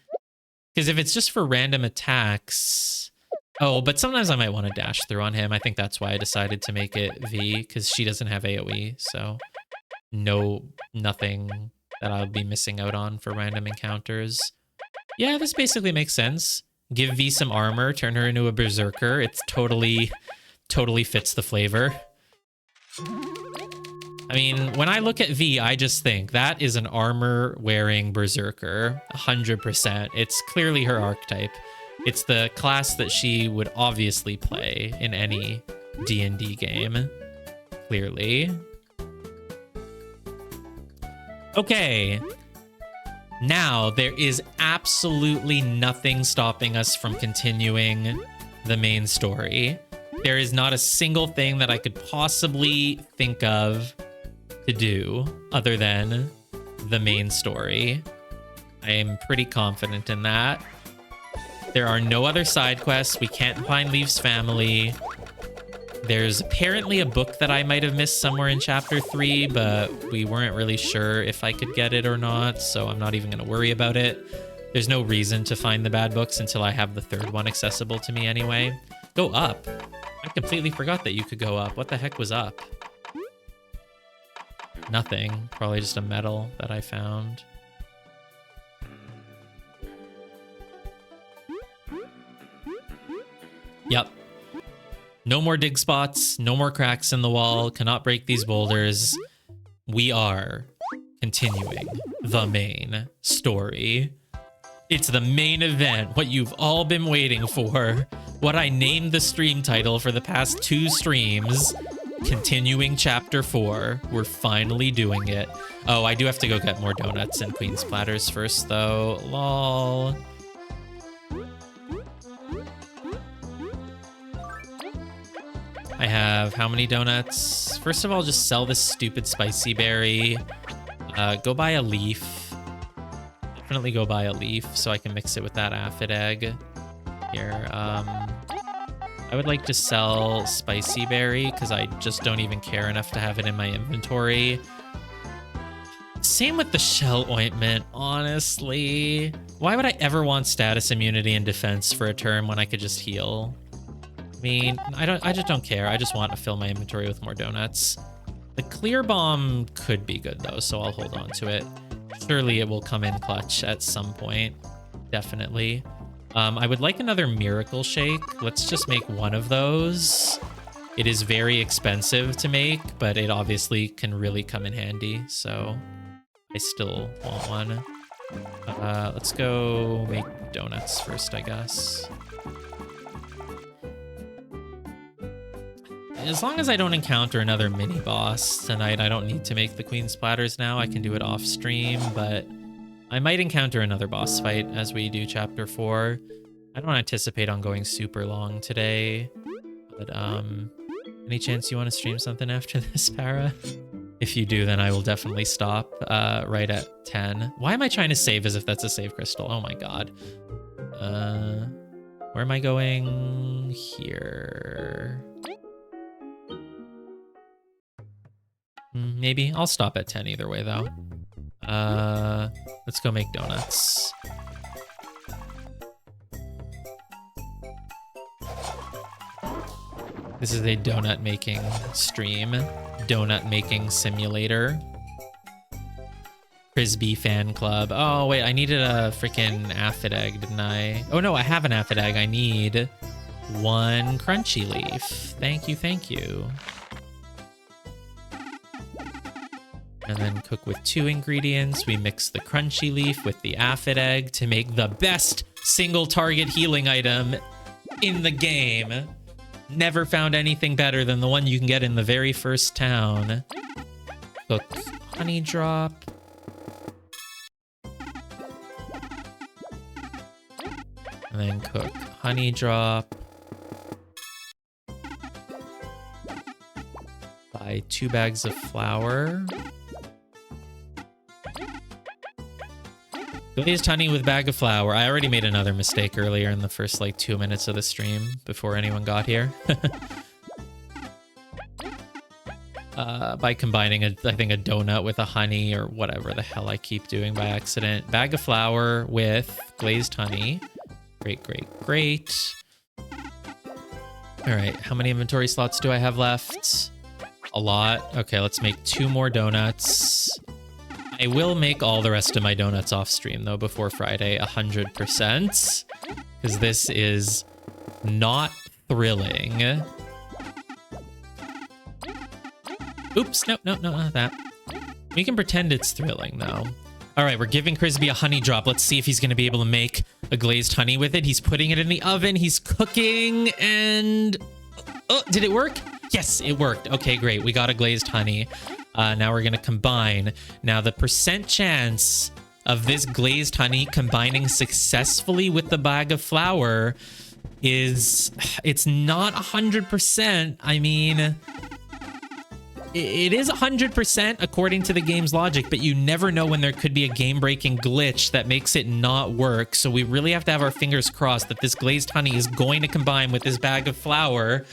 Because if it's just for random attacks... Oh, but sometimes I might want to dash through on him. I think that's why I decided to make it V, because she doesn't have AoE, so... Nothing that I'll be missing out on for random encounters. Yeah, this basically makes sense. Give V some armor, turn her into a Berserker. It's totally fits the flavor. I mean, when I look at V, I just think that is an armor-wearing Berserker, 100%. It's clearly her archetype. It's the class that she would obviously play in any D&D game, clearly. Okay. Now, there is absolutely nothing stopping us from continuing the main story. There is not a single thing that I could possibly think of to do other than the main story. I am pretty confident in that. There are no other side quests. We can't find Leaf's family. There's apparently a book that I might have missed somewhere in chapter 3, but we weren't really sure if I could get it or not, so I'm not even going to worry about it. There's no reason to find the bad books until I have the third one accessible to me anyway. Go up. I completely forgot that you could go up. What the heck was up? Nothing. Probably just a medal that I found. Yep. No more dig spots. No more cracks in the wall. Cannot break these boulders. We are continuing the main story. It's the main event. What you've all been waiting for. What I named the stream title for the past 2 streams. Continuing chapter 4. We're finally doing it. Oh, I do have to go get more donuts and Queen's platters first, though. Lol. I have how many donuts? First of all, just sell this stupid spicy berry. Go buy a leaf. Definitely go buy a leaf so I can mix it with that aphid egg. Here, I would like to sell spicy berry because I just don't even care enough to have it in my inventory. Same with the shell ointment, honestly. Why would I ever want status immunity and defense for a turn when I could just heal? I mean, I just don't care. I just want to fill my inventory with more donuts. The clear bomb could be good though, so I'll hold on to it. Surely it will come in clutch at some point. Definitely. I would like another miracle shake. Let's just make one of those. It is very expensive to make, but it obviously can really come in handy, so I still want one. Let's go make donuts first, I guess. As long as I don't encounter another mini boss tonight, I don't need to make the Queen's platters now. I can do it off stream, but I might encounter another boss fight as we do chapter 4. I don't anticipate on going super long today, but any chance you want to stream something after this, Para? If you do, then I will definitely stop right at 10. Why am I trying to save as if that's a save crystal? Oh my god. Where am I going? Here. Maybe. I'll stop at 10 either way, though. Let's go make donuts. This is a donut making stream. Donut making simulator. Frisbee fan club. Oh, wait, I needed a freaking aphid egg, didn't I? Oh, no, I have an aphid egg. I need 1 crunchy leaf. Thank you, thank you. And then cook with 2 ingredients. We mix the crunchy leaf with the aphid egg to make the best single target healing item in the game. Never found anything better than the one you can get in the very first town. Cook honey drop. And then cook honey drop. Buy 2 bags of flour. Glazed honey with bag of flour. I already made another mistake earlier in the first like 2 minutes of the stream before anyone got here. By combining, I think, a donut with a honey or whatever the hell I keep doing by accident. Bag of flour with glazed honey. Great, great, great. All right, how many inventory slots do I have left? A lot. Okay, let's make 2 more donuts. I will make all the rest of my donuts off stream though before Friday, 100%, because this is not thrilling. Oops, no, not that. We can pretend it's thrilling though. All right, we're giving Crisby a honey drop. Let's see if he's going to be able to make a glazed honey with it. He's putting it in the oven. He's cooking and... Oh, did it work? Yes, it worked. Okay, great. We got a glazed honey. Now we're going to combine. Now, the percent chance of this glazed honey combining successfully with the bag of flour is... It's not 100%. I mean... It is 100% according to the game's logic, but you never know when there could be a game-breaking glitch that makes it not work. So we really have to have our fingers crossed that this glazed honey is going to combine with this bag of flour.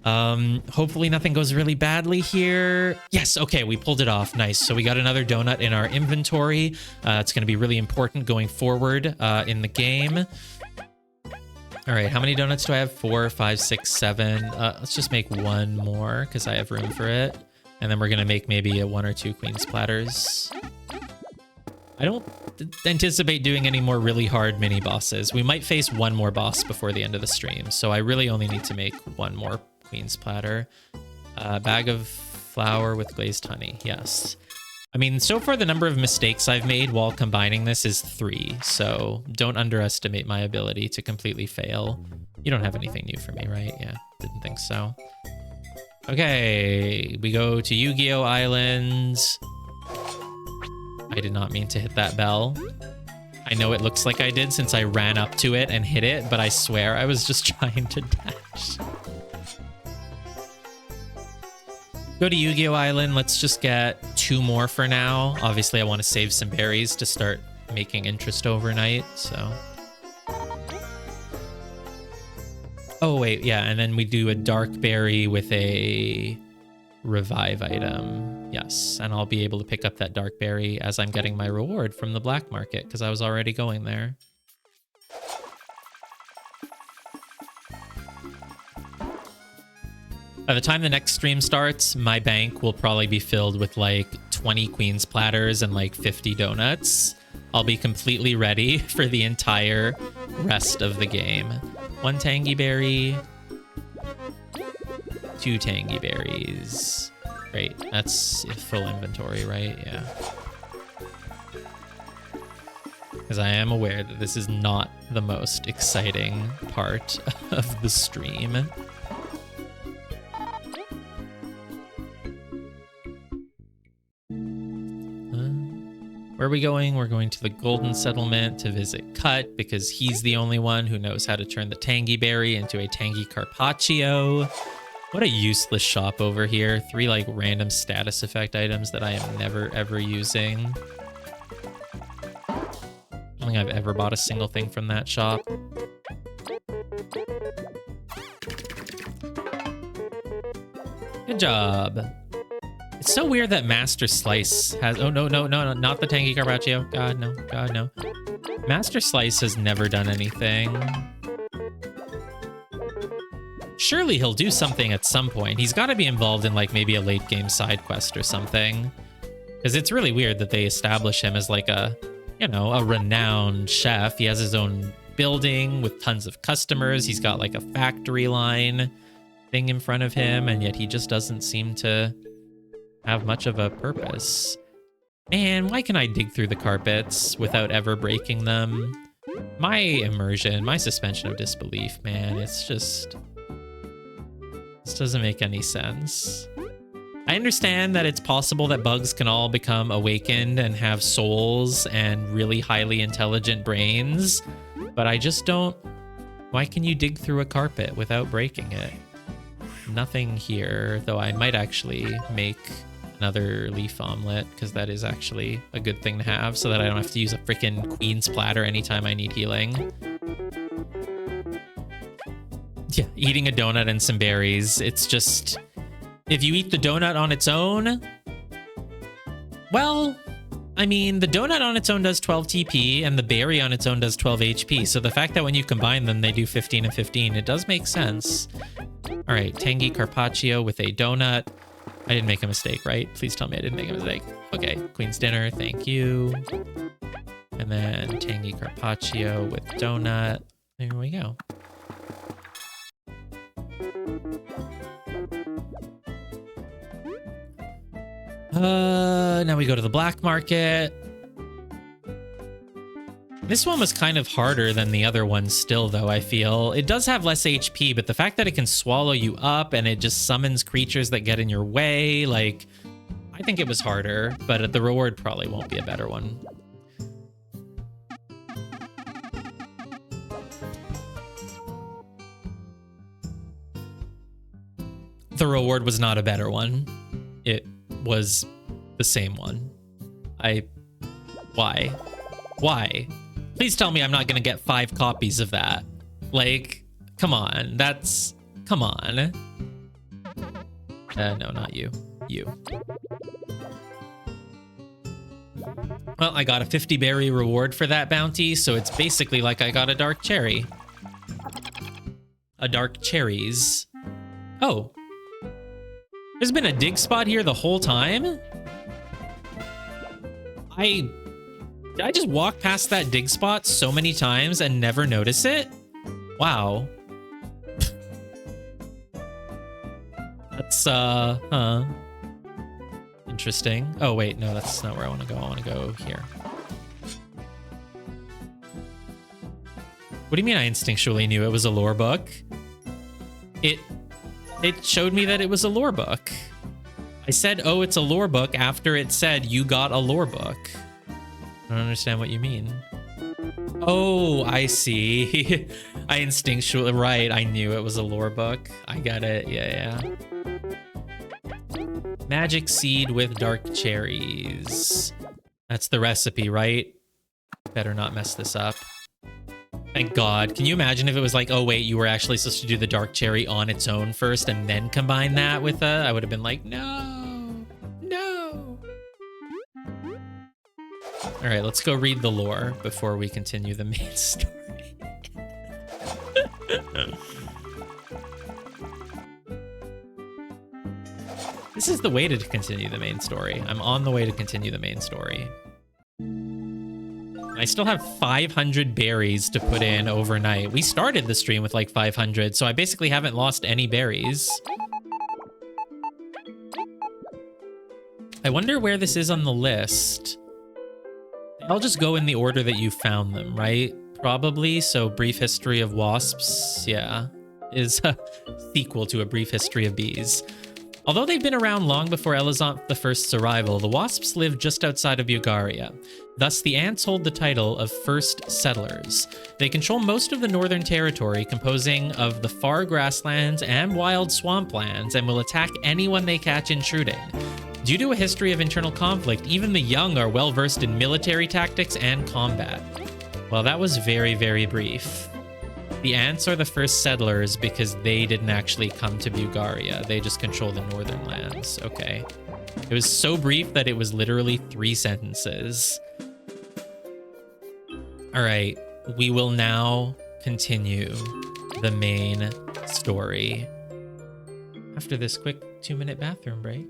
Hopefully nothing goes really badly here. Yes, okay, we pulled it off. Nice. So we got another donut in our inventory. It's going to be really important going forward in the game. All right, how many donuts do I have? 4, 5, 6, 7. Let's just make 1 more because I have room for it. And then we're going to make maybe a 1 or 2 Queen's Platters. I don't anticipate doing any more really hard mini bosses. We might face 1 more boss before the end of the stream. So I really only need to make 1 more Queen's Platter. Bag of flour with glazed honey. Yes. I mean, so far the number of mistakes I've made while combining this is 3. So don't underestimate my ability to completely fail. You don't have anything new for me, right? Yeah, didn't think so. Okay, we go to Yu-Gi-Oh! Island. I did not mean to hit that bell. I know it looks like I did since I ran up to it and hit it, but I swear I was just trying to dash. Go to Yu-Gi-Oh! Island. Let's just get 2 more for now. Obviously, I want to save some berries to start making interest overnight, so... Oh, wait, yeah, and then we do a dark berry with a revive item. Yes, and I'll be able to pick up that dark berry as I'm getting my reward from the black market, because I was already going there. By the time the next stream starts, my bank will probably be filled with like 20 Queen's Platters and like 50 donuts. I'll be completely ready for the entire rest of the game. 1 tangy berry, 2 tangy berries. Great, that's full inventory, right? Yeah. Because I am aware that this is not the most exciting part of the stream. Where are we going? We're going to the Golden Settlement to visit Cut because he's the only one who knows how to turn the tangy berry into a tangy carpaccio. What a useless shop over here. 3 like random status effect items that I am never ever using. I don't think I've ever bought a single thing from that shop. Good job. It's so weird that Master Slice has... Oh, no, not the tangy carpaccio. God, no. God, no. Master Slice has never done anything. Surely he'll do something at some point. He's got to be involved in like maybe a late game side quest or something. Because it's really weird that they establish him as like a, you know, a renowned chef. He has his own building with tons of customers. He's got like a factory line thing in front of him, and yet he just doesn't seem to have much of a purpose. Man, why can I dig through the carpets without ever breaking them? My immersion, my suspension of disbelief, man, it's just... This doesn't make any sense. I understand that it's possible that bugs can all become awakened and have souls and really highly intelligent brains, but I just don't... Why can you dig through a carpet without breaking it? Nothing here, though I might actually make another leaf omelet, because that is actually a good thing to have, so that I don't have to use a freaking queen's platter anytime I need healing. Yeah, eating a donut and some berries. It's just... If you eat the donut on its own... Well, I mean, the donut on its own does 12 TP, and the berry on its own does 12 HP, so the fact that when you combine them, they do 15 and 15, it does make sense. All right, tangy carpaccio with a donut. I didn't make a mistake, right? Please tell me I didn't make a mistake. Okay, Queen's Dinner, thank you. And then tangy carpaccio with donut. There we go. Now we go to the black market. This one was kind of harder than the other ones still, though, I feel. It does have less HP, but the fact that it can swallow you up and it just summons creatures that get in your way, like, I think it was harder, but the reward probably won't be a better one. The reward was not a better one. It was the same one. Why? Why? Please tell me I'm not gonna get 5 copies of that. Like, come on, come on. No, not you. You. Well, I got a 50 berry reward for that bounty, so it's basically like I got a dark cherry. A dark cherries. Oh. There's been a dig spot here the whole time? Did I just walk past that dig spot so many times and never notice it? Wow. That's, interesting. Oh, wait, no, that's not where I want to go. I want to go here. What do you mean I instinctually knew it was a lore book? It showed me that it was a lore book. I said, oh, it's a lore book after it said you got a lore book. I don't understand what you mean. Oh, I see. I instinctually, right, I knew it was a lore book. I got it, yeah. Magic seed with dark cherries. That's the recipe, right? Better not mess this up. Thank God. Can you imagine if it was like, oh wait, you were actually supposed to do the dark cherry on its own first and then combine that with I would have been like, no. All right, let's go read the lore before we continue the main story. This is the way to continue the main story. I'm on the way to continue the main story. I still have 500 berries to put in overnight. We started the stream with like 500, so I basically haven't lost any berries. I wonder where this is on the list. I'll just go in the order that you found them, right? Probably. So Brief History of Wasps, yeah, is a sequel to A Brief History of Bees. Although they've been around long before Elizant I's arrival, the wasps live just outside of Bugaria. Thus, the ants hold the title of First Settlers. They control most of the northern territory, composing of the far grasslands and wild swamplands, and will attack anyone they catch intruding. Due to a history of internal conflict, even the young are well versed in military tactics and combat. Well, that was very, very brief. The ants are the first settlers because they didn't actually come to Bugaria. They just control the northern lands. Okay. It was so brief that it was literally 3 sentences. All right. We will now continue the main story after this quick 2-minute bathroom break.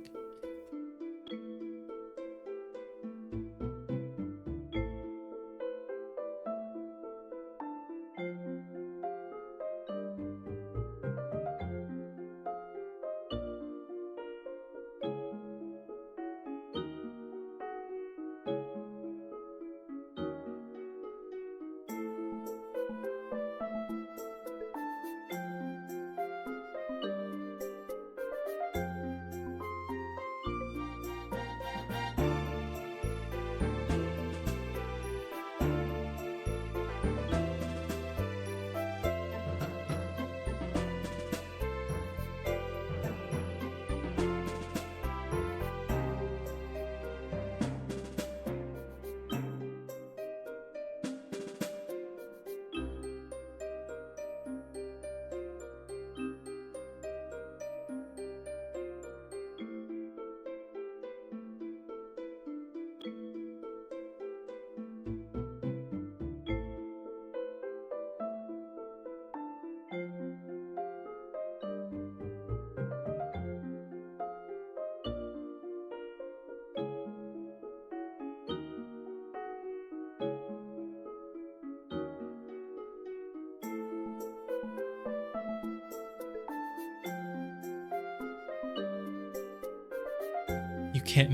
You can't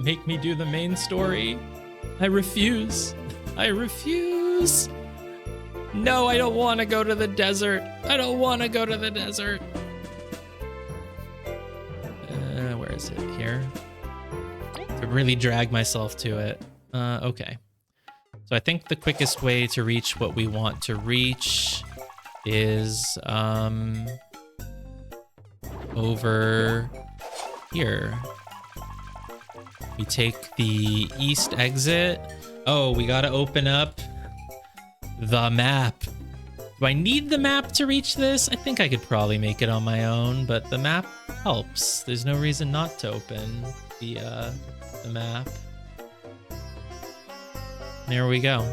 make me do the main story. I refuse. I refuse. No, I don't want to go to the desert. I don't want to go to the desert. Where is it? Here. To really drag myself to it. Okay. So I think the quickest way to reach what we want to reach is over here. We take the east exit. Oh, we gotta open up the map. Do I need the map to reach this? I think I could probably make it on my own, but the map helps. There's no reason not to open the map. There we go.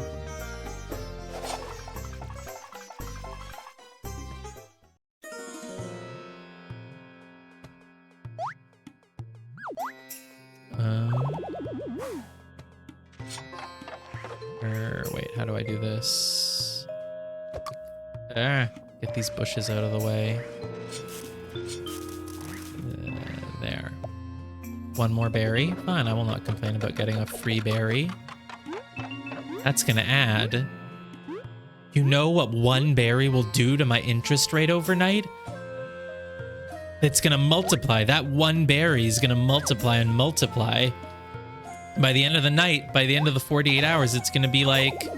Wait, how do I do this? Get these bushes out of the way. There. One more berry. Fine, I will not complain about getting a free berry. That's gonna add. You know what one berry will do to my interest rate overnight? It's gonna multiply. That one berry is gonna multiply and multiply. By the end of the night, by the end of the 48 hours, it's gonna be like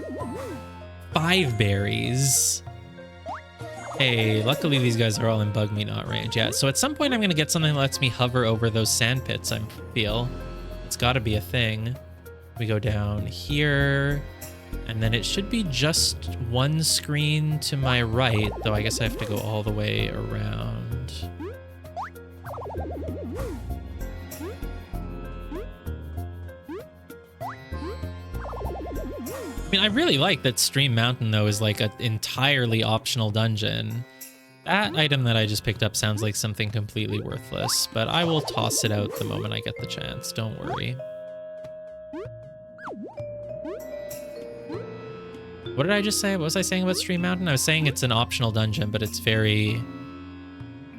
5 berries. Hey, luckily these guys are all in bug me not range. Yeah, so at some point I'm gonna get something that lets me hover over those sand pits, I feel. It's gotta be a thing. We go down here, and then it should be just one screen to my right, though I guess I have to go all the way around. I mean, I really like that Stream Mountain, though, is like an entirely optional dungeon. That item that I just picked up sounds like something completely worthless, but I will toss it out the moment I get the chance. Don't worry. What did I just say? What was I saying about Stream Mountain? I was saying it's an optional dungeon, but it's very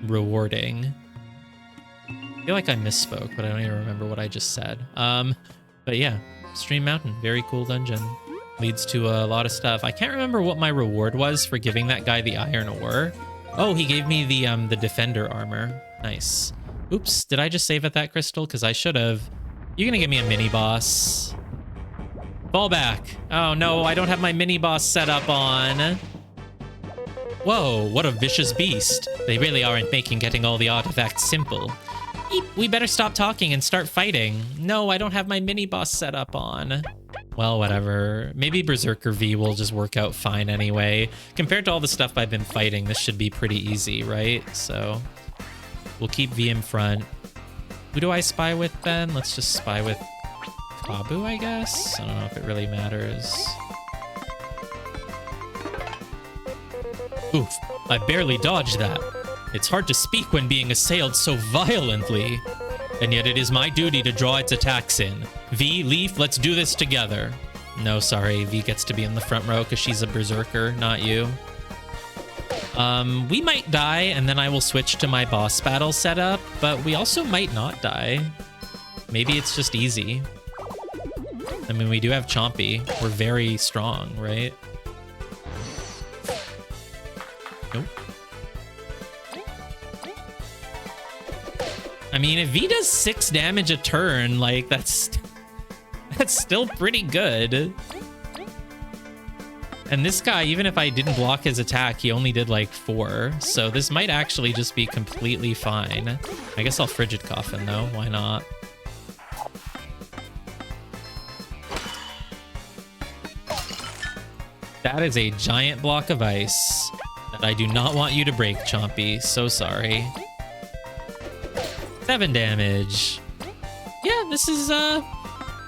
rewarding. I feel like I misspoke, but I don't even remember what I just said. But yeah, Stream Mountain, very cool dungeon. Leads to a lot of stuff. I can't remember what my reward was for giving that guy the iron ore. Oh, he gave me the defender armor. Nice. Oops, did I just save at that crystal? Because I should have. You're gonna give me a mini boss. Fall back. Oh no, I don't have my mini boss set up on. Whoa, what a vicious beast. They really aren't making getting all the artifacts simple. Eep, we better stop talking and start fighting. No, I don't have my mini boss set up on. Well, whatever. Maybe Berserker V will just work out fine anyway. Compared to all the stuff I've been fighting, this should be pretty easy, right? So we'll keep V in front. Who do I spy with then? Let's just spy with Kabu, I guess? I don't know if it really matters. Oof, I barely dodged that. It's hard to speak when being assailed so violently. And yet it is my duty to draw its attacks in. V, Leaf, let's do this together. No, sorry, V gets to be in the front row because she's a berserker, not you. We might die, and then I will switch to my boss battle setup, but we also might not die. Maybe it's just easy. I mean, we do have Chompy. We're very strong, right? Nope. I mean, if V does 6 damage a turn, like, that's still pretty good. And this guy, even if I didn't block his attack, he only did like 4. So this might actually just be completely fine. I guess I'll Frigid Coffin though. Why not? That is a giant block of ice that I do not want you to break, Chompy. So sorry. 7 damage. Yeah, this is,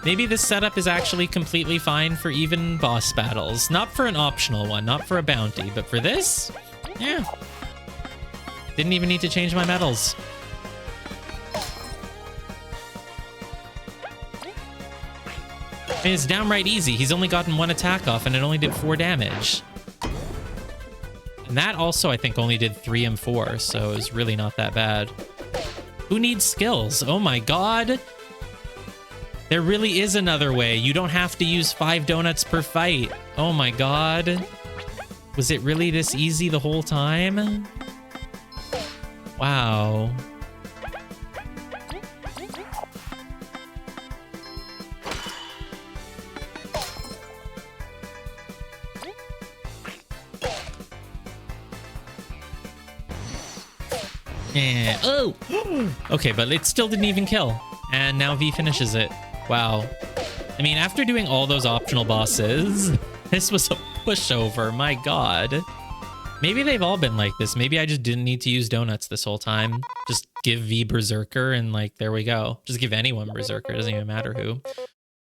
maybe this setup is actually completely fine for even boss battles. Not for an optional one, not for a bounty, but for this, yeah. Didn't even need to change my medals. I mean, it's downright easy. He's only gotten 1 attack off and it only did 4 damage. And that also, I think, only did 3 and 4, so it's really not that bad. Who needs skills? Oh my god. There really is another way. You don't have to use 5 donuts per fight. Oh my god. Was it really this easy the whole time? Wow. Yeah. Oh! Okay, but it still didn't even kill. And now V finishes it. Wow. I mean, after doing all those optional bosses, this was a pushover. My god. Maybe they've all been like this. Maybe I just didn't need to use donuts this whole time. Just give V Berserker and, like, there we go. Just give anyone Berserker. It doesn't even matter who.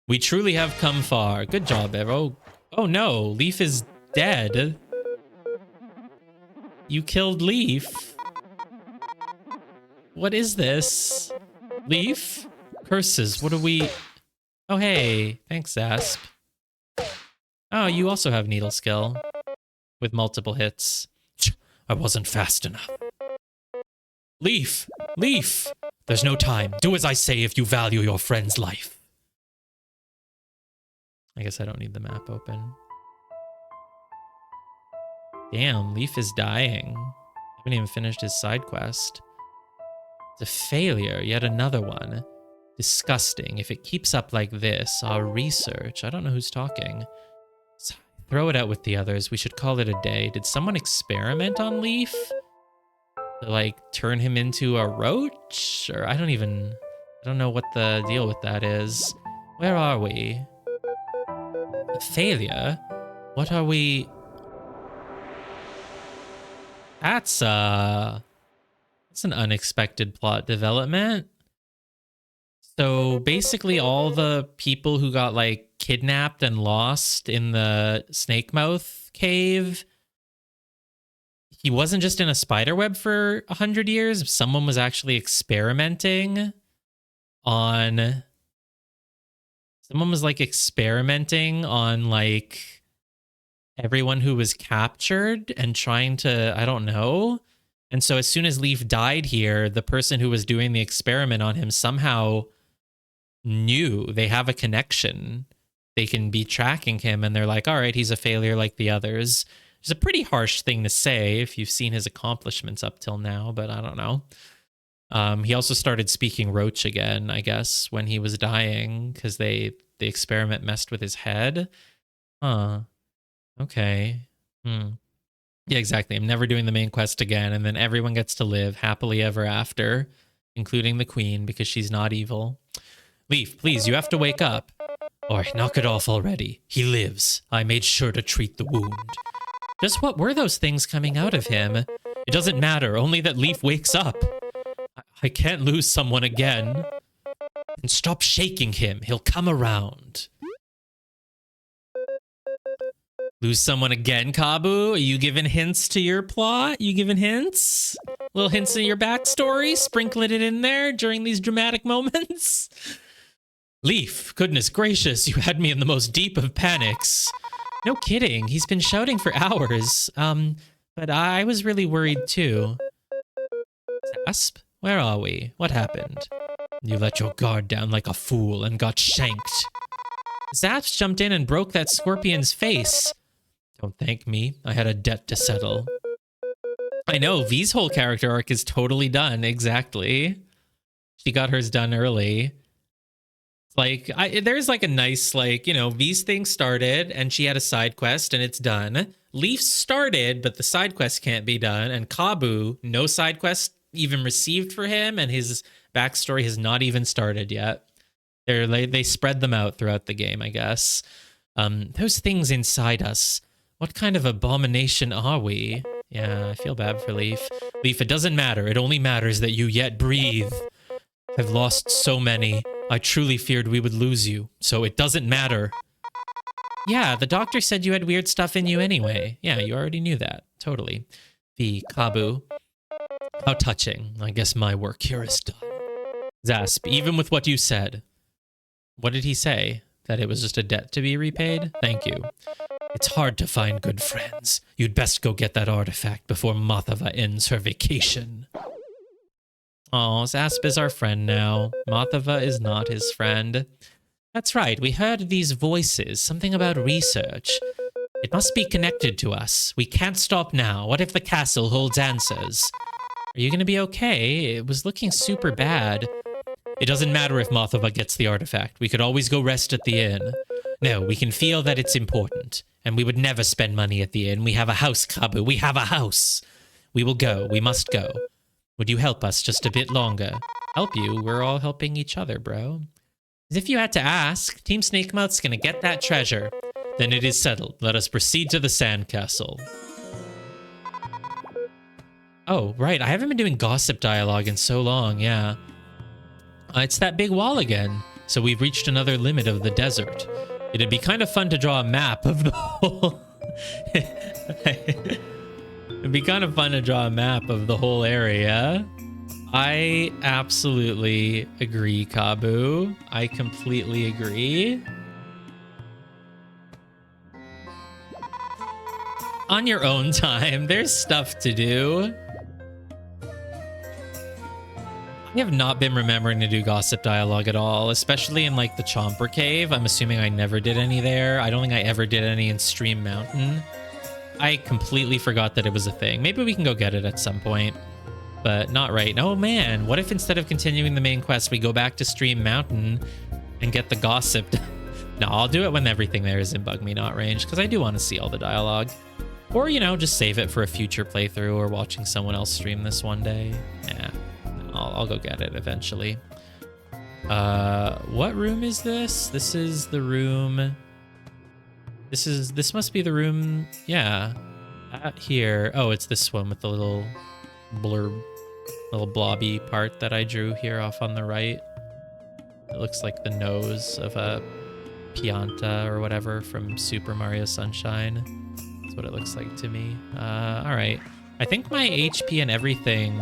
We truly have come far. Good job, Evo. Oh no, Leaf is dead. You killed Leaf. What is this? Leaf? Curses, what are we... Oh, hey. Thanks, Zasp. Oh, you also have Needle Skill. With multiple hits. I wasn't fast enough. Leaf! Leaf! There's no time. Do as I say if you value your friend's life. I guess I don't need the map open. Damn, Leaf is dying. I haven't even finished his side quest. It's a failure, yet another one. Disgusting. If it keeps up like this, our research... I don't know who's talking. Throw it out with the others. We should call it a day. Did someone experiment on Leaf? To, like, turn him into a roach? Or I don't know what the deal with that is. Where are we? A failure? What are we... That's an unexpected plot development. So basically all the people who got, like, kidnapped and lost in the snake mouth cave, he wasn't just in a spider web for 100 years. Someone was actually experimenting on... Someone was, like, experimenting on, like, everyone who was captured and trying to, I don't know. And so as soon as Leaf died here, the person who was doing the experiment on him somehow knew. They have a connection. They can be tracking him and they're like, all right, he's a failure like the others. It's a pretty harsh thing to say if you've seen his accomplishments up till now, but I don't know. He also started speaking Roach again, I guess, when he was dying because the experiment messed with his head. Huh. Okay. Yeah, exactly. I'm never doing the main quest again, and then everyone gets to live happily ever after, including the queen, because she's not evil. Leaf, please, you have to wake up. All right, knock it off already. He lives. I made sure to treat the wound. Just what were those things coming out of him? It doesn't matter, only that Leaf wakes up. I can't lose someone again. And stop shaking him. He'll come around. Lose someone again, Kabu? Are you giving hints to your plot? You giving hints? Little hints in your backstory? Sprinkling it in there during these dramatic moments? Leaf, goodness gracious, you had me in the most deep of panics. No kidding, he's been shouting for hours. But I was really worried too. Zasp, where are we? What happened? You let your guard down like a fool and got shanked. Zaps jumped in and broke that scorpion's face. Don't thank me. I had a debt to settle. I know, V's whole character arc is totally done. Exactly. She got hers done early. Like, there's like a nice, like, you know, V's thing started and she had a side quest and it's done. Leaf started, but the side quest can't be done. And Kabu, no side quest even received for him, and his backstory has not even started yet. They spread them out throughout the game, I guess. Those things inside us. What kind of abomination are we? Yeah, I feel bad for Leaf. Leaf, it doesn't matter. It only matters that you yet breathe. I've lost so many. I truly feared we would lose you, so it doesn't matter. Yeah, the doctor said you had weird stuff in you anyway. Yeah, you already knew that. Totally. The Kabu. How touching. I guess my work here is done. Zasp, even with what you said. What did he say? That it was just a debt to be repaid? Thank you. It's hard to find good friends. You'd best go get that artifact before Mathava ends her vacation. Oh, Zasp is our friend now. Mathava is not his friend. That's right, we heard these voices, something about research. It must be connected to us. We can't stop now. What if the castle holds answers? Are you gonna be okay? It was looking super bad. It doesn't matter if Mathava gets the artifact. We could always go rest at the inn. No, we can feel that it's important. And we would never spend money at the inn. We have a house, Kabu. We have a house. We will go. We must go. Would you help us just a bit longer? Help you? We're all helping each other, bro. As if you had to ask, Team Snakemouth's gonna get that treasure. Then it is settled. Let us proceed to the sandcastle. Oh, right. I haven't been doing gossip dialogue in so long, yeah. It's that big wall again. So we've reached another limit of the desert. It'd be kind of fun to draw a map of the whole... It'd be kind of fun to draw a map of the whole area. I absolutely agree, Kabu. I completely agree. On your own time, there's stuff to do. I have not been remembering to do gossip dialogue at all, especially in like the Chomper Cave. I'm assuming I never did any there. I don't think I ever did any in Stream Mountain. I completely forgot that it was a thing. Maybe we can go get it at some point, but not right now. Oh man, what if instead of continuing the main quest, we go back to Stream Mountain and get the gossip? No, I'll do it when everything there is in Bug Me Not range, because I do want to see all the dialogue. Or, you know, just save it for a future playthrough or watching someone else stream this one day. Yeah. I'll go get it eventually. What room is this? This is the room. This must be the room. Yeah. Here. Oh, it's this one with the little blurb, little blobby part that I drew here off on the right. It looks like the nose of a Pianta or whatever from Super Mario Sunshine. That's what it looks like to me. All right. I think my HP and everything...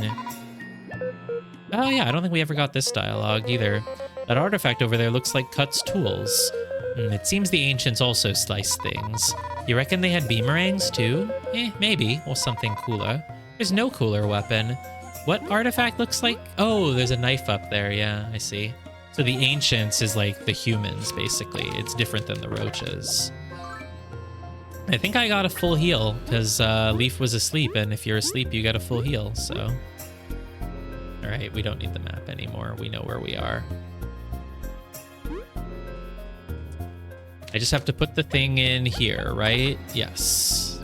Oh yeah, I don't think we ever got this dialogue either. That artifact over there looks like Cut's tools. It seems the ancients also sliced things. You reckon they had beamarangs too? Maybe. Or something cooler. There's no cooler weapon. What artifact looks like? Oh, there's a knife up there. Yeah, I see. So the ancients is like the humans, basically. It's different than the roaches. I think I got a full heal, because Leaf was asleep, and if you're asleep, you get a full heal, so... Alright, we don't need the map anymore. We know where we are. I just have to put the thing in here, right? Yes.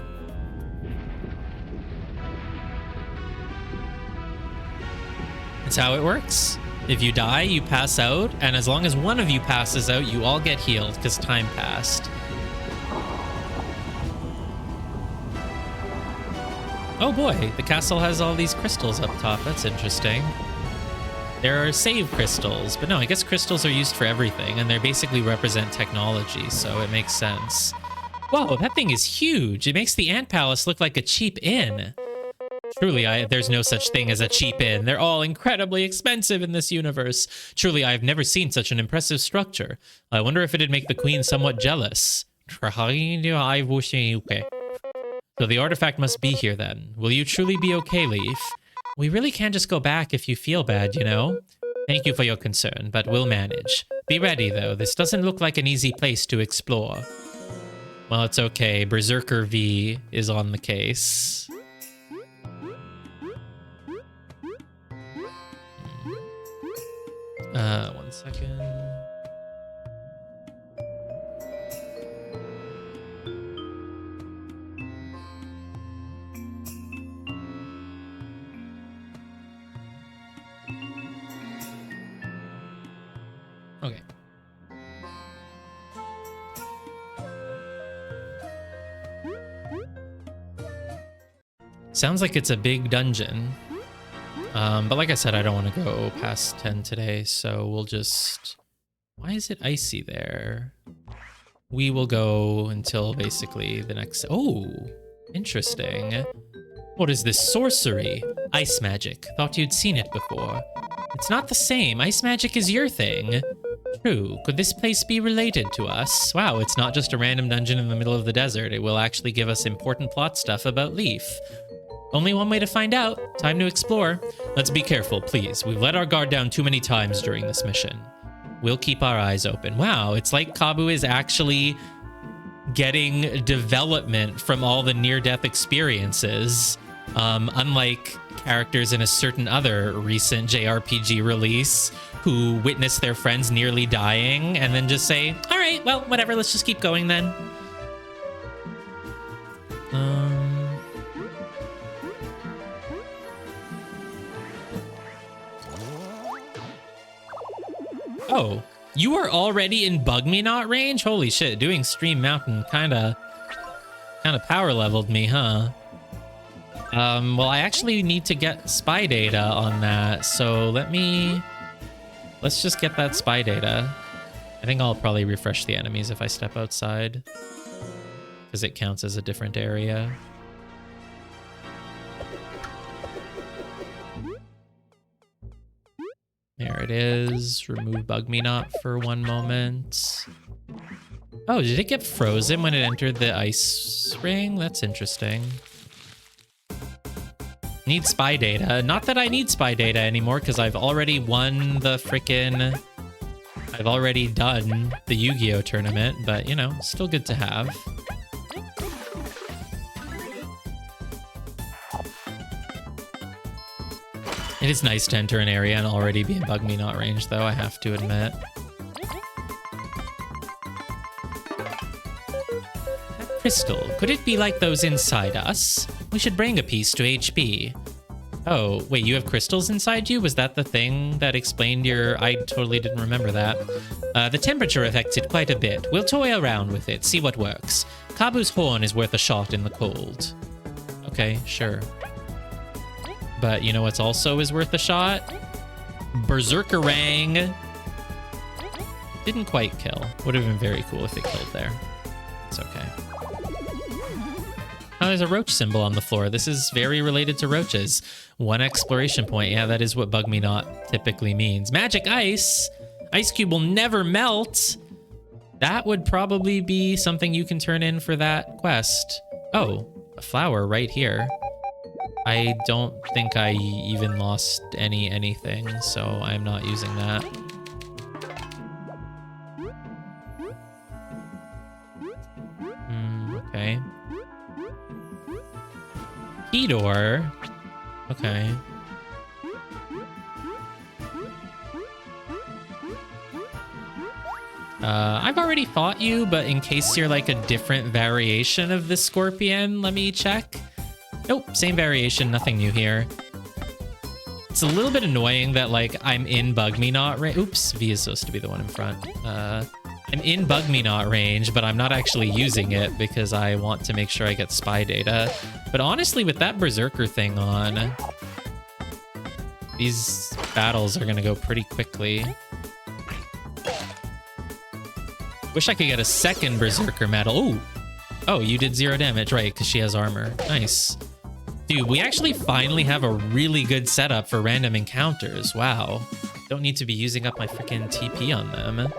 That's how it works. If you die, you pass out, and as long as one of you passes out, you all get healed, because time passed. Oh boy, the castle has all these crystals up top. That's interesting. There are save crystals, but no, I guess crystals are used for everything, and they basically represent technology, so it makes sense. Whoa, that thing is huge. It makes the Ant Palace look like a cheap inn. Truly, there's no such thing as a cheap inn. They're all incredibly expensive in this universe. Truly, I've never seen such an impressive structure. I wonder if it'd make the queen somewhat jealous. So the artifact must be here then. Will you truly be okay, Leaf? We really can't just go back if you feel bad, you know? Thank you for your concern, but we'll manage. Be ready, though. This doesn't look like an easy place to explore. Well, it's okay. Berserker V is on the case. One second. Okay. Sounds like it's a big dungeon. But like I said, I don't want to go past 10 today, so we'll just... Why is it icy there? We will go until basically the next... Oh, interesting. What is this sorcery? Ice magic. Thought you'd seen it before. It's not the same. Ice magic is your thing. True. Could this place be related to us? Wow, it's not just a random dungeon in the middle of the desert. It will actually give us important plot stuff about Leaf. Only one way to find out. Time to explore. Let's be careful, please. We've let our guard down too many times during this mission. We'll keep our eyes open. Wow, it's like Kabu is actually getting development from all the near-death experiences. Unlike characters in a certain other recent JRPG release who witness their friends nearly dying and then just say, all right, well, whatever, let's just keep going then. Oh, you are already in Bug-Me-Not range? Holy shit, doing Stream Mountain kinda power leveled me, huh? Well, I actually need to get spy data on that, so let's just get that spy data. I think I'll probably refresh the enemies if I step outside, because it counts as a different area. There it is. Remove Bug-Me-Not for one moment. Oh, did it get frozen when it entered the ice ring? That's interesting. Need spy data. Not that I need spy data anymore, because I've already won the frickin'... I've already done the Yu-Gi-Oh! Tournament, but, you know, still good to have. It is nice to enter an area and already be in Bug-Me-Not range, though, I have to admit. That crystal, could it be like those inside us? We should bring a piece to HB. Oh, wait, you have crystals inside you? Was that the thing that explained your... I totally didn't remember that. The temperature affects it quite a bit. We'll toy around with it, see what works. Kabu's horn is worth a shot in the cold. Okay, sure. But you know what's also is worth a shot? Berserkerang. Didn't quite kill. Would have been very cool if it killed there. It's okay. Oh, there's a roach symbol on the floor. This is very related to roaches. One exploration point. Yeah, that is what Bug-Me-Not typically means. Magic ice. Ice cube will never melt. That would probably be something you can turn in for that quest. Oh, a flower right here. I don't think I even lost anything, so I'm not using that. Okay. Key door. Okay. I've already fought you, but in case you're like a different variation of the scorpion, let me check. Nope, same variation, nothing new here. It's a little bit annoying that, like, I'm in Bug-Me-Not range. Oops, V is supposed to be the one in front. I'm in Bug-Me-Not range, but I'm not actually using it because I want to make sure I get spy data. But honestly, with that Berserker thing on, these battles are gonna go pretty quickly. Wish I could get a second Berserker medal. Ooh, Oh, you did 0 damage, right? Because she has armor. Nice. Dude, we actually finally have a really good setup for random encounters. Wow. Don't need to be using up my freaking TP on them.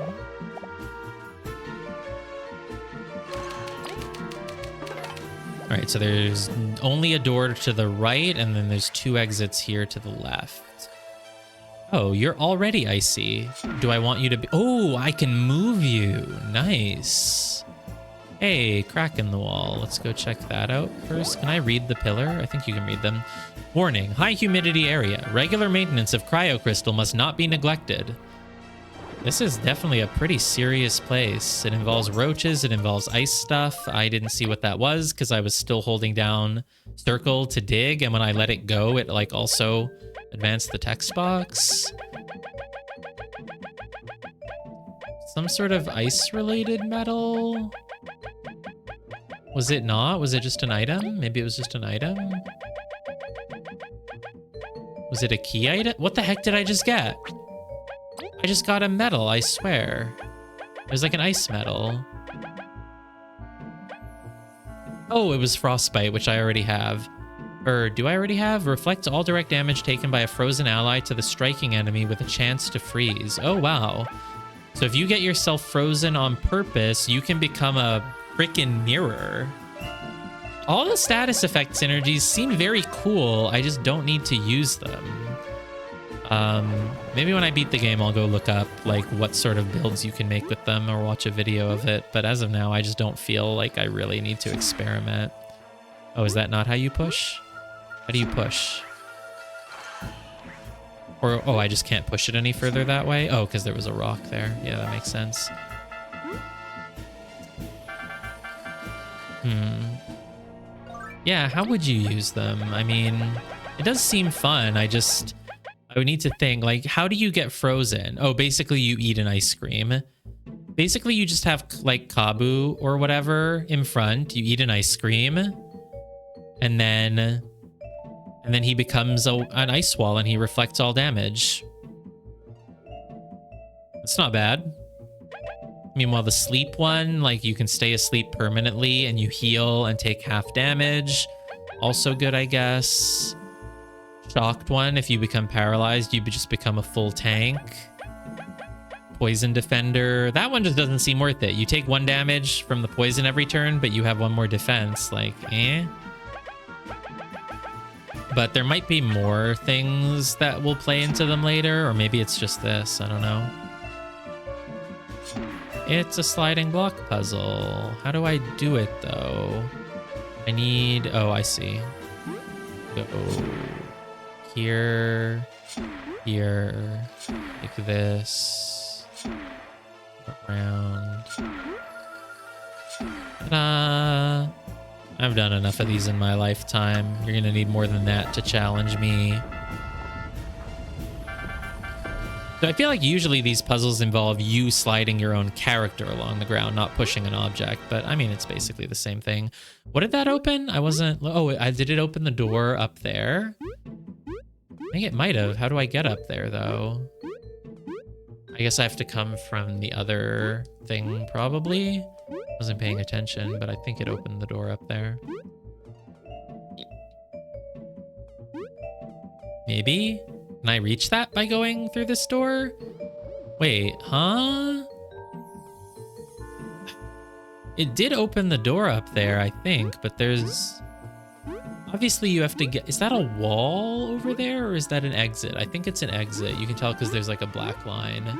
All right, so there's only a door to the right, and then there's 2 exits here to the left. Oh, you're already icy. Do I want you to be... Oh, I can move you. Nice. Hey, crack in the wall. Let's go check that out first. Can I read the pillar? I think you can read them. Warning, high humidity area. Regular maintenance of cryocrystal must not be neglected. This is definitely a pretty serious place. It involves roaches. It involves ice stuff. I didn't see what that was because I was still holding down circle to dig. And when I let it go, it like also advanced the text box. Some sort of ice related metal. Was it not? Was it just an item? Maybe it was just an item. Was it a key item? What the heck did I just get? I just got a medal, I swear. It was like an ice medal. Oh, it was frostbite, which I already have. Or do I already have? Reflect all direct damage taken by a frozen ally to the striking enemy with a chance to freeze. Oh, wow. So if you get yourself frozen on purpose, you can become a freaking mirror. All the status effect synergies seem very cool. I just don't need to use them. Maybe when I beat the game, I'll go look up like what sort of builds you can make with them or watch a video of it. But as of now, I just don't feel like I really need to experiment. Oh, is that not how you push? How do you push? Or, oh, I just can't push it any further that way? Oh, because there was a rock there. Yeah, that makes sense. Yeah, how would you use them? I mean, it does seem fun. I would need to think, like, how do you get frozen? Oh, basically you eat an ice cream. Basically, you just have, like, Kabu or whatever in front. You eat an ice cream. And then he becomes an ice wall and he reflects all damage. It's not bad. Meanwhile, the sleep one, like you can stay asleep permanently and you heal and take half damage. Also good, I guess. Shocked one, if you become paralyzed, you just become a full tank. Poison defender. That one just doesn't seem worth it. You take 1 damage from the poison every turn, but you have 1 more defense. Like, eh? But there might be more things that will play into them later, or maybe it's just this. I don't know. It's a sliding block puzzle. How do I do it, though? I need... Oh, I see. Go here, here, like this, around. Ta-da! I've done enough of these in my lifetime. You're gonna need more than that to challenge me. So I feel like usually these puzzles involve you sliding your own character along the ground, not pushing an object. But I mean, it's basically the same thing. What did that open? I wasn't... Oh, did it open the door up there? I think it might have. How do I get up there, though? I guess I have to come from the other thing, probably. Wasn't paying attention, but I think it opened the door up there. Maybe? Can I reach that by going through this door? Wait, huh? It did open the door up there, I think, but there's... Obviously, you have to get... Is that a wall over there, or is that an exit? I think it's an exit. You can tell because there's like a black line.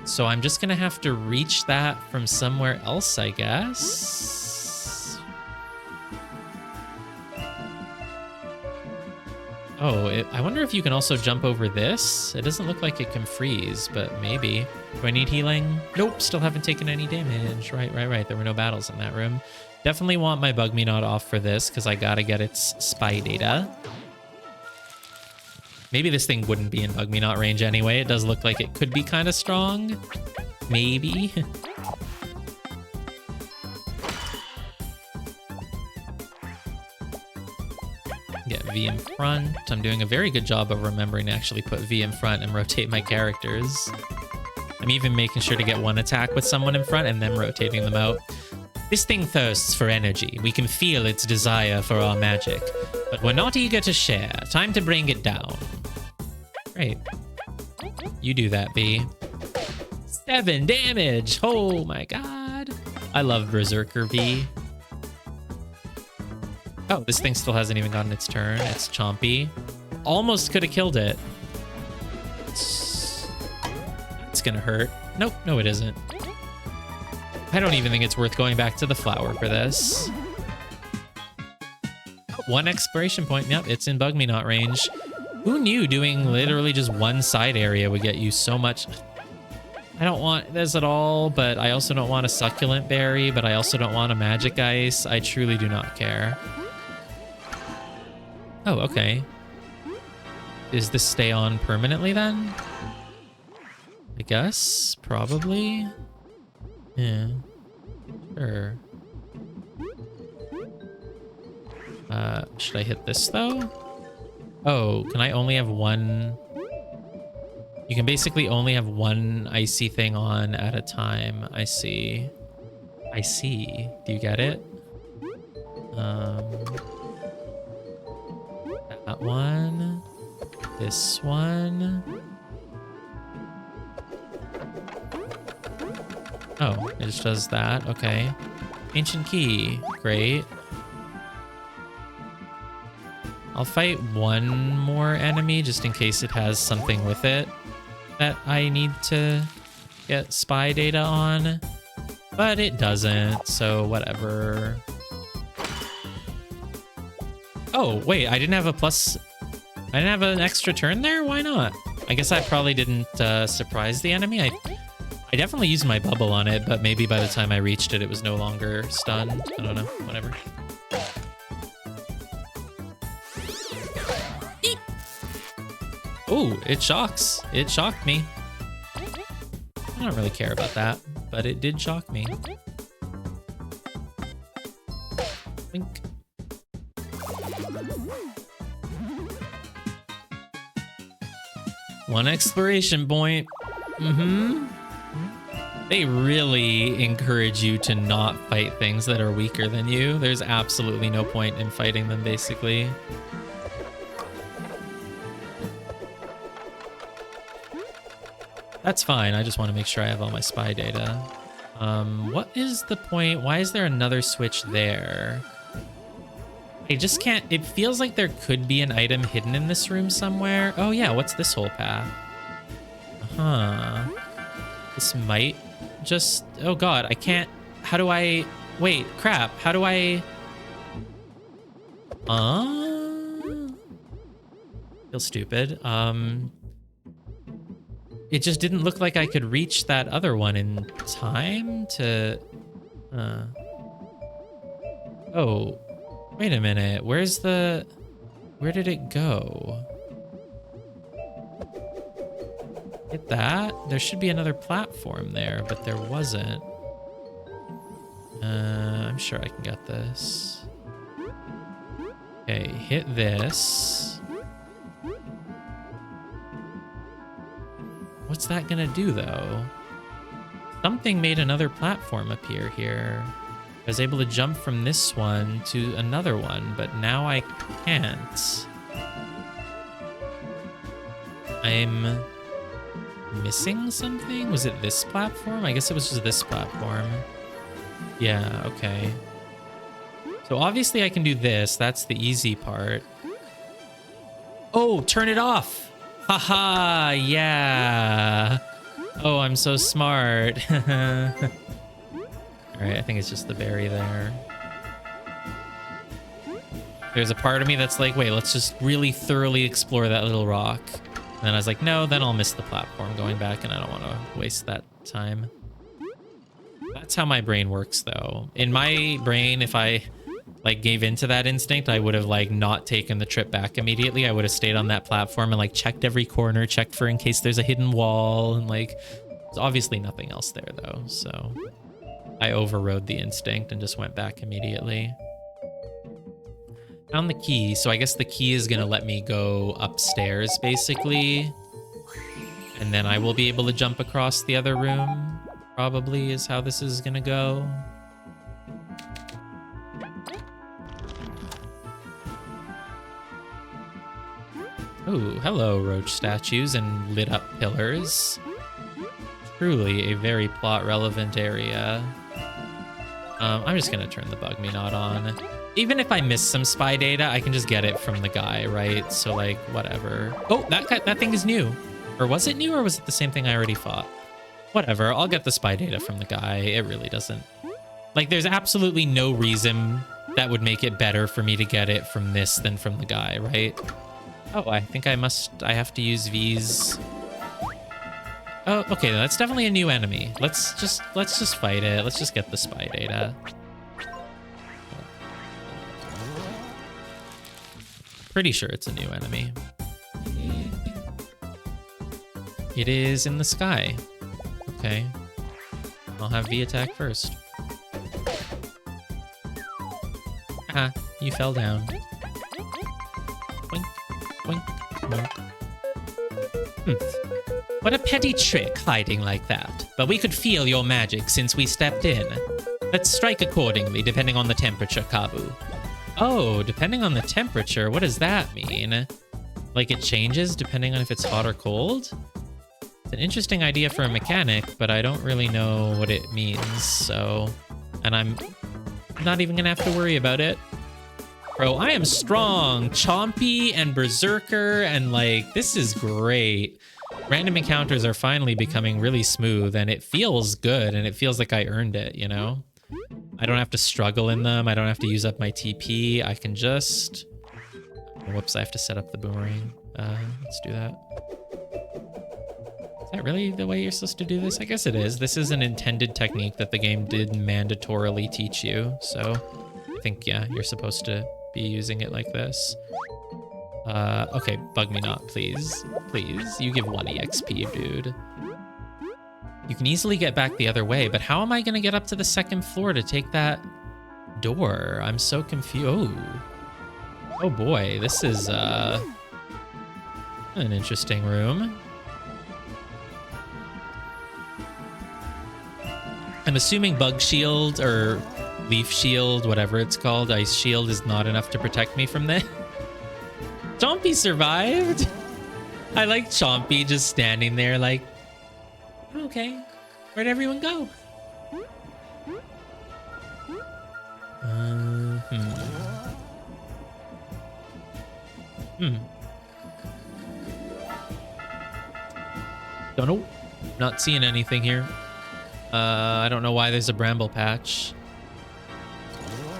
So I'm just gonna have to reach that from somewhere else, I guess. Oh, I wonder if you can also jump over this. It doesn't look like it can freeze, but maybe. Do I need healing? Nope, still haven't taken any damage. Right. There were no battles in that room. Definitely want my Bug Me Not off for this because I gotta get its spy data. Maybe this thing wouldn't be in Bug Me Not range anyway. It does look like it could be kind of strong. Maybe. Get V in front. I'm doing a very good job of remembering to actually put V in front and rotate my characters. I'm even making sure to get one attack with someone in front and then rotating them out. This thing thirsts for energy. We can feel its desire for our magic, but we're not eager to share. Time to bring it down. Great. You do that, V. 7 damage. Oh my god. I love Berserker V. Oh, this thing still hasn't even gotten its turn. It's chompy. Almost could have killed it. It's gonna hurt. Nope, no it isn't. I don't even think it's worth going back to the flower for this. 1 exploration point. Yep, it's in Bug Me Not range. Who knew doing literally just 1 side area would get you so much? I don't want this at all, but I also don't want a succulent berry, but I also don't want a magic ice. I truly do not care. Oh, okay. Does this stay on permanently then? I guess, probably. Yeah. Sure. Should I hit this though? Oh, can I only have 1? You can basically only have 1 icy thing on at a time. I see. I see. Do you get it? That one. This one. Oh, it just does that. Okay. Ancient key. Great. I'll fight 1 more enemy just in case it has something with it that I need to get spy data on. But it doesn't, so whatever. Oh, wait, I didn't have a plus... I didn't have an extra turn there? Why not? I guess I probably didn't surprise the enemy. I definitely used my bubble on it, but maybe by the time I reached it, it was no longer stunned. I don't know, whatever. Eep. Oh, it shocks. It shocked me. I don't really care about that, but it did shock me. Wink. One exploration point. Mm-hmm. They really encourage you to not fight things that are weaker than you. There's absolutely no point in fighting them, basically. That's fine. I just want to make sure I have all my spy data. What is the point? Why is there another switch there? I just can't... It feels like there could be an item hidden in this room somewhere. Oh yeah, what's this whole path? Uh-huh. This might just... Oh god, I can't... How do I... Wait, crap. How do I... Feel stupid. It just didn't look like I could reach that other one in time to... Oh... Wait a minute, where's the... Where did it go? Hit that? There should be another platform there, but there wasn't. I'm sure I can get this. Okay, hit this. What's that gonna do, though? Something made another platform appear here. I was able to jump from this one to another one, but now I can't. I'm missing something? Was it this platform? I guess it was just this platform. Yeah, okay. So obviously I can do this. That's the easy part. Oh, turn it off! Haha, yeah! Oh, I'm so smart. Alright, I think it's just the berry there. There's a part of me that's like, wait, let's just really thoroughly explore that little rock. And then I was like, no, then I'll miss the platform going back, and I don't want to waste that time. That's how my brain works, though. In my brain, if I, like, gave into that instinct, I would have, like, not taken the trip back immediately. I would have stayed on that platform and, like, checked every corner, checked for in case there's a hidden wall, and, like, there's obviously nothing else there, though, so... I overrode the instinct and just went back immediately. Found the key, so I guess the key is gonna let me go upstairs, basically. And then I will be able to jump across the other room, probably is how this is gonna go. Oh, hello, roach statues and lit up pillars. Truly a very plot-relevant area. I'm just gonna turn the bug me not on. Even if I miss some spy data, I can just get it from the guy, right? So, like, whatever. Oh, that thing is new. Or was it new, or was it the same thing I already fought? Whatever, I'll get the spy data from the guy. It really doesn't... Like, there's absolutely no reason that would make it better for me to get it from this than from the guy, right? Oh, I think I have to use V's. Oh, okay, that's definitely a new enemy. Let's just fight it. Let's just get the spy data. Pretty sure it's a new enemy. It is in the sky. Okay. I'll have V attack first. Ah, you fell down. Boink, boink, boink. What a petty trick hiding like that. But we could feel your magic since we stepped in. Let's strike accordingly, depending on the temperature, Kabu. Oh, depending on the temperature, what does that mean? Like it changes depending on if it's hot or cold? It's an interesting idea for a mechanic, but I don't really know what it means, so... And I'm not even gonna have to worry about it. Bro, I am strong, chompy, and berserker, and like, this is great. Random encounters are finally becoming really smooth, and it feels good, and it feels like I earned it, you know? I don't have to struggle in them, I don't have to use up my TP, I can just... Whoops, I have to set up the boomerang. Let's do that. Is that really the way you're supposed to do this? I guess it is. This is an intended technique that the game did mandatorily teach you, so I think, yeah, you're supposed to be using it like this. Okay, bug me not, please. Please, you give 1 EXP, dude. You can easily get back the other way, but how am I gonna get up to the 2nd floor to take that door? I'm so confused. Oh boy, this is an interesting room. I'm assuming bug shield or leaf shield, whatever it's called, ice shield is not enough to protect me from this. Chompy survived. I like Chompy just standing there like, okay, where'd everyone go? Don't know. Not seeing anything here. I don't know why there's a bramble patch.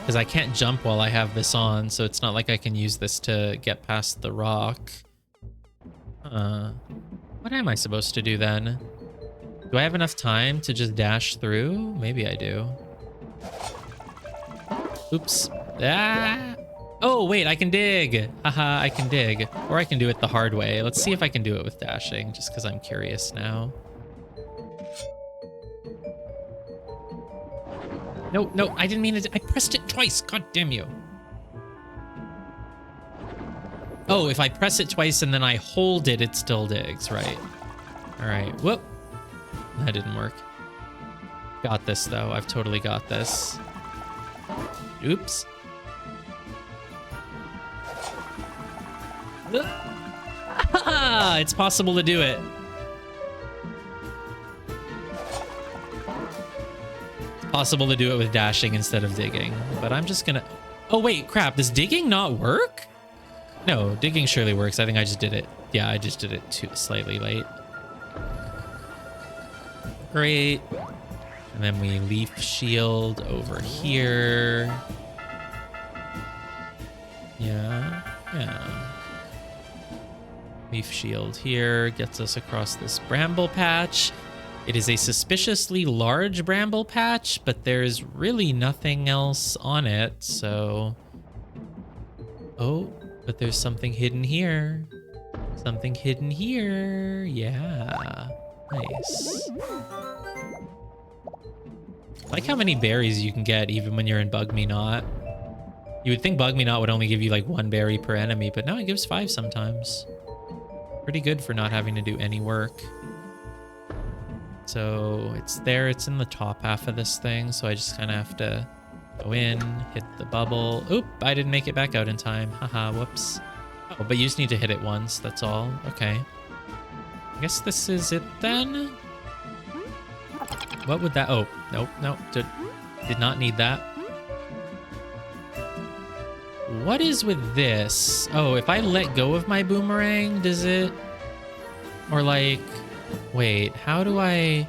Because I can't jump while I have this on, so it's not like I can use this to get past the rock. What am I supposed to do then? Do I have enough time to just dash through? Maybe I do. Oops. Ah! Oh, wait, I can dig. Haha, I can dig. Or I can do it the hard way. Let's see if I can do it with dashing, just because I'm curious now. No, no, I didn't mean it. I pressed it twice. God damn you. Oh, if I press it twice and then I hold it, it still digs, right? All right, whoop. That didn't work. Got this, though. I've totally got this. Oops. It's possible to do it. It's possible to do it with dashing instead of digging, but I'm just gonna... Oh, wait, crap. Does digging not work? No, digging surely works. I think I just did it. Yeah, I just did it slightly late. Great. And then we leaf shield over here. Yeah, yeah. Leaf shield here gets us across this bramble patch. It is a suspiciously large bramble patch, but there's really nothing else on it, so... Oh, but there's something hidden here. Something hidden here. Yeah. Nice. I like how many berries you can get even when you're in Bug Me Not. You would think Bug Me Not would only give you like 1 berry per enemy, but no, it gives 5 sometimes. Pretty good for not having to do any work. So it's there, it's in the top half of this thing, so I just kind of have to go in, hit the bubble. Oop, I didn't make it back out in time. Haha, whoops. Oh, but you just need to hit it once, that's all. Okay. I guess this is it then? What would that... Oh, nope, nope. Did not need that. What is with this? Oh, if I let go of my boomerang, does it... Or like... Wait, how do I...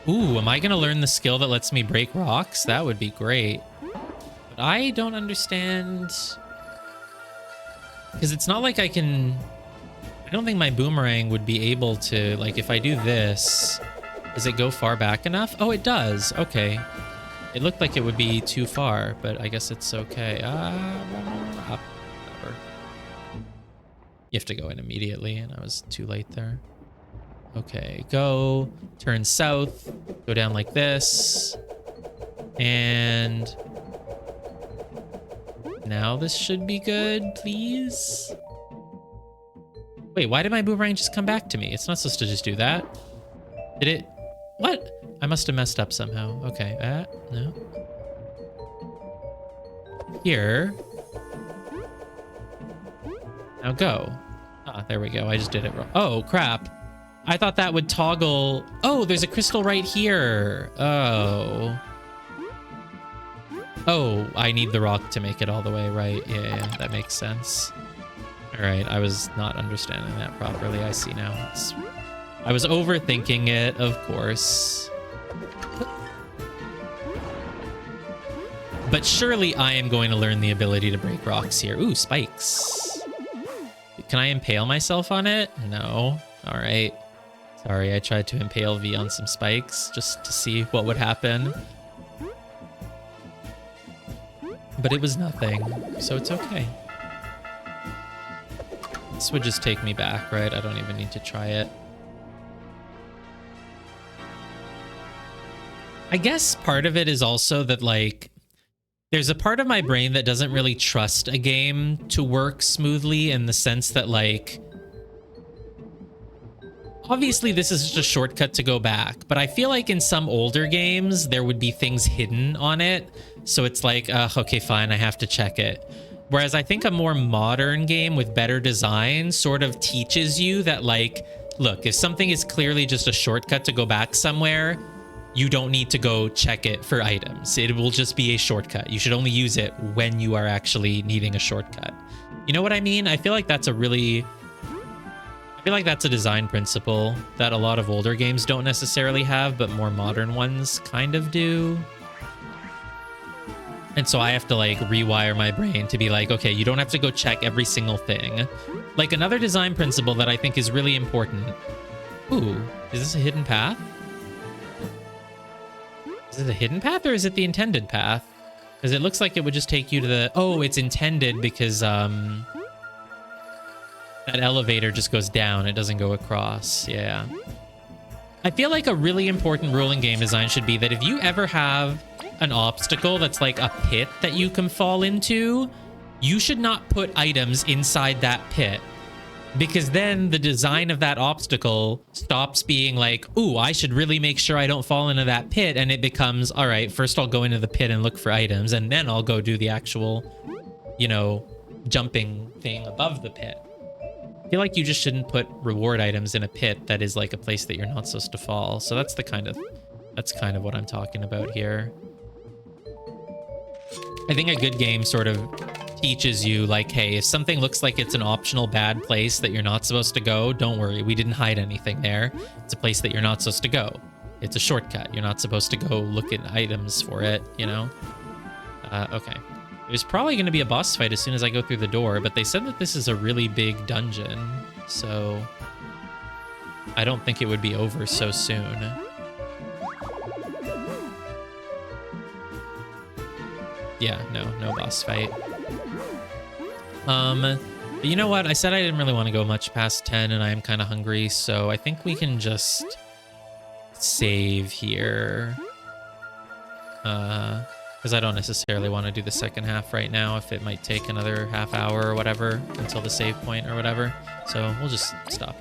Ooh, am I going to learn the skill that lets me break rocks? That would be great. But I don't understand... Because it's not like I can... I don't think my boomerang would be able to... Like, if I do this... Does it go far back enough? Oh, it does. Okay. It looked like it would be too far, but I guess it's okay. Whatever. You have to go in immediately, and I was too late there. Okay, go. Turn south. Go down like this. And... Now this should be good, please. Wait, why did my boomerang just come back to me? It's not supposed to just do that. Did it? What? I must have messed up somehow. Okay, no. Here. Now go. Ah, there we go. I just did it wrong. Oh, crap. I thought that would toggle. Oh, there's a crystal right here. Oh. Oh, I need the rock to make it all the way, right? Yeah, that makes sense. All right, I was not understanding that properly. I see now. I was overthinking it, of course. But surely I am going to learn the ability to break rocks here. Ooh, spikes. Can I impale myself on it? No. All right. Sorry, I tried to impale V on some spikes just to see what would happen. But it was nothing, so it's okay. This would just take me back, right? I don't even need to try it. I guess part of it is also that, like, there's a part of my brain that doesn't really trust a game to work smoothly in the sense that, like, obviously this is just a shortcut to go back, but I feel like in some older games, there would be things hidden on it. So it's like, okay, fine, I have to check it. Whereas I think a more modern game with better design sort of teaches you that, like, look, if something is clearly just a shortcut to go back somewhere, you don't need to go check it for items. It will just be a shortcut. You should only use it when you are actually needing a shortcut. You know what I mean? I feel like that's a design principle that a lot of older games don't necessarily have, but more modern ones kind of do. And so I have to, like, rewire my brain to be like, okay, you don't have to go check every single thing. Like, another design principle that I think is really important. Ooh, is this a hidden path? Is it a hidden path or is it the intended path? Because it looks like it would just take you to the... Oh, it's intended because that elevator just goes down. It doesn't go across. Yeah. I feel like a really important rule in game design should be that if you ever have an obstacle that's like a pit that you can fall into, you should not put items inside that pit. Because then the design of that obstacle stops being like, ooh, I should really make sure I don't fall into that pit. And it becomes, all right, first I'll go into the pit and look for items, and then I'll go do the actual, you know, jumping thing above the pit. I feel like you just shouldn't put reward items in a pit that is like a place that you're not supposed to fall. So that's kind of what I'm talking about here. I think a good game sort of teaches you, like, hey, if something looks like it's an optional bad place that you're not supposed to go, don't worry, we didn't hide anything there. It's a place that you're not supposed to go. It's a shortcut. You're not supposed to go look at items for it, you know? Okay. There's probably going to be a boss fight as soon as I go through the door, but they said that this is a really big dungeon, so I don't think it would be over so soon. Yeah, no boss fight. But you know what? I said I didn't really want to go much past 10, and I am kind of hungry, so I think we can just save here. Because I don't necessarily want to do the second half right now, if it might take another half hour or whatever until the save point or whatever. So we'll just stop